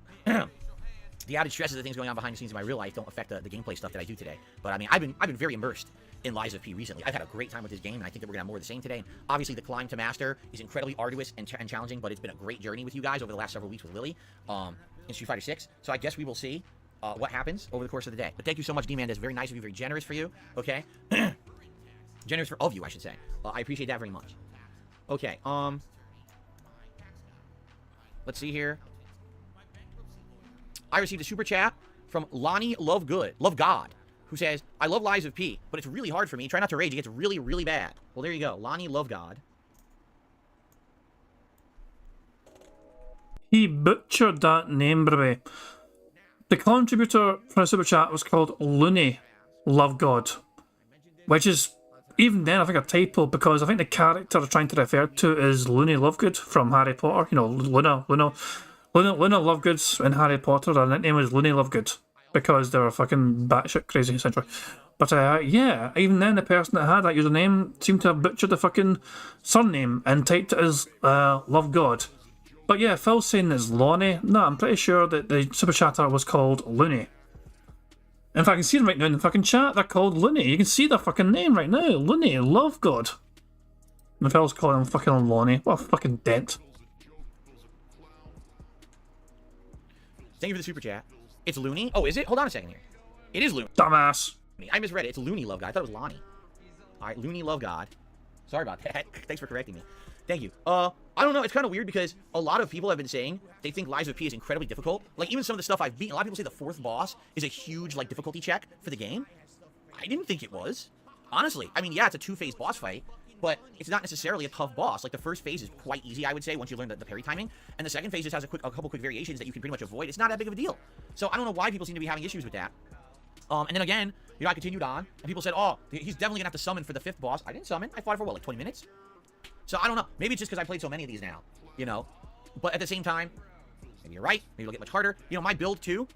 the added stresses of things going on behind the scenes in my real life don't affect the gameplay stuff that I do today. But I mean, I've been very immersed in Lies of P recently. I've had a great time with this game, and I think that we're gonna have more of the same today. And obviously, the climb to master is incredibly arduous and challenging, but it's been a great journey with you guys over the last several weeks with Lily in Street Fighter 6. So I guess we will see what happens over the course of the day. But thank you so much, D-Man. That's very nice of you, very generous for you. Okay, generous of you, I should say. I appreciate that very much. Okay, let's see here. I received a super chat from Lonnie Love God, who says, I love Lies of P, but it's really hard for me. Try not to rage. It gets really, really bad. Well, there you go. Lonnie Love God. He butchered that name, by the way. The contributor for the super chat was called Looney Love God, which is, even then, I think a typo, because I think the character they're trying to refer to is Looney Lovegood from Harry Potter. You know, Luna Lovegood's in Harry Potter, their nickname was Looney Lovegood, because they were fucking batshit crazy, essentially. But yeah, even then, the person that had that username seemed to have butchered the fucking surname and typed it as Love God. But yeah, Phil's saying it's Lonnie. No, I'm pretty sure that the super chatter was called Looney. In fact, I can see them right now in the fucking chat. They're called Looney. You can see their fucking name right now. Looney, Love God. And Phil's calling him fucking Lonnie. What a fucking dent. Thank you for the super chat. It's Looney? Oh, is it? Hold on a second here. It is Looney. Dumbass. I misread it. It's Looney Love God. I thought it was Lonnie. Alright, Looney Love God. Sorry about that. Thanks for correcting me. Thank you. I don't know. It's kind of weird because a lot of people have been saying they think Lies of P is incredibly difficult. Like, even some of the stuff I've beaten, a lot of people say the fourth boss is a huge, like, difficulty check for the game. I didn't think it was. Honestly. I mean, yeah, it's a two-phase boss fight, but it's not necessarily a tough boss. Like, the first phase is quite easy, I would say, once you learn the parry timing. And the second phase just has a couple quick variations that you can pretty much avoid. It's not that big of a deal. So I don't know why people seem to be having issues with that. And then again, you know, I continued on, and people said, oh, he's definitely gonna have to summon for the fifth boss. I didn't summon. I fought for, what, like 20 minutes? So I don't know. Maybe it's just because I played so many of these now, you know? But at the same time, maybe you're right. Maybe it'll get much harder. You know, my build, too,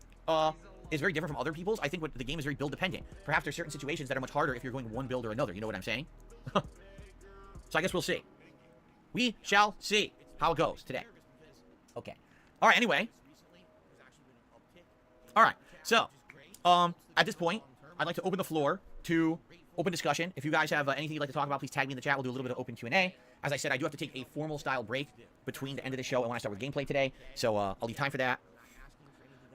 is very different from other people's. I think the game is very build dependent. Perhaps there's certain situations that are much harder if you're going one build or another. You know what I'm saying? So I guess we'll see. We shall see how it goes today. Okay. All right, anyway. All right. So, at this point, I'd like to open the floor to open discussion. If you guys have anything you'd like to talk about, please tag me in the chat. We'll do a little bit of open Q&A. As I said, I do have to take a formal style break between the end of the show and when I start with gameplay today. So, I'll leave time for that.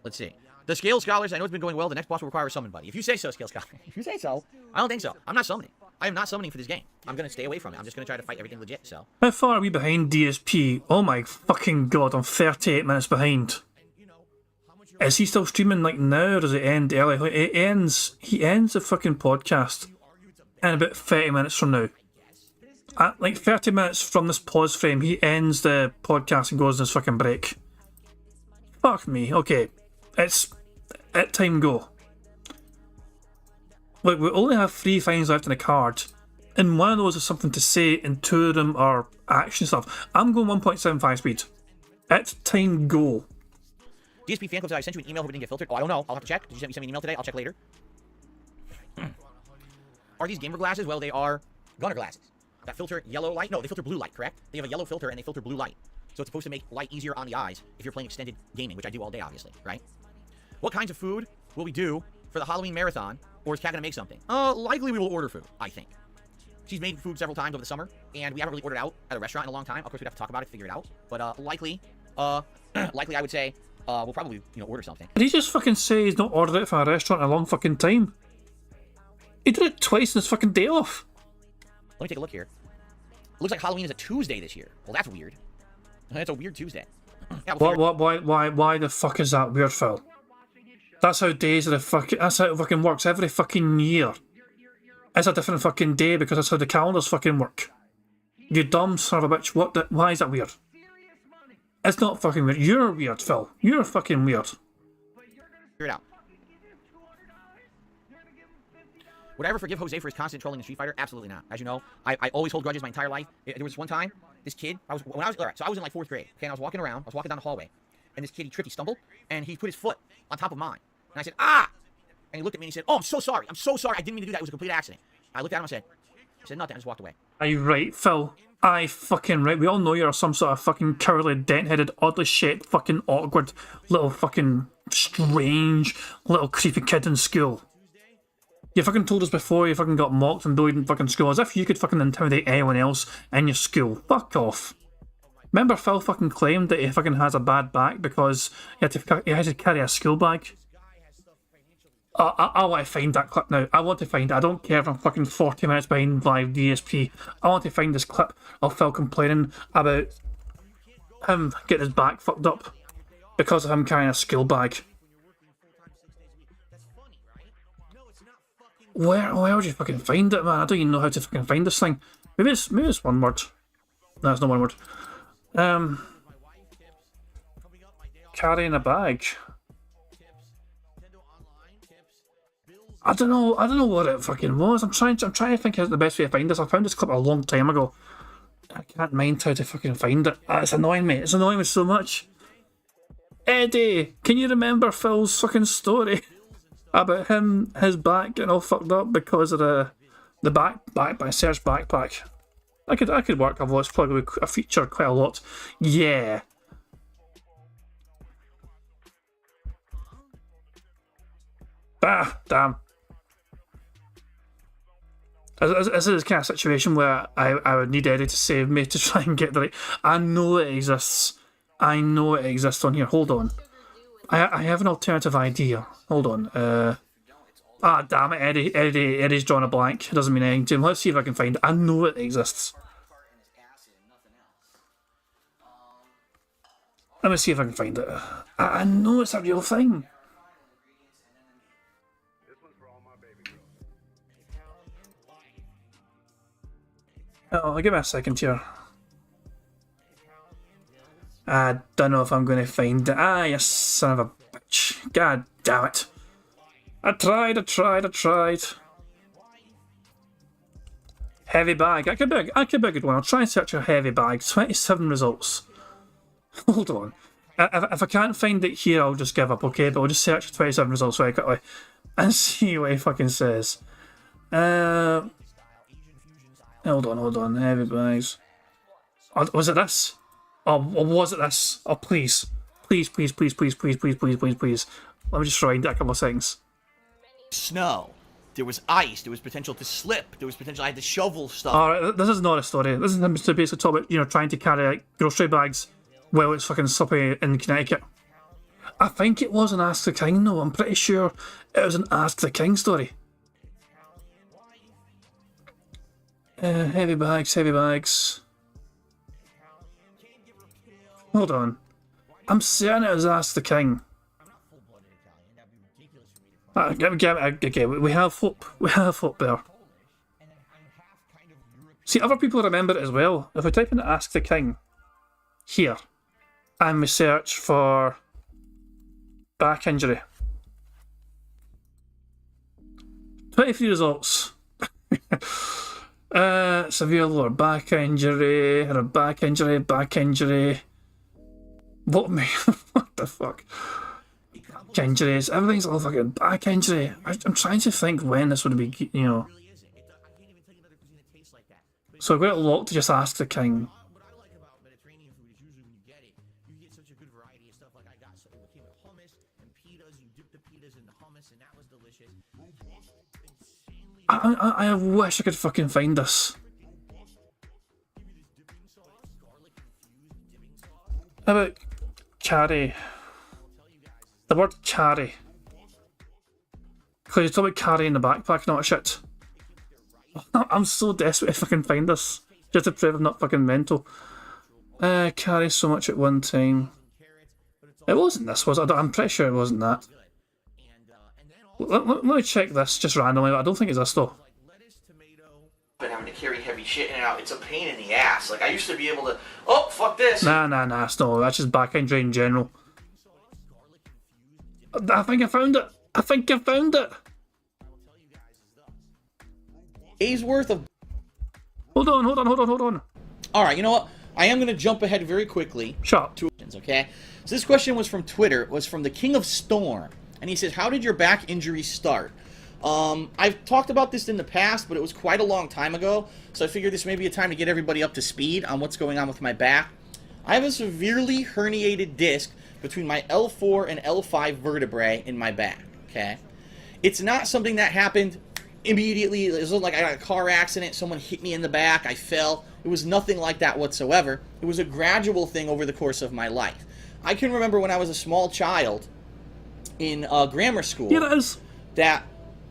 Let's see. The Scale Scholars, I know it's been going well. The next boss will require a summon, buddy. If you say so, Scale Scholar. If you say so. I don't think so. I'm not summoning. I am not summoning for this game. I'm going to stay away from it. I'm just going to try to fight everything legit, so. How far are we behind DSP? Oh my fucking god, I'm 38 minutes behind. Is he still streaming like now, or does it end early? Like, he ends the fucking podcast in about 30 minutes from now. At like 30 minutes from this pause frame, he ends the podcast and goes on his fucking break. Fuck me. Okay. It's at time go. Look, we only have 3 finds left in the card, and one of those is something to say, and 2 of them are action stuff. I'm going 1.75 speed. It's time go. DSP fan club, I sent you an email, hope it didn't get filtered. Oh, I don't know. I'll have to check. Did you send me an email today? I'll check later. Are these gamer glasses? Well, they are gunner glasses that filter yellow light. No, they filter blue light, correct? They have a yellow filter and they filter blue light. so it's supposed to make light easier on the eyes if you're playing extended gaming, which I do all day, obviously, right? What kinds of food will we do for the Halloween marathon, or is Kat gonna make something? Likely we will order food, I think. She's made food several times over the summer, and we haven't really ordered out at a restaurant in a long time. Of course, we'd have to talk about it, figure it out. But likely, likely I would say we'll probably, order something. Did he just fucking say he's not ordered it from a restaurant in a long fucking time? He did it twice in his fucking day off. Let me take a look here. It looks like Halloween is a Tuesday this year. Well, that's weird. It's a weird Tuesday. Yeah, Why the fuck is that weird, Phil? That's how days of the fucking. That's how it fucking works every fucking year. It's a different fucking day because that's how the calendars fucking work. You dumb son of a bitch. Why is that weird? It's not fucking weird. You're weird, Phil. You're fucking weird. Figure it out. Would I ever forgive Jose for his constant trolling in Street Fighter? Absolutely not. As you know, I always hold grudges my entire life. There was one time, this kid, I was in like 4th grade. Okay, and I was walking down the hallway, and this kid, he stumbled, and he put his foot on top of mine. And I said, ah! And he looked at me and he said, oh, I'm so sorry. I didn't mean to do that. It was a complete accident. I looked at him and he said nothing. I just walked away. Are you right, Phil? Aye, fucking right. We all know you're some sort of fucking cowardly, dent-headed, oddly shaped, fucking awkward, little fucking strange, little creepy kid in school. You fucking told us before you fucking got mocked and bullied in fucking school as if you could fucking intimidate anyone else in your school. Fuck off. Remember Phil fucking claimed that he fucking has a bad back because he had to carry a school bag? I want to find that clip now. I want to find it. I don't care if I'm fucking 40 minutes behind live DSP. I want to find this clip of Phil complaining about him getting his back fucked up because of him carrying a school bag. Where would you fucking find it, man? I don't even know how to fucking find this thing. Maybe it's one word. No, it's not one word. Carrying a bag. I don't know what it fucking was. I'm trying to think of the best way to find this. I found this clip a long time ago. I can't mind how to fucking find it. It's annoying me. It's annoying me so much. Eddie, can you remember Phil's fucking story about his back getting all fucked up because of the backpack by Serge backpack? I could work. I've watched probably a feature quite a lot. Yeah. Ah, damn. This is the kind of situation where I would need Eddie to save me to try and get the right. I know it exists. I know it exists on here. Hold on. I have an alternative idea. Hold on. Damn it, Eddie's drawn a blank. It doesn't mean anything to him. Let's see if I can find it. I know it exists. Let me see if I can find it. I know it's a real thing. Oh, give me a second here. I don't know if I'm going to find it. You son of a bitch. God damn it. I tried. Heavy bag. I could be a good one. I'll try and search a heavy bag. 27 results. Hold on. If I can't find it here, I'll just give up, okay? But I'll just search 27 results very quickly and see what it fucking says. Hold on. Heavy bags. Was it this? Was it this? Oh, please. Please. Let me just try and get a couple of things. Snow. There was ice. There was potential to slip. There was potential I had to shovel stuff. Alright, this is not a story. This is him to basically talk about, trying to carry like, grocery bags while it's fucking slippy in Connecticut. I think it was an Ask the King, though. I'm pretty sure it was an Ask the King story. Heavy bags. Hold on. I'm certain it was Ask the King. Okay, we have hope. We have hope there. See, other people remember it as well. If we type in Ask the King here, and we search for back injury. 23 results. Severe lower back injury, had a back injury. What the fuck? Back injuries, everything's all fucking back injury. I'm trying to think when this would be, So I've got it locked to just Ask the King. I wish I could fucking find this. How about carry? The word carry. Because you talk about carrying the backpack, not shit. I'm so desperate if I can find this. Just to prove I'm not fucking mental. Carry so much at one time. It wasn't this, was it? I'm pretty sure it wasn't that. Let me check this just randomly, but I don't think it's this though. Been having to carry heavy shit in and out. It's a pain in the ass. Like, I used to be able to, oh, fuck this. Nah, it's no, that's just back injury in general. I think I found it. Days worth of... Hold on. Alright, you know what? I am going to jump ahead very quickly. Shut up. Okay? So this question was from Twitter. It was from the King of Storm. And he says, how did your back injury start? I've talked about this in the past, but it was quite a long time ago. So I figured this may be a time to get everybody up to speed on what's going on with my back. I have a severely herniated disc between my L4 and L5 vertebrae in my back. Okay? It's not something that happened immediately. It wasn't like I got a car accident, someone hit me in the back, I fell. It was nothing like that whatsoever. It was a gradual thing over the course of my life. I can remember when I was a small child in grammar school. Yeah, it is. That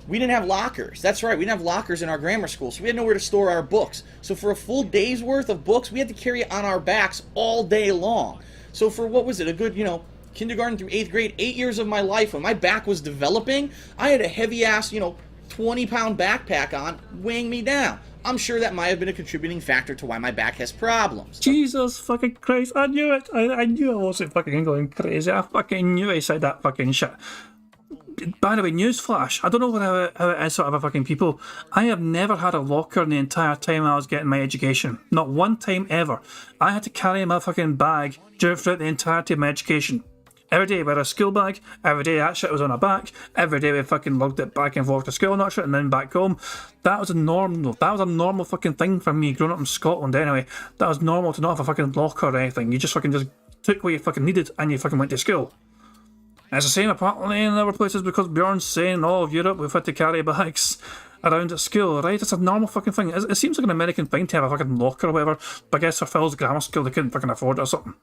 we didn't have lockers. That's right, we didn't have lockers in our grammar school, so we had nowhere to store our books. So for a full day's worth of books, we had to carry it on our backs all day long. So for, what was it, a good, kindergarten through 8th grade, 8 years of my life, when my back was developing, I had a heavy-ass, 20-pound backpack on, weighing me down. I'm sure that might have been a contributing factor to why my back has problems. Jesus fucking Christ, I knew it. I knew I wasn't fucking going crazy. I fucking knew I said that fucking shit. By the way, newsflash, I don't know how it is for other fucking people. I have never had a locker in the entire time I was getting my education. Not one time ever. I had to carry my fucking bag throughout the entirety of my education. Every day we had a school bag, every day that shit was on our back, every day we fucking lugged it back and forth to school and that shit, and then back home. That was a normal fucking thing for me growing up in Scotland anyway. That was normal to not have a fucking locker or anything. You just took what you fucking needed and you fucking went to school. And it's the same apparently in other places, because Bjorn's saying all of Europe we've had to carry bags around at school, right? It's a normal fucking thing. It seems like an American thing to have a fucking locker or whatever, but I guess for Phil's grammar school they couldn't fucking afford it or something.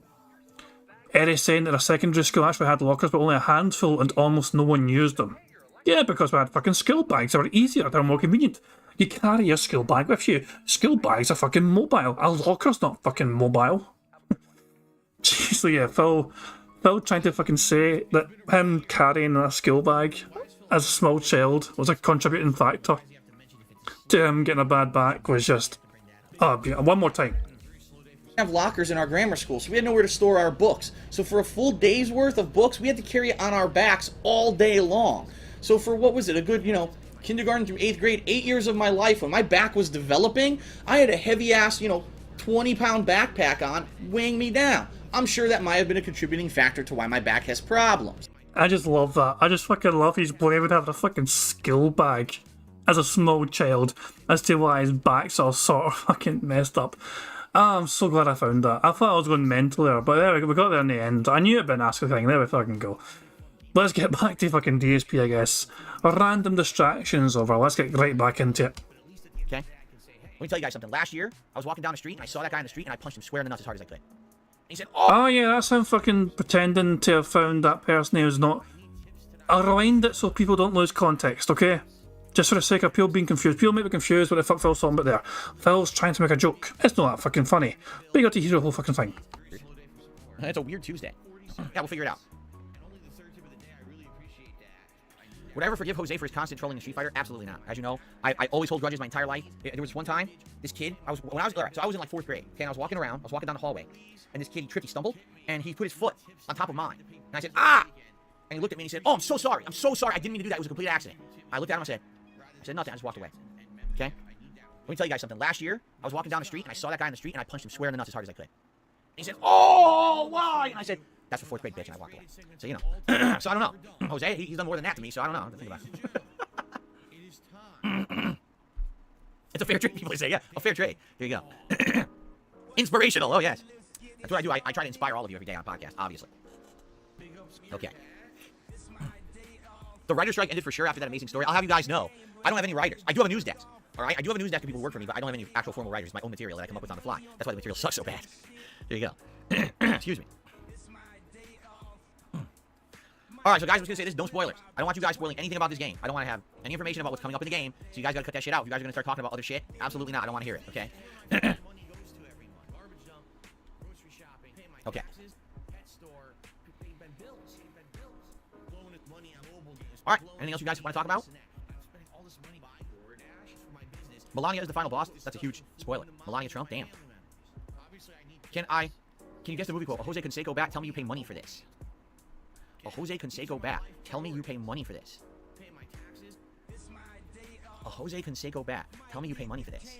Eddie's saying that our secondary school actually had lockers, but only a handful and almost no one used them. Yeah, because we had fucking school bags. They were easier, they were more convenient. You carry your school bag with you. School bags are fucking mobile. A locker's not fucking mobile. Jeez, so yeah, Phil trying to fucking say that him carrying a school bag as a small child was a contributing factor to him getting a bad back was just... Oh, one more time. Have lockers in our grammar school, so we had nowhere to store our books. So for a full day's worth of books, we had to carry it on our backs all day long. So for, what was it, a good, kindergarten through 8th grade, 8 years of my life, when my back was developing, I had a heavy-ass, 20-pound backpack on, weighing me down. I'm sure that might have been a contributing factor to why my back has problems. I just love that. I just fucking love he's blaming having a fucking school bag as a small child as to why his back's all sort of fucking messed up. I'm so glad I found that. I thought I was going mental there, but there we got there in the end. I knew it'd been an ask thing. There we fucking go. Let's get back to fucking DSP, I guess. Random distractions over. Let's get right back into it. Okay? Let me tell you guys something. Last year, I was walking down the street, and I saw that guy in the street, and I punched him square in the nuts as hard as I could. And he said, Oh yeah, that's him fucking pretending to have found that person who's not. I'll rewind it so people don't lose context, okay? Just for the sake of people being confused. People may be confused what the fuck Phil's talking about there. Phil's trying to make a joke. It's not that fucking funny. But you got to hear the whole fucking thing. It's a weird Tuesday. Yeah, we'll figure it out. Would I ever forgive Jose for his constant trolling in Street Fighter? Absolutely not. As you know, I always hold grudges my entire life. There was one time, this kid, I was in like 4th grade, okay, and I was walking around, down the hallway, and this kid, he tripped, he stumbled, and he put his foot on top of mine. And I said, ah! And he looked at me and he said, oh, I'm so sorry, I didn't mean to do that, it was a complete accident. I looked at him, I said nothing, I just walked away. Okay? Let me tell you guys something. Last year, I was walking down the street, and I saw that guy in the street, and I punched him square in the nuts as hard as I could. And he said, oh, why? And I said, that's for 4th grade, bitch, and I walked away. So, so I don't know. Jose, he's done more than that to me, so I don't know. I have to think about it. It's a fair trade, people say. Yeah, a fair trade. There you go. Inspirational. Oh, yes. That's what I do. I try to inspire all of you every day on a podcast, obviously. Okay. The writer's strike ended for sure after that amazing story. I'll have you guys know, I don't have any writers. I do have a news desk. All right, I do have a news desk of people who work for me, but I don't have any actual formal writers. It's my own material that I come up with on the fly. That's why the material sucks so bad. There you go. Excuse me. All right, so guys, I'm just gonna say this: no spoilers. I don't want you guys spoiling anything about this game. I don't want to have any information about what's coming up in the game. So you guys gotta cut that shit out. If you guys are gonna start talking about other shit, absolutely not. I don't want to hear it. Okay. Okay. All right. Anything else you guys want to talk about? Melania is the final boss. That's a huge spoiler. Melania Trump. Damn. Can you guess the movie quote? A Jose Canseco bat. Tell me you pay money for this. A Jose Canseco bat. Tell me you pay money for this. A Jose Canseco bat. Tell me you pay money for this.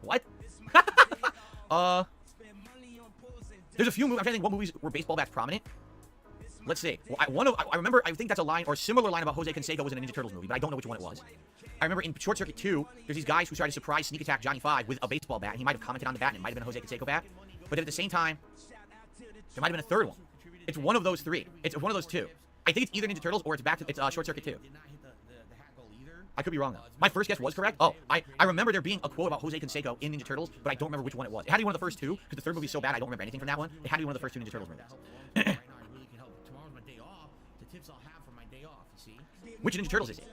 What? There's a few movies. I'm trying to think what movies were baseball bats prominent. Let's see. Well, I remember, I think that's a line or a similar line about Jose Canseco was in a Ninja Turtles movie, but I don't know which one it was. I remember in Short Circuit 2, there's these guys who tried to surprise sneak attack Johnny Five with a baseball bat, and he might have commented on the bat, and it might have been a Jose Canseco bat. But then at the same time, there might have been a third one. It's one of those three. It's one of those two. I think it's either Ninja Turtles or it's Short Circuit 2. I could be wrong though. My first guess was correct. Oh, I remember there being a quote about Jose Canseco in Ninja Turtles, but I don't remember which one it was. It had to be one of the first two, because the third movie is so bad I don't remember anything from that one. It had to be one of the first two Ninja Turtles movies. Which Ninja Turtles is it?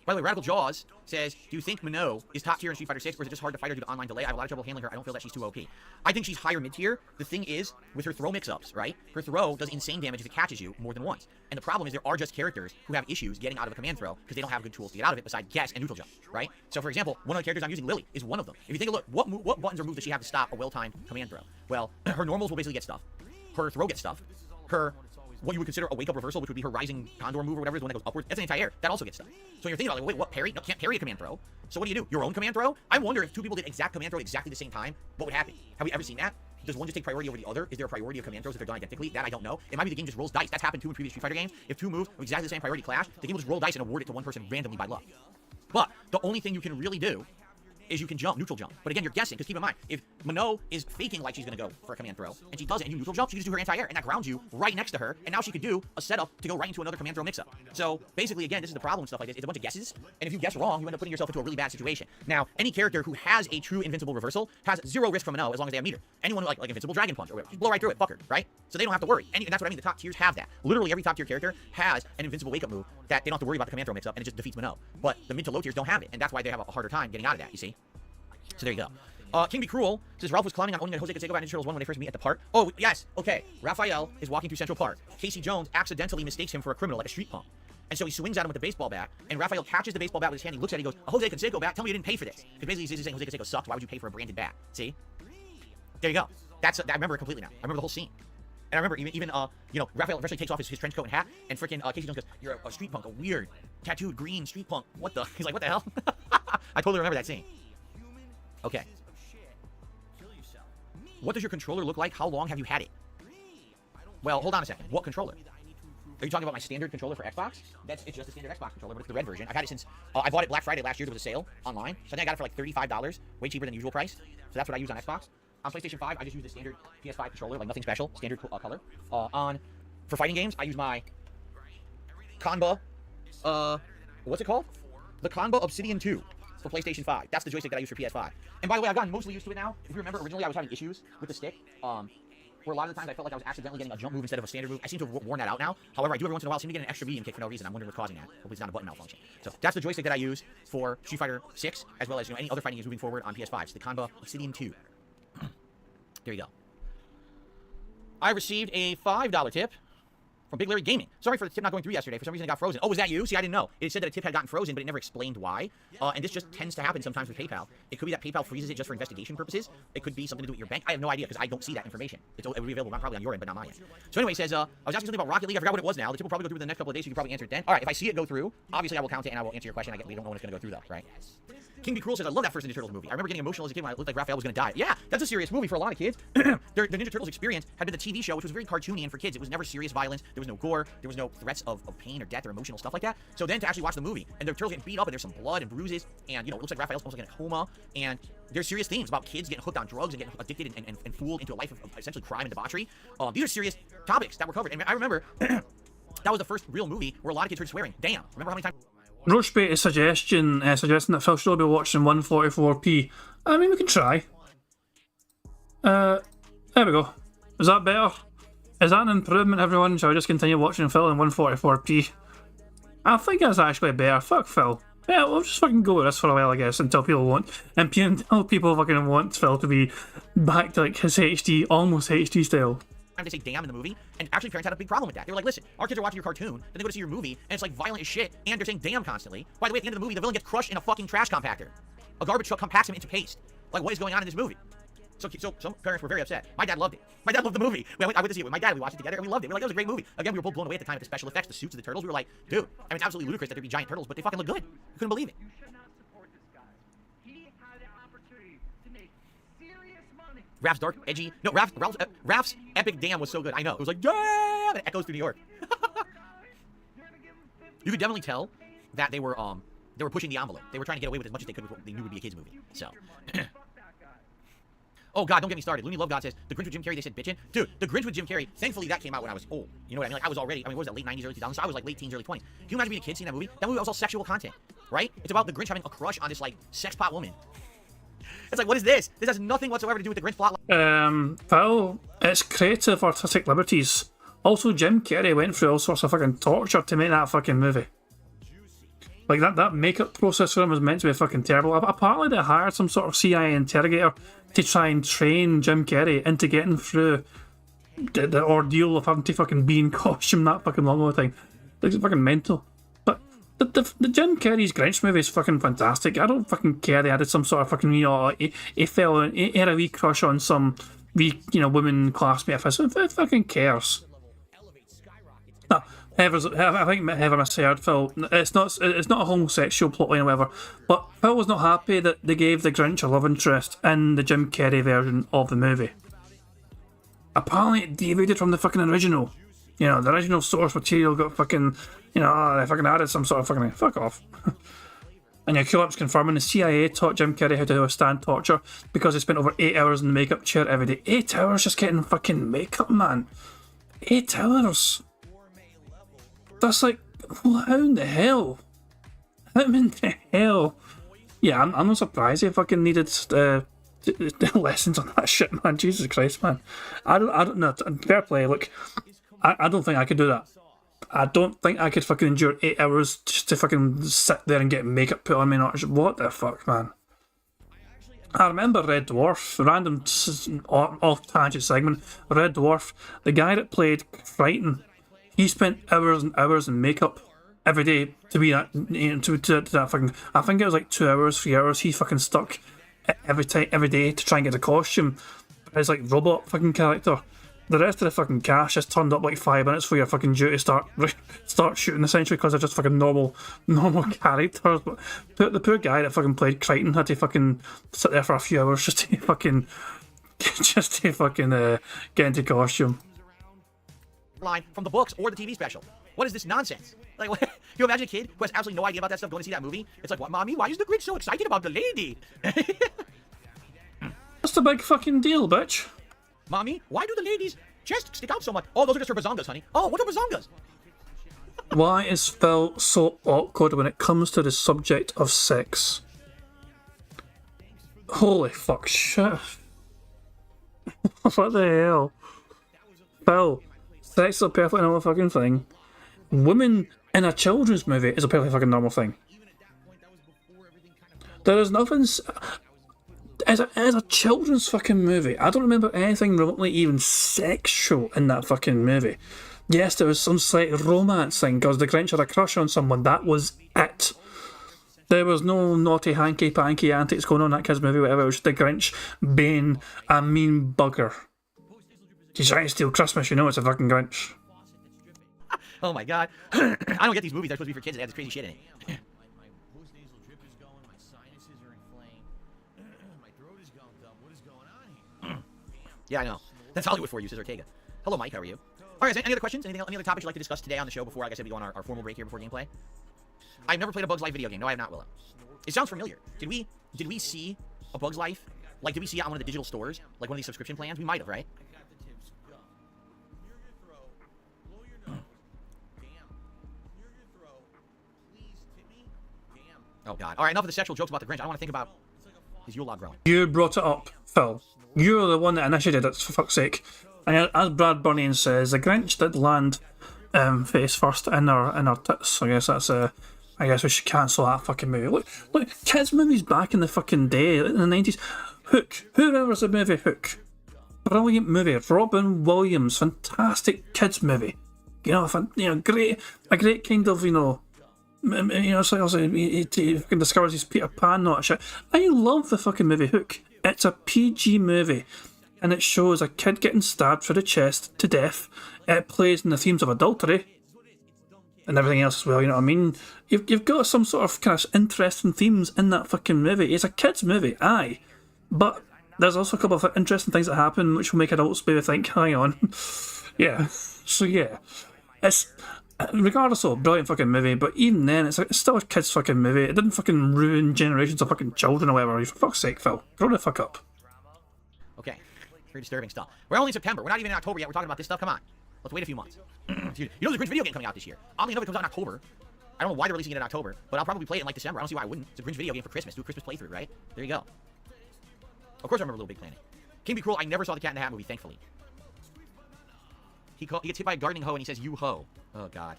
By the way, Radical Jaws says, do you think Minot is top tier in Street Fighter 6, or is it just hard to fight her due to online delay? I have a lot of trouble handling her. I don't feel that she's too OP. I think she's higher mid-tier. The thing is, with her throw mix-ups, right? Her throw does insane damage if it catches you more than once. And the problem is there are just characters who have issues getting out of a command throw because they don't have good tools to get out of it besides guess and neutral jump, right? So, for example, one of the characters I'm using, Lily, is one of them. If you take a look, what buttons or moves does she have to stop a well-timed command throw? Well, her normals will basically get stuffed. Her throw gets stuffed. Her what you would consider a wake-up reversal, which would be her rising condor move or whatever, is the one that goes upwards. That's an anti-air. That also gets stuff. So you're thinking about, like, wait, what, parry? No, can't parry a command throw. So what do? Your own command throw? I wonder if two people did exact command throw at exactly the same time, what would happen? Have we ever seen that? Does one just take priority over the other? Is there a priority of command throws if they're done identically? That I don't know. It might be the game just rolls dice. That's happened too in previous Street Fighter games. If two moves with exactly the same priority clash, the game will just roll dice and award it to one person randomly by luck. But the only thing you can really do is you can jump, neutral jump. But again, you're guessing, because keep in mind, if Minot is faking like she's going to go for a command throw, and she doesn't, and you neutral jump, she can just do her anti-air, and that grounds you right next to her, and now she could do a setup to go right into another command throw mix-up. So, basically, again, this is the problem with stuff like this. It's a bunch of guesses, and if you guess wrong, you end up putting yourself into a really bad situation. Now, any character who has a true invincible reversal has zero risk from Minot as long as they have meter. Anyone who, like Invincible Dragon Punch, or whatever, just blow right through it, fucker, right? So they don't have to worry. And that's what I mean, the top tiers have that. Literally every top tier character has an invincible wake-up move that they don't have to worry about the command throw mix-up, and it just defeats Minot. But the mid to low tiers don't have it, and that's why they have a harder time getting out of that, you see? So there you go. King Be Cruel says Ralph was clowning on owning a Jose Canseco bat Ninja Turtles 1 when they first meet at the park. Oh, yes. Okay. Raphael is walking through Central Park. Casey Jones accidentally mistakes him for a criminal, like a street punk. And so he swings at him with the baseball bat, and Raphael catches the baseball bat with his hand. He looks at it, he goes, a Jose Canseco bat? Tell me you didn't pay for this. Because basically he's saying Jose Canseco sucks. Why would you pay for a branded bat? See? There you go. I remember it completely now. I remember the whole scene. And I remember even Raphael eventually takes off his trench coat and hat, and freaking Casey Jones goes, you're a street punk, a weird, tattooed green street punk. What the? He's like, what the hell? I totally remember that scene. Okay. What does your controller look like? How long have you had it? Well, hold on a second. What controller? Are you talking about my standard controller for Xbox? It's just a standard Xbox controller, but it's the red version. I've had it since I bought it Black Friday last year. There was a sale online, so I think I got it for like $35, way cheaper than the usual price. So that's what I use on Xbox. On PlayStation 5, I just use the standard PS5 controller, like nothing special, standard color. For fighting games, I use my Kombat. What's it called? The Kombat Obsidian 2. For PlayStation 5. That's the joystick that I use for PS5. And by the way, I've gotten mostly used to it now. If you remember, originally I was having issues with the stick, where a lot of the times I felt like I was accidentally getting a jump move instead of a standard move. I seem to have worn that out now. However, I do every once in a while seem to get an extra medium kick for no reason. I'm wondering what's causing that. Hopefully it's not a button malfunction. So that's the joystick that I use for Street Fighter 6, as well as any other fighting games moving forward on PS5. It's the Kombat Obsidian 2. There you go. I received a $5 tip from Big Larry Gaming. Sorry for the tip not going through yesterday. For some reason it got frozen. Oh, was that you? See, I didn't know. It said that a tip had gotten frozen, but it never explained why. And this just tends to happen sometimes with PayPal. It could be that PayPal freezes it just for investigation purposes. It could be something to do with your bank. I have no idea because I don't see that information. It would be available probably on your end, but not mine. So anyway, it says, I was asking something about Rocket League. I forgot what it was now. The tip will probably go through in the next couple of days, so you can probably answer it then. All right, if I see it go through, obviously I will count it and I will answer your question. We don't know when it's going to go through though, right? King Be Cruel says, I love that first Ninja Turtles movie. I remember getting emotional as a kid when I looked like Raphael was going to die. Yeah, that's a serious movie for a lot of kids. The Ninja Turtles experience had been the TV show, which was very cartoony and for kids. It was never serious violence. there was no gore, there was no threats of pain or death or emotional stuff like that. So then to actually watch the movie, and the turtles getting beat up, and there's some blood and bruises, and you know, it looks like Raphael's almost like in a coma, and there's serious themes about kids getting hooked on drugs and getting addicted and fooled into a life of essentially crime and debauchery. These are serious topics that were covered, and I remember that was the first real movie where a lot of kids heard swearing. Damn, remember how many times? Roachbait's suggesting that Phil should be watching 144p. I mean, we can try. There we go. Is that better? Is that an improvement, everyone? Shall we just continue watching Phil in 144p? I think that's actually better. Fuck Phil. Yeah, we'll just fucking go with this for a while, I guess, until people fucking want Phil to be back to like his HD, almost HD style. Time to say damn in the movie, and actually parents had a big problem with that. They were like, listen, our kids are watching your cartoon, then they go to see your movie, and it's like violent as shit, and they're saying damn constantly. By the way, at the end of the movie, the villain gets crushed in a fucking trash compactor. A garbage truck compacts him into paste. Like, what is going on in this movie? So some parents were very upset. My dad loved it. My dad loved the movie. I went to see it with my dad. We watched it together, and we loved it. We were like, that was a great movie. Again, we were both blown away at the time at the special effects, the suits of the turtles. We were like, dude, I mean, it's absolutely ludicrous that there'd be giant turtles, but they fucking look good. We couldn't believe it. Raph's dark, edgy. No, Raph's epic damn was so good. I know. It was like, damn! It echoes through New York. You could definitely tell that they were pushing the envelope. They were trying to get away with as much as they could with what they knew would be a kid's movie. So. Oh, God, don't get me started. Looney Love God says, The Grinch with Jim Carrey, they said bitchin'. Dude, The Grinch with Jim Carrey, thankfully that came out when I was old. You know what I mean? Like, I was already, what was that, late 90s, early 2000s? So I was like late teens, early 20s. Can you imagine being a kid seeing that movie? That movie was all sexual content, right? It's about the Grinch having a crush on this, like, sex pot woman. It's like, what is this? This has nothing whatsoever to do with the Grinch plot. Phil, it's creative artistic liberties. Also, Jim Carrey went through all sorts of fucking torture to make that fucking movie. Like, that makeup process for him was meant to be fucking terrible. Apparently, they hired some sort of CIA interrogator to try and train Jim Carrey into getting through the ordeal of having to fucking be in costume that fucking long all the time. It's fucking mental. But the Jim Carrey's Grinch movie is fucking fantastic. I don't fucking care they added some sort of fucking, you know, he had a wee crush on some wee, you know, woman classmate of his. Who fucking cares? No. I think Heather misheard Phil. It's not a homosexual plotline or whatever, but Phil was not happy that they gave the Grinch a love interest in the Jim Carrey version of the movie. Apparently it deviated from the fucking original. You know, the original source material got fucking, you know, they fucking added some sort of fucking, fuck off. And your Kulip's confirming the CIA taught Jim Carrey how to withstand torture because he spent over 8 hours in the makeup chair every day. 8 hours just getting fucking makeup, man. 8 hours. That's like, how in the hell? How in the hell? Yeah, I'm not surprised they fucking needed lessons on that shit, man. Jesus Christ, man. I don't know. Fair play. Look, I don't think I could do that. I don't think I could fucking endure 8 hours just to fucking sit there and get makeup put on me. What the fuck, man? I remember Red Dwarf, random off-tangent segment. Red Dwarf, the guy that played Frighten. He spent hours and hours in makeup every day to be that, you know, to that fucking. I think it was like 2 hours, 3 hours. He fucking stuck every day to try and get the costume. His like robot fucking character. The rest of the fucking cast just turned up like 5 minutes for your fucking due to start shooting, essentially, because they're just fucking normal characters. But the poor guy that fucking played Crichton had to fucking sit there for a few hours just to fucking get into costume. Line from the books or the TV special. What is this nonsense? Like, what, you imagine a kid who has absolutely no idea about that stuff going to see that movie? It's like, what, Mommy? Why is the Grinch so excited about the lady? That's the big fucking deal, bitch. Mommy, why do the ladies' chests stick out so much? Oh, those are just her bazongas, honey. Oh, what are bazongas? Why is Phil so awkward when it comes to the subject of sex? Holy fuck, shit. What the hell? Phil, sex is a perfectly normal fucking thing. Women in a children's movie is a perfectly fucking normal thing. There is nothing... As a children's fucking movie, I don't remember anything remotely even sexual in that fucking movie. Yes, there was some slight romance thing because the Grinch had a crush on someone. That was it. There was no naughty hanky-panky antics going on in that kid's movie, whatever. It was just the Grinch being a mean bugger. He's trying to steal Christmas, you know it's a fucking Grinch. Oh my god. I don't get these movies. They're supposed to be for kids and they have this crazy shit in it. Yeah, I know. That's Hollywood for you, says Ortega. Hello, Mike. How are you? All right, any other questions? Any other topics you'd like to discuss today on the show before, like I said, we go on our formal break here before gameplay? I've never played a Bugs Life video game. No, I have not, Willow. It sounds familiar. Did we see a Bugs Life? Like, did we see it on one of the digital stores? Like one of these subscription plans? We might have, right? Oh, God. All right, enough of the sexual jokes about the Grinch. I don't want to think about his Yule log growing. You brought it up, Phil. You're the one that initiated it, for fuck's sake. And as Brad Burnian says, the Grinch did land face first in our tits. I guess that's I guess we should cancel that fucking movie. Look, kids' movies back in the fucking day, in the 90s. Hook. Who remembers the movie Hook? Brilliant movie. Robin Williams, fantastic kids' movie. You know, a great kind of, it's like he fucking discovers he's Peter Pan and all that shit. I love the fucking movie Hook. It's a PG movie, and it shows a kid getting stabbed through the chest to death. It plays in the themes of adultery and everything else as well, you know what I mean? You've got some sort of kind of interesting themes in that fucking movie. It's a kid's movie, aye, but there's also a couple of interesting things that happen which will make adults maybe think, hang on. Yeah, so yeah. It's, regardless of a brilliant fucking movie, but even then, it's still a kid's fucking movie. It didn't fucking ruin generations of fucking children or whatever. For fuck's sake, Phil. Grow the fuck up. Okay. Very disturbing stuff. We're only in September. We're not even in October yet. We're talking about this stuff. Come on. Let's wait a few months. You know there's a Grinch video game coming out this year. Oddly enough, it comes out in October. I don't know why they're releasing it in October, but I'll probably play it in like December. I don't see why I wouldn't. It's a Grinch video game for Christmas. Do a Christmas playthrough, right? There you go. Of course I remember Little Big Planet. King Be Cruel, I never saw the Cat in the Hat movie, thankfully. He gets hit by a gardening hoe and he says, "You hoe." Oh, God.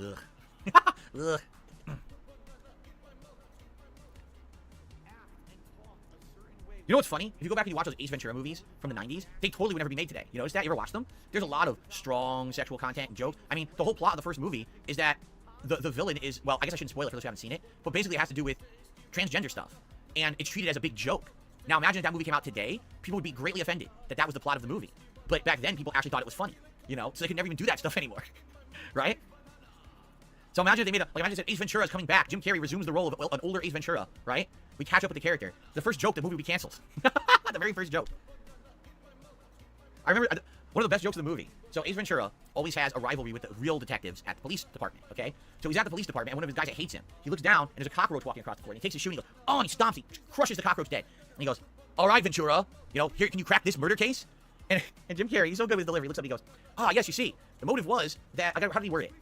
Ugh. Ugh. You know what's funny? If you go back and you watch those Ace Ventura movies from the 90s, they totally would never be made today. You notice that? You ever watch them? There's a lot of strong sexual content and jokes. I mean, the whole plot of the first movie is that the villain is, well, I guess I shouldn't spoil it for those who haven't seen it, but basically it has to do with transgender stuff. And it's treated as a big joke. Now imagine if that movie came out today, people would be greatly offended that that was the plot of the movie. But back then, people actually thought it was funny, you know? So they could never even do that stuff anymore, right? So imagine if they made a, like imagine if Ace Ventura is coming back, Jim Carrey resumes the role of an older Ace Ventura, right? We catch up with the character. The first joke, the movie would be canceled. The very first joke. I remember one of the best jokes of the movie. So Ace Ventura always has a rivalry with the real detectives at the police department, okay? So he's at the police department, and one of his guys that hates him, he looks down, and there's a cockroach walking across the floor, and he takes his shoe, and he goes, oh, and he stomps, he crushes the cockroach dead. And he goes, all right, Ventura, you know, here, can you crack this murder case? And Jim Carrey, he's so good with his delivery, he looks up and he goes, ah, yes, you see, the motive was that, how did he word it?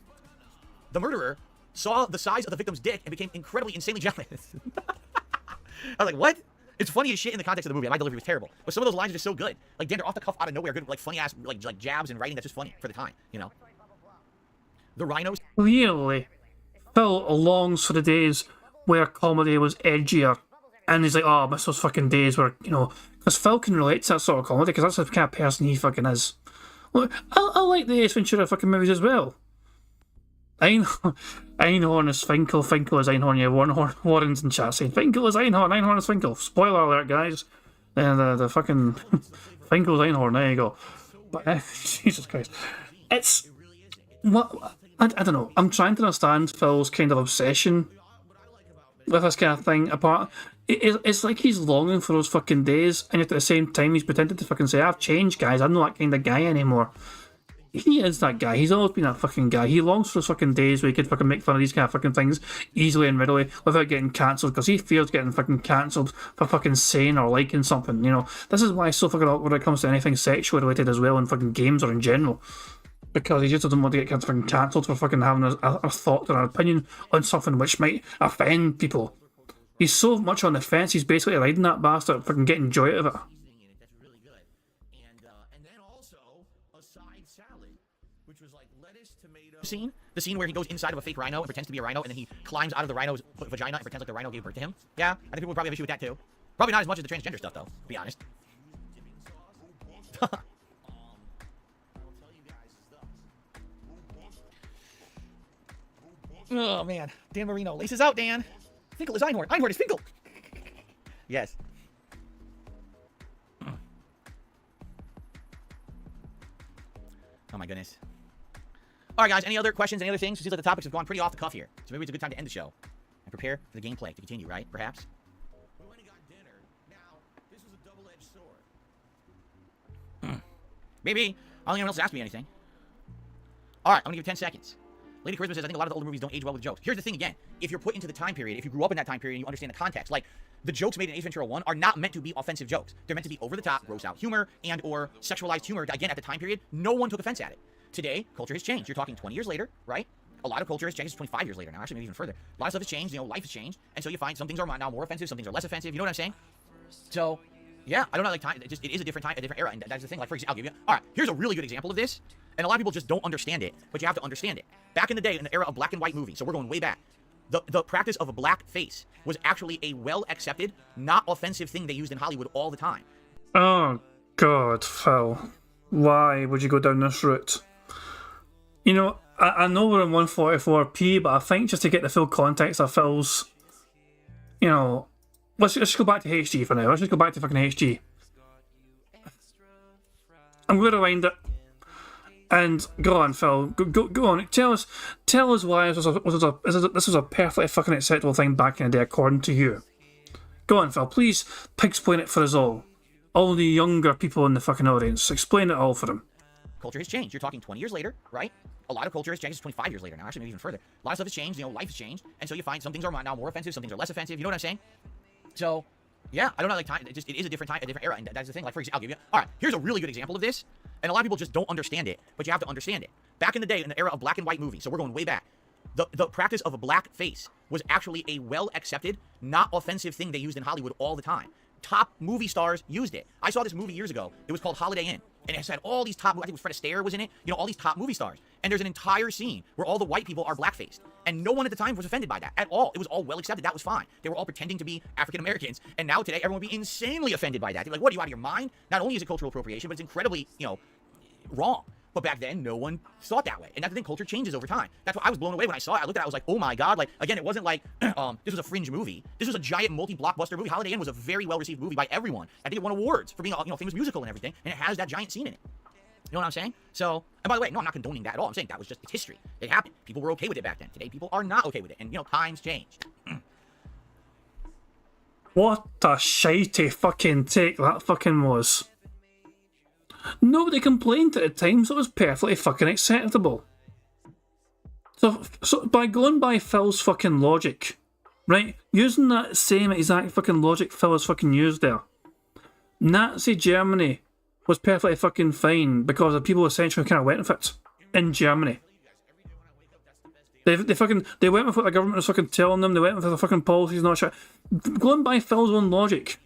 The murderer saw the size of the victim's dick and became incredibly, insanely jealous. I was like, what? It's funny as shit in the context of the movie. My delivery was terrible. But some of those lines are just so good. Like, they're off the cuff, out of nowhere, good, like, funny-ass, like jabs and writing that's just funny for the time, you know? The rhinos. Clearly, Phil longs for the days where comedy was edgier. And he's like, oh, I miss those fucking days where, you know, because Phil can relate to that sort of comedy, because that's the kind of person he fucking is. Look, I like the Ace Ventura fucking movies as well. Einhorn is Finkel, Finkel is Einhorn, yeah, Warren's in chat saying, Finkel is Einhorn, Einhorn is Finkel. Spoiler alert, guys. The fucking Finkel's Einhorn, there you go. But, Jesus Christ. It's, what, I don't know, I'm trying to understand Phil's kind of obsession with this kind of thing. Apart, it's like he's longing for those fucking days, and yet at the same time he's pretending to fucking say, I've changed, guys, I'm not that kind of guy anymore. He is that guy. He's always been that fucking guy. He longs for those fucking days where he could fucking make fun of these kind of fucking things easily and readily without getting cancelled, because he fears getting fucking cancelled for fucking saying or liking something, you know. This is why it's so fucking awkward when it comes to anything sexually related as well in fucking games or in general. Because he just doesn't want to get fucking cancelled for fucking having a thought or an opinion on something which might offend people. He's so much on the fence, he's basically riding that bastard, fucking getting joy out of it. Scene? The scene where he goes inside of a fake rhino and pretends to be a rhino, and then he climbs out of the rhino's vagina and pretends like the rhino gave birth to him. Yeah, I think people would probably have issue with that too. Probably not as much as the transgender stuff, though, to be honest. Oh, man. Dan Marino. Laces out, Dan. Finkel is Einhorn. Einhorn is Finkel. Yes. Oh, my goodness. All right, guys, any other questions, any other things? It seems like the topics have gone pretty off the cuff here. So maybe it's a good time to end the show and prepare for the gameplay to continue, right? Perhaps? We went and got dinner. Now, this was a double-edged sword. Maybe. I don't think anyone else asked me anything. All right, I'm gonna give you 10 seconds. Lady Charisma says, I think a lot of the older movies don't age well with jokes. Here's the thing again. If you're put into the time period, if you grew up in that time period and you understand the context, like, the jokes made in Ace Ventura 1 are not meant to be offensive jokes. They're meant to be over-the-top, gross-out humor and or sexualized humor. Again, at the time period, no one took offense at it. Today, culture has changed. You're talking 20 years later, right? A lot of culture has changed. It's 25 years later now, actually, maybe even further. A lot of stuff has changed. You know, life has changed. And so you find some things are now more offensive, some things are less offensive. You know what I'm saying? So, yeah, I don't know, like, time, it is a different time, a different era, and that's the thing. Like, for example, I'll give you, all right, here's a really good example of this, and a lot of people just don't understand it, but you have to understand it. Back in the day, in the era of black and white movies, so we're going way back, the practice of a black face was actually a well-accepted, not offensive thing they used in Hollywood all the time. Oh, God, Phil. Why would you go down this route? You know, I know we're in 144p, but I think just to get the full context of Phil's, you know, let's just go back to HD for now. Let's just go back to fucking HD. I'm going to rewind it. And go on, Phil. Go on. Tell us why this was a perfectly fucking acceptable thing back in the day, according to you. Go on, Phil. Please explain it for us all. All the younger people in the fucking audience. Explain it all for them. Culture has changed. You're talking 20 years later, right? A lot of culture has changed. It's 25 years later now, actually, maybe even further. A lot of stuff has changed. You know, life has changed. And so you find some things are now more offensive, some things are less offensive. You know what I'm saying? So, yeah, I don't know, like, time, it is a different time, a different era, and that's the thing. Like, for example, I'll give you, all right, here's a really good example of this, and a lot of people just don't understand it, but you have to understand it. Back in the day, in the era of black and white movies, so we're going way back, the practice of a black face was actually a well-accepted, not offensive thing they used in Hollywood all the time. Top movie stars used it. I saw this movie years ago. It was called Holiday Inn. And it had all these top, I think it was Fred Astaire was in it, you know, all these top movie stars. And there's an entire scene where all the white people are black-faced. And no one at the time was offended by that at all. It was all well accepted. That was fine. They were all pretending to be African Americans. And now today, everyone would be insanely offended by that. They're like, what, are you out of your mind? Not only is it cultural appropriation, but it's incredibly, you know, wrong. But back then, no one thought that way. And that's the thing, culture changes over time. That's why I was blown away when I saw it. I looked at it, I was like, oh my God. Like, again, it wasn't like, this was a fringe movie. This was a giant multi-blockbuster movie. Holiday Inn was a very well-received movie by everyone. I think it won awards for being a, you know, famous musical and everything. And it has that giant scene in it. You know what I'm saying? So, and by the way, no, I'm not condoning that at all. I'm saying that was just, it's history. It happened. People were okay with it back then. Today, people are not okay with it. And, you know, times changed. What a shitey fucking take that fucking was. Nobody complained at the time, so it was perfectly fucking acceptable. So by going by Phil's fucking logic, right? Using that same exact fucking logic Phil has fucking used there. Nazi Germany was perfectly fucking fine because the people essentially kind of went with it in Germany. They went with what the government was fucking telling them. They went with the fucking policies and all that shit. Going by Phil's own logic,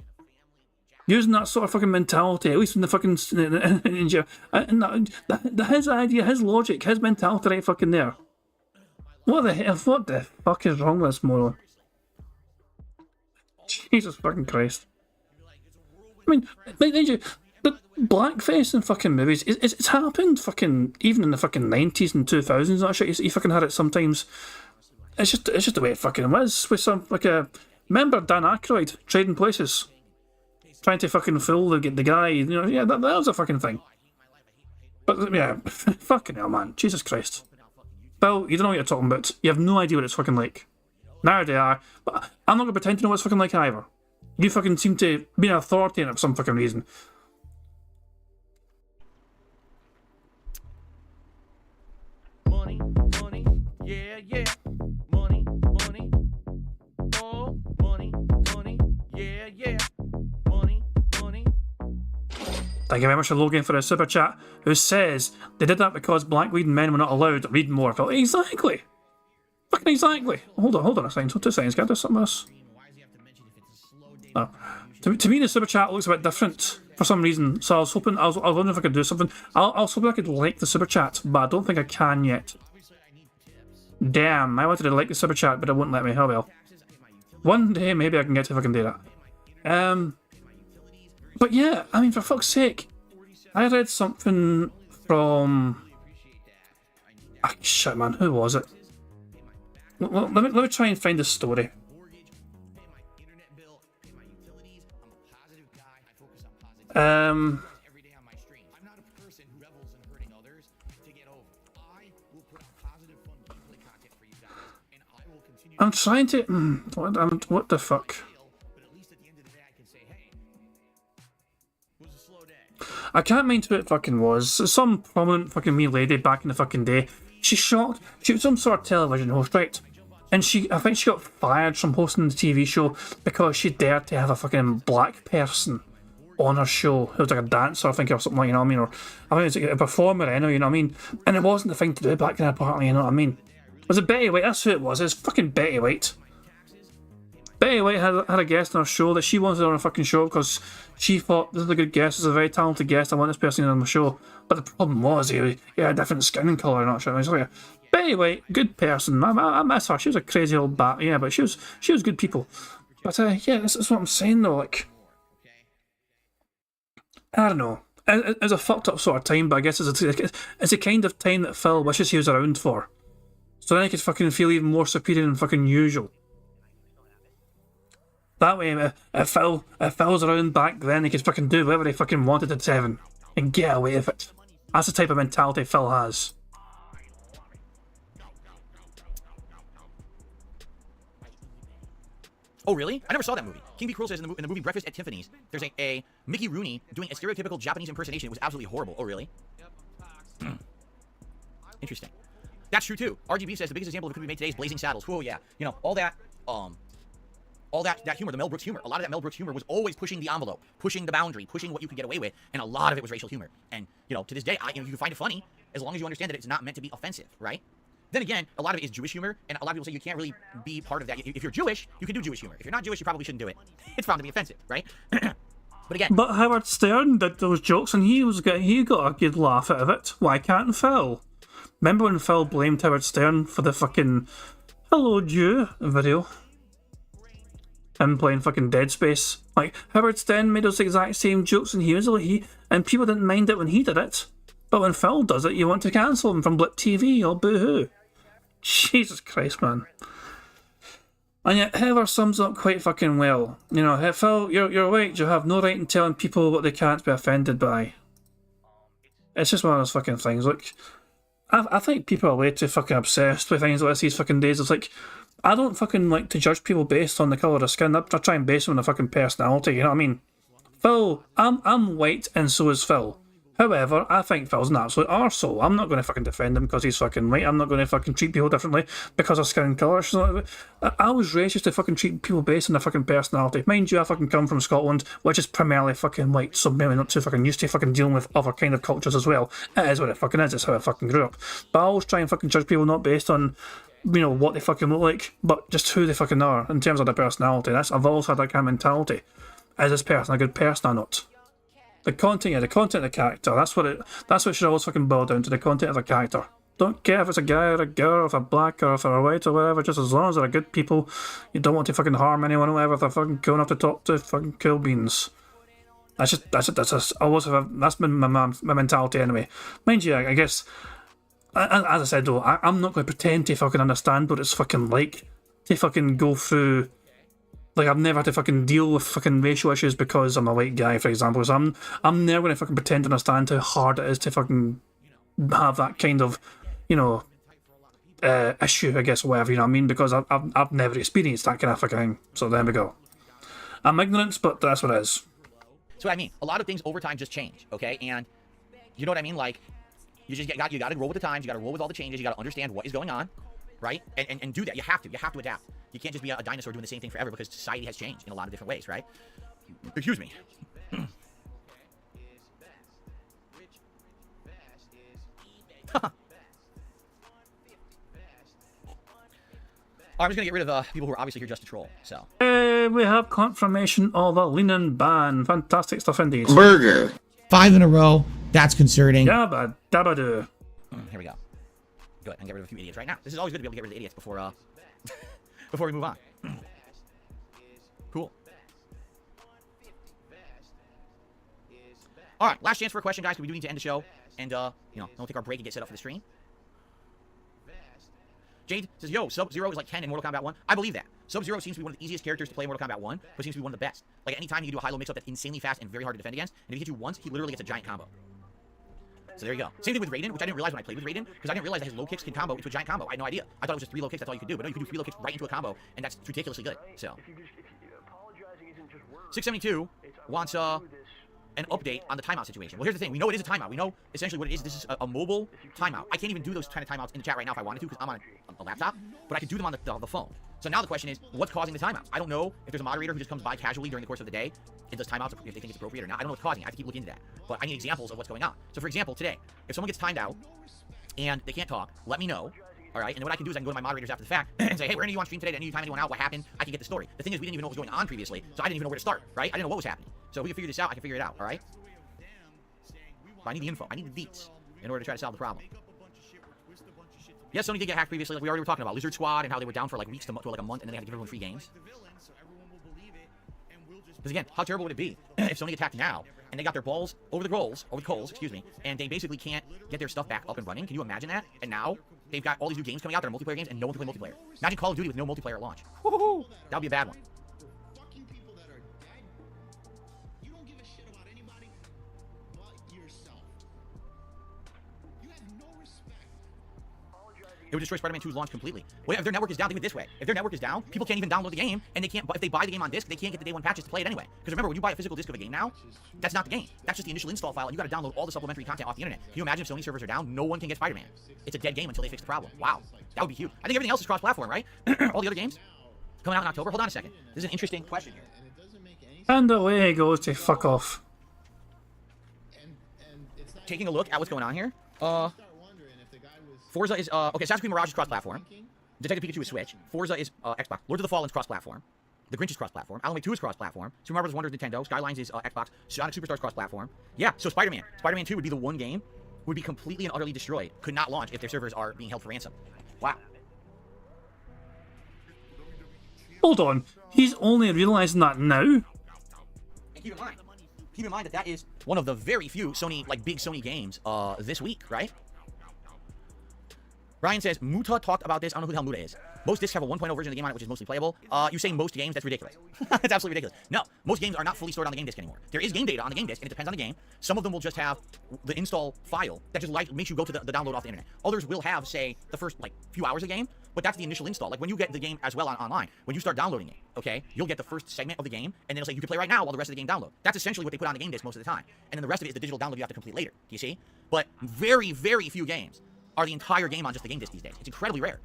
using that sort of fucking mentality, at least in the fucking his idea, his logic, his mentality, right fucking there. What the fuck is wrong with this moron? Jesus fucking Christ! I mean, the blackface in fucking movies, it's happened fucking even in the fucking 90s and 2000s. Actually, you fucking had it sometimes. It's just the way it fucking was. With some like a remember Dan Aykroyd Trading Places, trying to fucking fool the guy. You know, yeah, that was a fucking thing. But yeah, fucking hell, man, Jesus Christ. Bill, you don't know what you're talking about. You have no idea what it's fucking like. Now they are, but I'm not gonna pretend to know what it's fucking like either. You fucking seem to be an authority in it for some fucking reason. Money, yeah, yeah. Money, oh, money, yeah, yeah. Money. Thank you very much to Logan for his super chat, who says they did that because black reading men were not allowed to read more. Exactly. Fucking exactly. Hold on a second. 2 seconds. Can I do something else? No. To me, the super chat looks a bit different for some reason. So I was wondering if I could do something. I was hoping I could like the super chat, but I don't think I can yet. Damn, I wanted to like the super chat, but it wouldn't let me. Oh well. One day, maybe I can get to fucking do that. But yeah, I mean, for fuck's sake, I read something from... Ah, shit, man, who was it? Well, let me try and find the story. I'm trying to... what the fuck? I can't mind who it fucking was. Some prominent fucking me lady back in the fucking day. She was some sort of television host, right? And I think she got fired from hosting the TV show because she dared to have a fucking black person on her show. It was like a dancer, I think, or something like, you know what I mean? Or I think it was like a performer, you know what I mean? And it wasn't the thing to do back then, apparently, you know what I mean? Was it Betty White? That's who it was. It's fucking Betty White. Betty White had a guest on her show that she wanted on her fucking show because she thought, this is a good guest, this is a very talented guest, I want this person on my show. But the problem was, he had a different skin colour and all shit. I was like, Betty White, good person. I miss her. She was a crazy old bat, yeah, but she was good people. But yeah, this is what I'm saying though, like, I don't know. It's a fucked up sort of time, but I guess it's a kind of time that Phil wishes he was around for. So then he could fucking feel even more superior than fucking usual. That way, if Phil's around back then, he could fucking do whatever he fucking wanted at 7 and get away with it. That's the type of mentality Phil has. Oh, really? I never saw that movie. King B. Cruel says in the movie Breakfast at Tiffany's, there's a Mickey Rooney doing a stereotypical Japanese impersonation. It was absolutely horrible. Oh, really? Interesting. That's true, too. RGB says the biggest example of it could be made today is Blazing Saddles. Oh, yeah. You know, all that humor, the Mel Brooks humor, a lot of that Mel Brooks humor was always pushing the envelope, pushing the boundary, pushing what you could get away with, and a lot of it was racial humor. And, you know, to this day, you can find it funny as long as you understand that it's not meant to be offensive, right? Then again, a lot of it is Jewish humor, and a lot of people say you can't really be part of that. If you're Jewish, you can do Jewish humor. If you're not Jewish, you probably shouldn't do it. It's found to be offensive, right? But again... But Howard Stern did those jokes, and he got a good laugh out of it. Why can't Phil? Remember when Phil blamed Howard Stern for the fucking Hello Jew video? Him playing fucking Dead Space. Like, Howard Stern made those exact same jokes and and people didn't mind it when he did it. But when Phil does it, you want to cancel him from Blip TV or boo-hoo. Jesus Christ, man. And yet, Heather sums up quite fucking well. You know, hey, Phil, you're right, you have no right in telling people what they can't be offended by. It's just one of those fucking things. Look, I think people are way too fucking obsessed with things like this these fucking days. It's like, I don't fucking like to judge people based on the colour of their skin. I try and base them on their fucking personality, you know what I mean? Phil, I'm white and so is Phil. However, I think Phil's an absolute arsehole. I'm not going to fucking defend him because he's fucking white. I'm not going to fucking treat people differently because of skin colour. I was racist to fucking treat people based on their fucking personality. Mind you, I fucking come from Scotland, which is primarily fucking white, so maybe not too fucking used to fucking dealing with other kind of cultures as well. It is what it fucking is. It's how I fucking grew up. But I always try and fucking judge people not based on, you know, what they fucking look like, but just who they fucking are in terms of their personality. I've always had that kind of mentality. Is this person a good person or not? The content of the character. That's what should always fucking boil down to, the content of the character. Don't care if it's a guy or a girl, or if they're black or if they're white or whatever, just as long as they're good people, you don't want to fucking harm anyone or whatever, if they're fucking cool enough to talk to fucking cool beans. That's been my mentality anyway. Mind you, I guess, as I said though, I'm not going to pretend to fucking understand what it's fucking like to fucking go through. Like, I've never had to fucking deal with fucking racial issues because I'm a white guy, for example. So I'm never going to fucking pretend to understand how hard it is to fucking have that kind of, you know, issue, I guess, or whatever, you know what I mean? Because I've never experienced that kind of fucking thing. So there we go. I'm ignorant, but that's what it is. So I mean, a lot of things over time just change, okay? And you know what I mean? Like, you got to roll with the times. You got to roll with all the changes. You got to understand what is going on, right? And do that. You have to adapt. You can't just be a dinosaur doing the same thing forever because society has changed in a lot of different ways, right? Excuse me. I'm just going to get rid of people who are obviously here just to troll, so. We have confirmation of a Leanin' ban. Fantastic stuff indeed. Burger. 5 in a row. That's concerning. Yabba dabba do. Here we go. Good. I can get rid of a few idiots right now. This is always good to be able to get rid of the idiots before before we move on. Cool. All right, last chance for a question, guys, because we do need to end the show. And, you know, then we'll take our break and get set up for the stream. Jade says, yo, Sub-Zero is like 10 in Mortal Kombat 1. I believe that. Sub-Zero seems to be one of the easiest characters to play in Mortal Kombat 1, but seems to be one of the best. Like, anytime you can do a high-low mix-up that's insanely fast and very hard to defend against, and if he hits you once, he literally gets a giant combo. So there you go. Same thing with Raiden, which I didn't realize when I played with Raiden, because I didn't realize that his low kicks can combo into a giant combo. I had no idea. I thought it was just 3 low kicks, that's all you could do. But no, you can do 3 low kicks right into a combo, and that's ridiculously good. So 672 wants an update on the timeout situation. Well, here's the thing. We know it is a timeout. We know essentially what it is. This is a mobile timeout. I can't even do those kind of timeouts in the chat right now if I wanted to because I'm on a laptop, but I could do them on the phone. So now the question is, what's causing the timeout? I don't know if there's a moderator who just comes by casually during the course of the day and does timeouts if they think it's appropriate or not. I don't know what's causing it. I have to keep looking into that. But I need examples of what's going on. So for example, today, if someone gets timed out and they can't talk, let me know. All right, and then what I can do is I can go to my moderators after the fact and say, hey, we're going to do on stream today. Did any time anyone out? What happened? I can get the story. The thing is, we didn't even know what was going on previously, so I didn't even know where to start, right? I didn't know what was happening. So if we can figure this out, I can figure it out, all right? But I need the info. I need the deets in order to try to solve the problem. Yes, Sony did get hacked previously, like we already were talking about. Lizard Squad and how they were down for like weeks to like a month, and then they had to give everyone free games. Because again, how terrible would it be if Sony attacked now and they got their balls over the coals, excuse me, and they basically can't get their stuff back up and running? Can you imagine that? And now they've got all these new games coming out that are multiplayer games and no one can play multiplayer. Imagine Call of Duty with no multiplayer at launch. Woo-hoo-hoo. That would be a bad one. It would destroy Spider-Man 2's launch completely. Well, if their network is down, think of it this way. If their network is down, people can't even download the game, and they can't. If they buy the game on disc, they can't get the day one patches to play it anyway. Because remember, when you buy a physical disc of a game now, that's not the game. That's just the initial install file, and you got to download all the supplementary content off the internet. Can you imagine if Sony servers are down? No one can get Spider-Man. It's a dead game until they fix the problem. Wow, that would be huge. I think everything else is cross-platform, right? All the other games coming out in October. Hold on a second. This is an interesting question here. And away he goes to fuck off. Taking a look at what's going on here. Forza is, okay, Assassin's Creed Mirage is cross-platform. Detective Pikachu is Switch. Forza is Xbox. Lords of the Fallen is cross-platform. The Grinch is cross-platform. Alan Wake 2 is cross-platform. Super Mario Bros. Wonder is Nintendo. Skylines is Xbox. Sonic Superstars is cross-platform. Yeah, so Spider-Man. Spider-Man 2 would be the one game would be completely and utterly destroyed. Could not launch if their servers are being held for ransom. Wow. Hold on. He's only realising that now? And keep in mind that that is one of the very few Sony, like big Sony games this week, right? Ryan says, Muta talked about this. I don't know who the hell Muta is. Most discs have a 1.0 version of the game on it, which is mostly playable. You say most games? That's ridiculous. That's absolutely ridiculous. No, most games are not fully stored on the game disc anymore. There is game data on the game disc, and it depends on the game. Some of them will just have the install file that just makes you go to the download off the internet. Others will have, say, the first like few hours of the game, but that's the initial install. Like when you get the game as well online, when you start downloading it, okay, you'll get the first segment of the game, and then it'll say you can play right now while the rest of the game download. That's essentially what they put on the game disc most of the time. And then the rest of it is the digital download you have to complete later. Do you see? But very, very few games are the entire game on just the game disc these days. It's incredibly rare.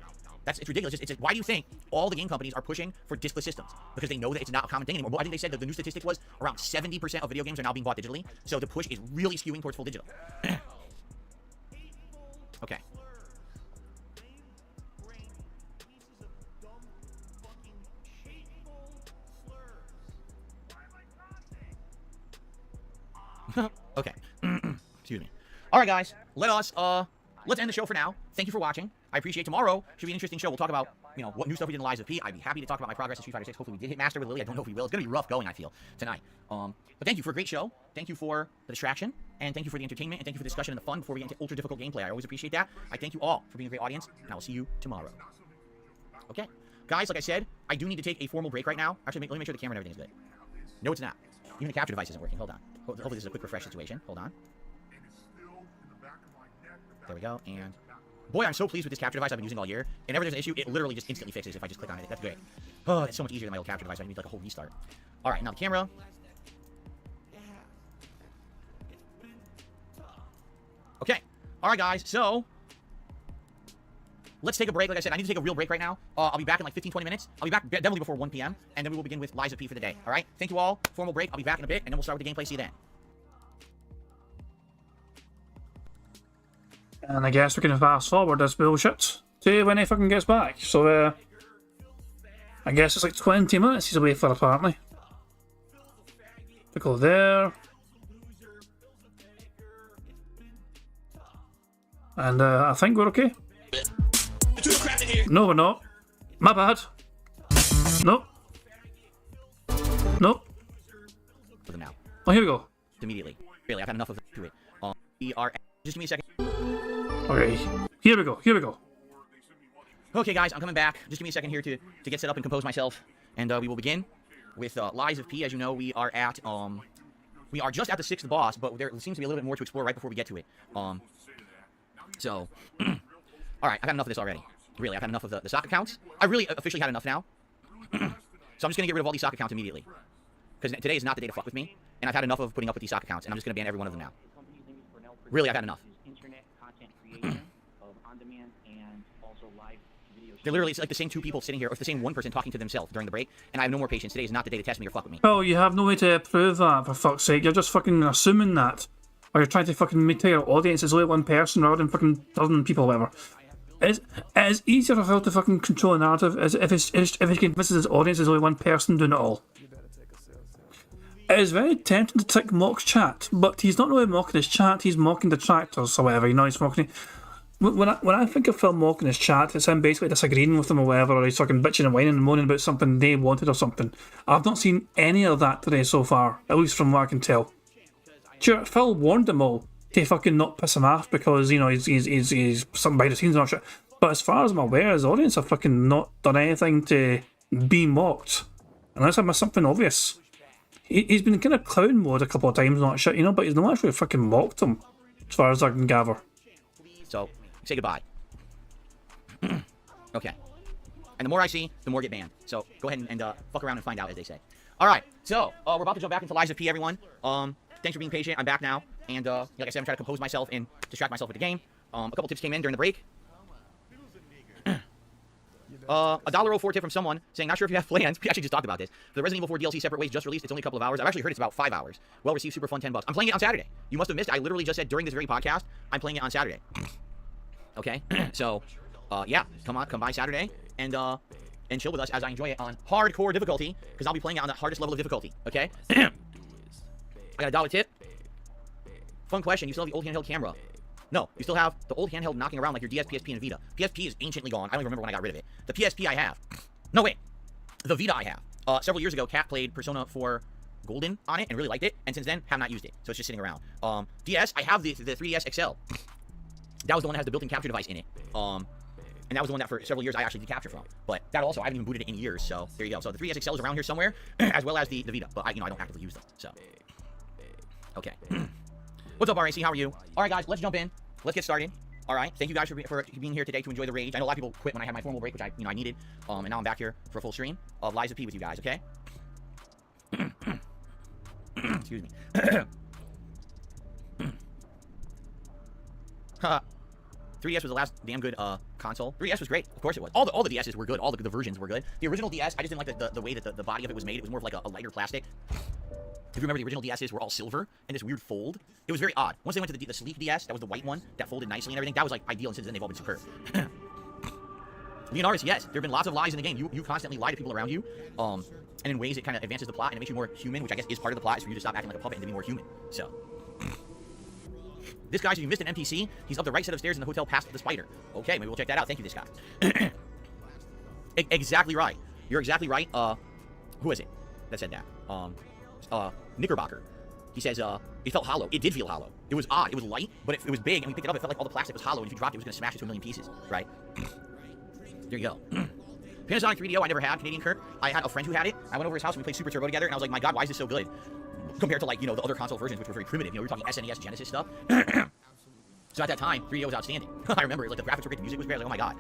It's ridiculous. Why do you think all the game companies are pushing for discless systems? Because they know that it's not a common thing anymore. I think they said that the new statistic was around 70% of video games are now being bought digitally. So the push is really skewing towards full digital. Okay. Okay. Excuse me. All right, guys. Let's end the show for now. Thank you for watching. I appreciate tomorrow. Should be an interesting show. We'll talk about, you know, what new stuff we did in Lies of P. I'd be happy to talk about my progress in Street Fighter 6. Hopefully we did hit Master with Lily. I don't know if we will. It's going to be rough going, I feel, tonight. But thank you for a great show. Thank you for the distraction. And thank you for the entertainment. And thank you for the discussion and the fun before we get into ultra-difficult gameplay. I always appreciate that. I thank you all for being a great audience. And I will see you tomorrow. Okay? Guys, like I said, I do need to take a formal break right now. Actually, let me make sure the camera and everything is good. No, it's not. Even the capture device isn't working. Hold on. Hopefully this is a quick refresh situation. Hold on. There we go. And boy, I'm so pleased with this capture device I've been using all year. And whenever there's an issue, it literally just instantly fixes if I just click on it. That's great. Oh, it's so much easier than my old capture device. I need like a whole restart. All right, now the camera. Okay. All right, guys. So let's take a break. Like I said, I need to take a real break right now. I'll be back in like 15-20 minutes. I'll be back definitely before 1 p.m. And then we will begin with Lies of P for the day. All right? Thank you all. Formal break. I'll be back in a bit, and then we'll start with the gameplay. See you then. And I guess we can fast forward this bullshit to when he fucking gets back. So, I guess it's like 20 minutes he's away for, apparently. To go there. And I think we're okay. No, we're not. My bad. Nope. Nope. For them now. Oh, here we go. Immediately. Really, I've had enough of it. We are. Just give me a second. Okay. Here we go. Here we go. Okay, guys, I'm coming back. Just give me a second here to get set up and compose myself, and we will begin with Lies of P. As you know, we are just at the 6th boss, but there seems to be a little bit more to explore right before we get to it. So, all right, I've had enough of this already. Really, I've had enough of the sock accounts. I really officially had enough now. So I'm just gonna get rid of all these sock accounts immediately. because today is not the day to fuck with me, and I've had enough of putting up with these stock accounts, and I'm just gonna ban every one of them now. Really, I've had enough. They're literally like the same two people sitting here, or the same one person talking to themselves during the break, and I have no more patience. Today is not the day to test me or fuck with me. Oh, you have no way to prove that, for fuck's sake. You're just fucking assuming that. Or you're trying to fucking make your audience is only one person rather than fucking dozen people, whatever. It is easier for Phil to fucking control a narrative as if he convinces his audience is only one person doing it all. It is very tempting to tick Mock's chat, but he's not really mocking his chat, he's mocking detractors or whatever, you know, he's mocking... When I think of Phil mocking his chat, it's him basically disagreeing with them or whatever, or he's fucking bitching and whining and moaning about something they wanted or something. I've not seen any of that today so far, at least from what I can tell. Sure, Phil warned them all to fucking not piss him off because, you know, he's something behind the scenes and all shit. But as far as I'm aware, his audience have fucking not done anything to be mocked. Unless I missed something obvious. He's been kind of clown mode a couple of times and all that shit, you know, but he's not actually fucking mocked him, as far as I can gather. So, say goodbye. Okay. And the more I see, the more get banned. So, go ahead and fuck around and find out, as they say. Alright, so, we're about to jump back into Lies of P, everyone. Thanks for being patient. I'm back now. And, like I said, I'm trying to compose myself and distract myself with the game. A couple tips came in during the break. $1.04 tip from someone saying, not sure if you have plans. We actually just talked about this. The Resident Evil 4 DLC Separate Ways just released. It's only a couple of hours. I've actually heard it's about 5 hours. Well received, super fun, $10. I'm playing it on Saturday. You must have missed it. I literally just said during this very podcast, I'm playing it on Saturday. Okay? So, yeah. Come by Saturday and chill with us as I enjoy it on hardcore difficulty, because I'll be playing it on the hardest level of difficulty. Okay? I got a $1 tip. Fun question. You still have the old handheld camera? No, you still have the old handheld knocking around like your DS, PSP, and Vita. PSP is anciently gone. I don't even remember when I got rid of it. The PSP I have. No, wait. The Vita I have. Several years ago, Kat played Persona 4 Golden on it and really liked it, and since then, have not used it. So it's just sitting around. DS, I have the 3DS XL. That was the one that has the built-in capture device in it. And that was the one that for several years I actually did capture from. But that also, I haven't even booted it in years, so there you go. So the 3DS XL is around here somewhere, as well as the Vita. But I don't actively use them, so. Okay. What's up, RAC? How are you? All right, guys, let's jump in. Let's get started. All right. Thank you guys for being here today to enjoy the rage. I know a lot of people quit when I had my formal break, which I needed. And now I'm back here for a full stream of Lies of P with you guys. Okay. Excuse me. 3DS was the last damn good console. 3DS was great. Of course it was. All the DSs were good. All the versions were good. The original DS, I just didn't like the way that the body of it was made. It was more of like a lighter plastic. If you remember, the original DSs were all silver and this weird fold. It was very odd. Once they went to the sleek DS, that was the white one that folded nicely and everything. That was like ideal, and since then they've all been superb. Leonaris, yes, there have been lots of lies in the game. You constantly lie to people around you, and in ways it kind of advances the plot and it makes you more human, which I guess is part of the plot, is for you to stop acting like a puppet and to be more human. So, this guy, so you missed an NPC. He's up the right set of stairs in the hotel past the spider. Okay, maybe we'll check that out. Thank you, this guy. Exactly right. You're exactly right. Who is it that said that? Knickerbocker. He says, it felt hollow. It did feel hollow. It was odd. It was light, but it was big, and we picked it up. It felt like all the plastic was hollow, and if you dropped it, it was going to smash it to a million pieces, right? There you go. Panasonic 3DO, I never had. Canadian Kurt. I had a friend who had it. I went over his house, and we played Super Turbo together, and I was like, my God, why is this so good? Compared to, like, the other console versions, which were very primitive. We were talking SNES, Genesis stuff. So at that time, 3DO was outstanding. I remember it. Like, the graphics were great, the music was great. I was like, oh my God.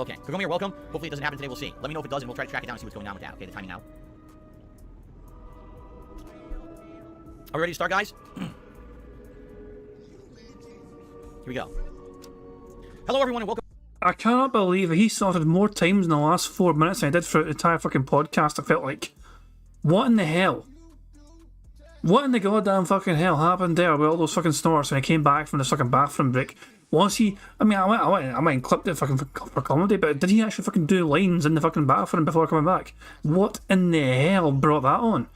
Okay, Kagome, you're welcome. Hopefully it doesn't happen today. We'll see. Let me know if it does, and we'll try to track it down and see what's going on with that. Okay, the timing now. Are we ready to start, guys? Here we go. Hello, everyone, and welcome. I cannot believe he started more times in the last 4 minutes than I did for the entire fucking podcast. I felt like, what in the hell? What in the goddamn fucking hell happened there with all those fucking snorts when he came back from the fucking bathroom break? Was he? I mean, I went and clipped it fucking for comedy, but did he actually fucking do lines in the fucking bathroom before coming back? What in the hell brought that on?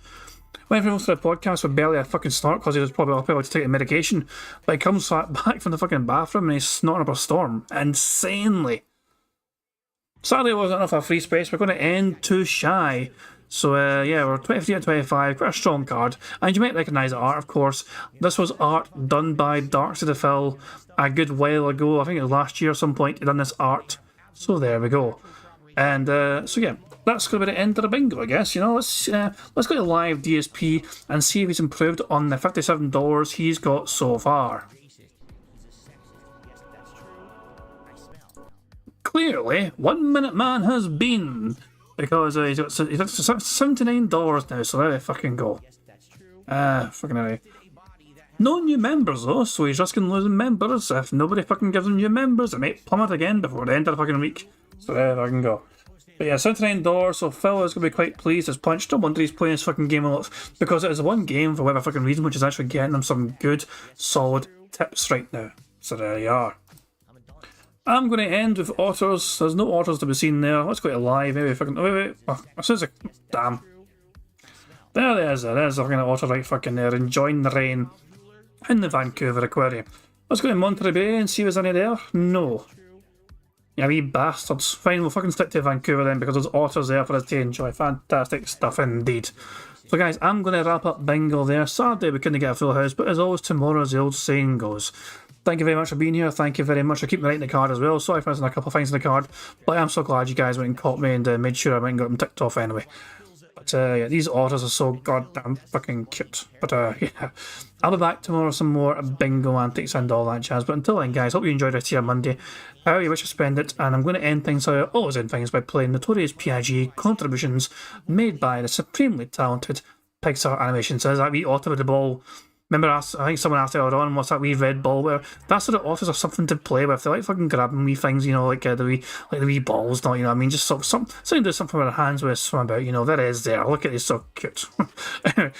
Went for most of the podcast with barely a fucking snort because he was probably up to take a medication, but he comes back from the fucking bathroom and he's snorting up a storm. Insanely. Sadly, it wasn't enough of a free space. We're going to end too shy. So, yeah, we're 23 and 25, quite a strong card. And you might recognise the art, of course. This was art done by Darks of the Phil a good while ago. I think it was last year at some point he done this art. So there we go. And, so yeah, that's going to be the end of the bingo, I guess. Let's go to live DSP and see if he's improved on the $57 he's got so far. Clearly, 1 Minute Man has been because he's got $79 now, so there we fucking go. Fucking anyway. No new members though, so he's risking losing members. If nobody fucking gives him new members, it might plummet again before the end of the fucking week. So there I can go. But yeah, $79, so Phil is going to be quite pleased as punch. Don't wonder he's playing this fucking game a lot, because it is one game for whatever fucking reason, which is actually getting him some good, solid tips right now. So there you are. I'm going to end with otters. There's no otters to be seen there. Let's go to live. Maybe fucking. Wait. Oh, as soon as damn. There is a fucking otter right fucking there, enjoying the rain in the Vancouver Aquarium. Let's go to Monterey Bay and see if there's any there. No. Yeah, wee bastards. Fine, we'll fucking stick to Vancouver then, because there's otters there for us to enjoy. Fantastic stuff indeed. So guys, I'm going to wrap up bingo there. Sadly we couldn't get a full house, but as always, tomorrow, as the old saying goes. Thank you very much for being here. Thank you very much for keeping me right in the card as well. Sorry for missing a couple of things in the card, but I'm so glad you guys went and caught me and made sure I went and got them ticked off anyway. But yeah, these otters are so goddamn fucking cute. But yeah, I'll be back tomorrow with some more bingo antics and all that jazz. But until then, guys, hope you enjoyed it here Monday. However you wish to spend it, and I'm going to end things how I always end things by playing Notorious P.I.G. contributions made by the supremely talented Pixar Animations. There's that wee otter with the ball. Remember, I think someone asked earlier on, what's that wee red ball? Where that sort of otters are something to play with. They like fucking grabbing wee things, you know, like the wee balls, not, you know what I mean? Just something to do something with their hands with, swim about, you know. There it is there. Look at this, so cute. Anyway,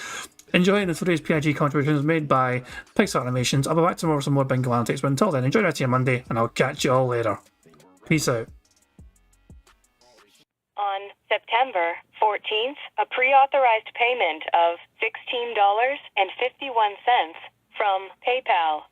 enjoy the today's PIG contributions made by Pixar Animations. I'll be back tomorrow with some more bingo antics, but until then, enjoy the rest of your Monday, and I'll catch you all later. Peace out. On September 14th, a pre-authorized payment of $16.51 from PayPal.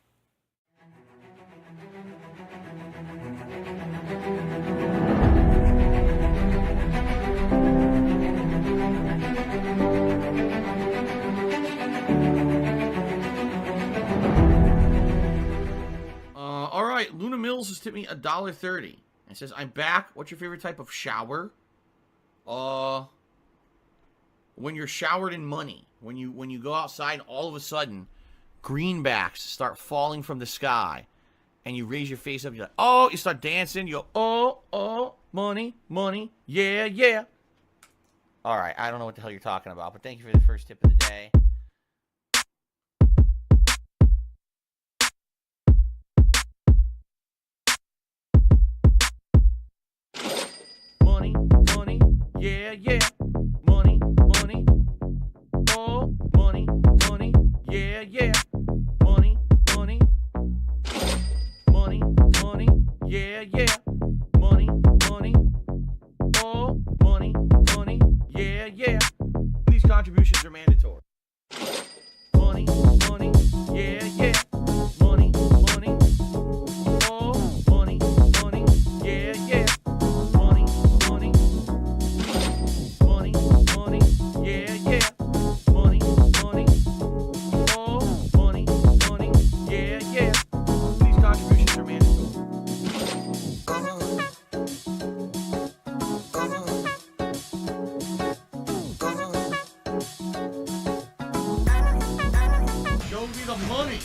All right, Luna Mills has tipped me $1.30. It says, I'm back. What's your favorite type of shower? When you're showered in money. When you go outside and all of a sudden greenbacks start falling from the sky and you raise your face up, you're like, oh, you start dancing, you go, oh, money, money, yeah, yeah. All right, I don't know what the hell you're talking about, but thank you for the first tip of the day. Money, money, yeah, yeah. Money, money, oh, money, money, yeah, yeah. Money, money, money, money, yeah, yeah. Money, money, oh, money, money, yeah, yeah. These contributions are mandatory. Money, money, yeah, yeah. Money, money, oh, money, money, yeah, yeah. Money, money, money, money, yeah, yeah. Money, money, oh, money, money, yeah, yeah. These contributions are mandatory. Show me the money.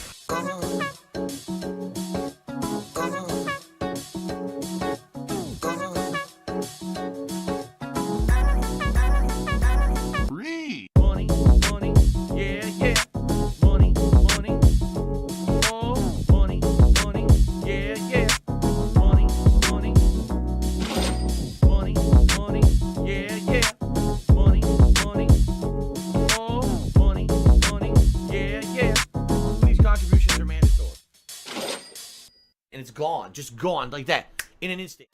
Free. Money, money, yeah, yeah. Money, money, oh, money, money, yeah, yeah. Money, money, money, money, yeah, yeah. Money, money, oh, money, money, yeah, yeah. These contributions are mandatory. And it's gone, just gone like that in an instant.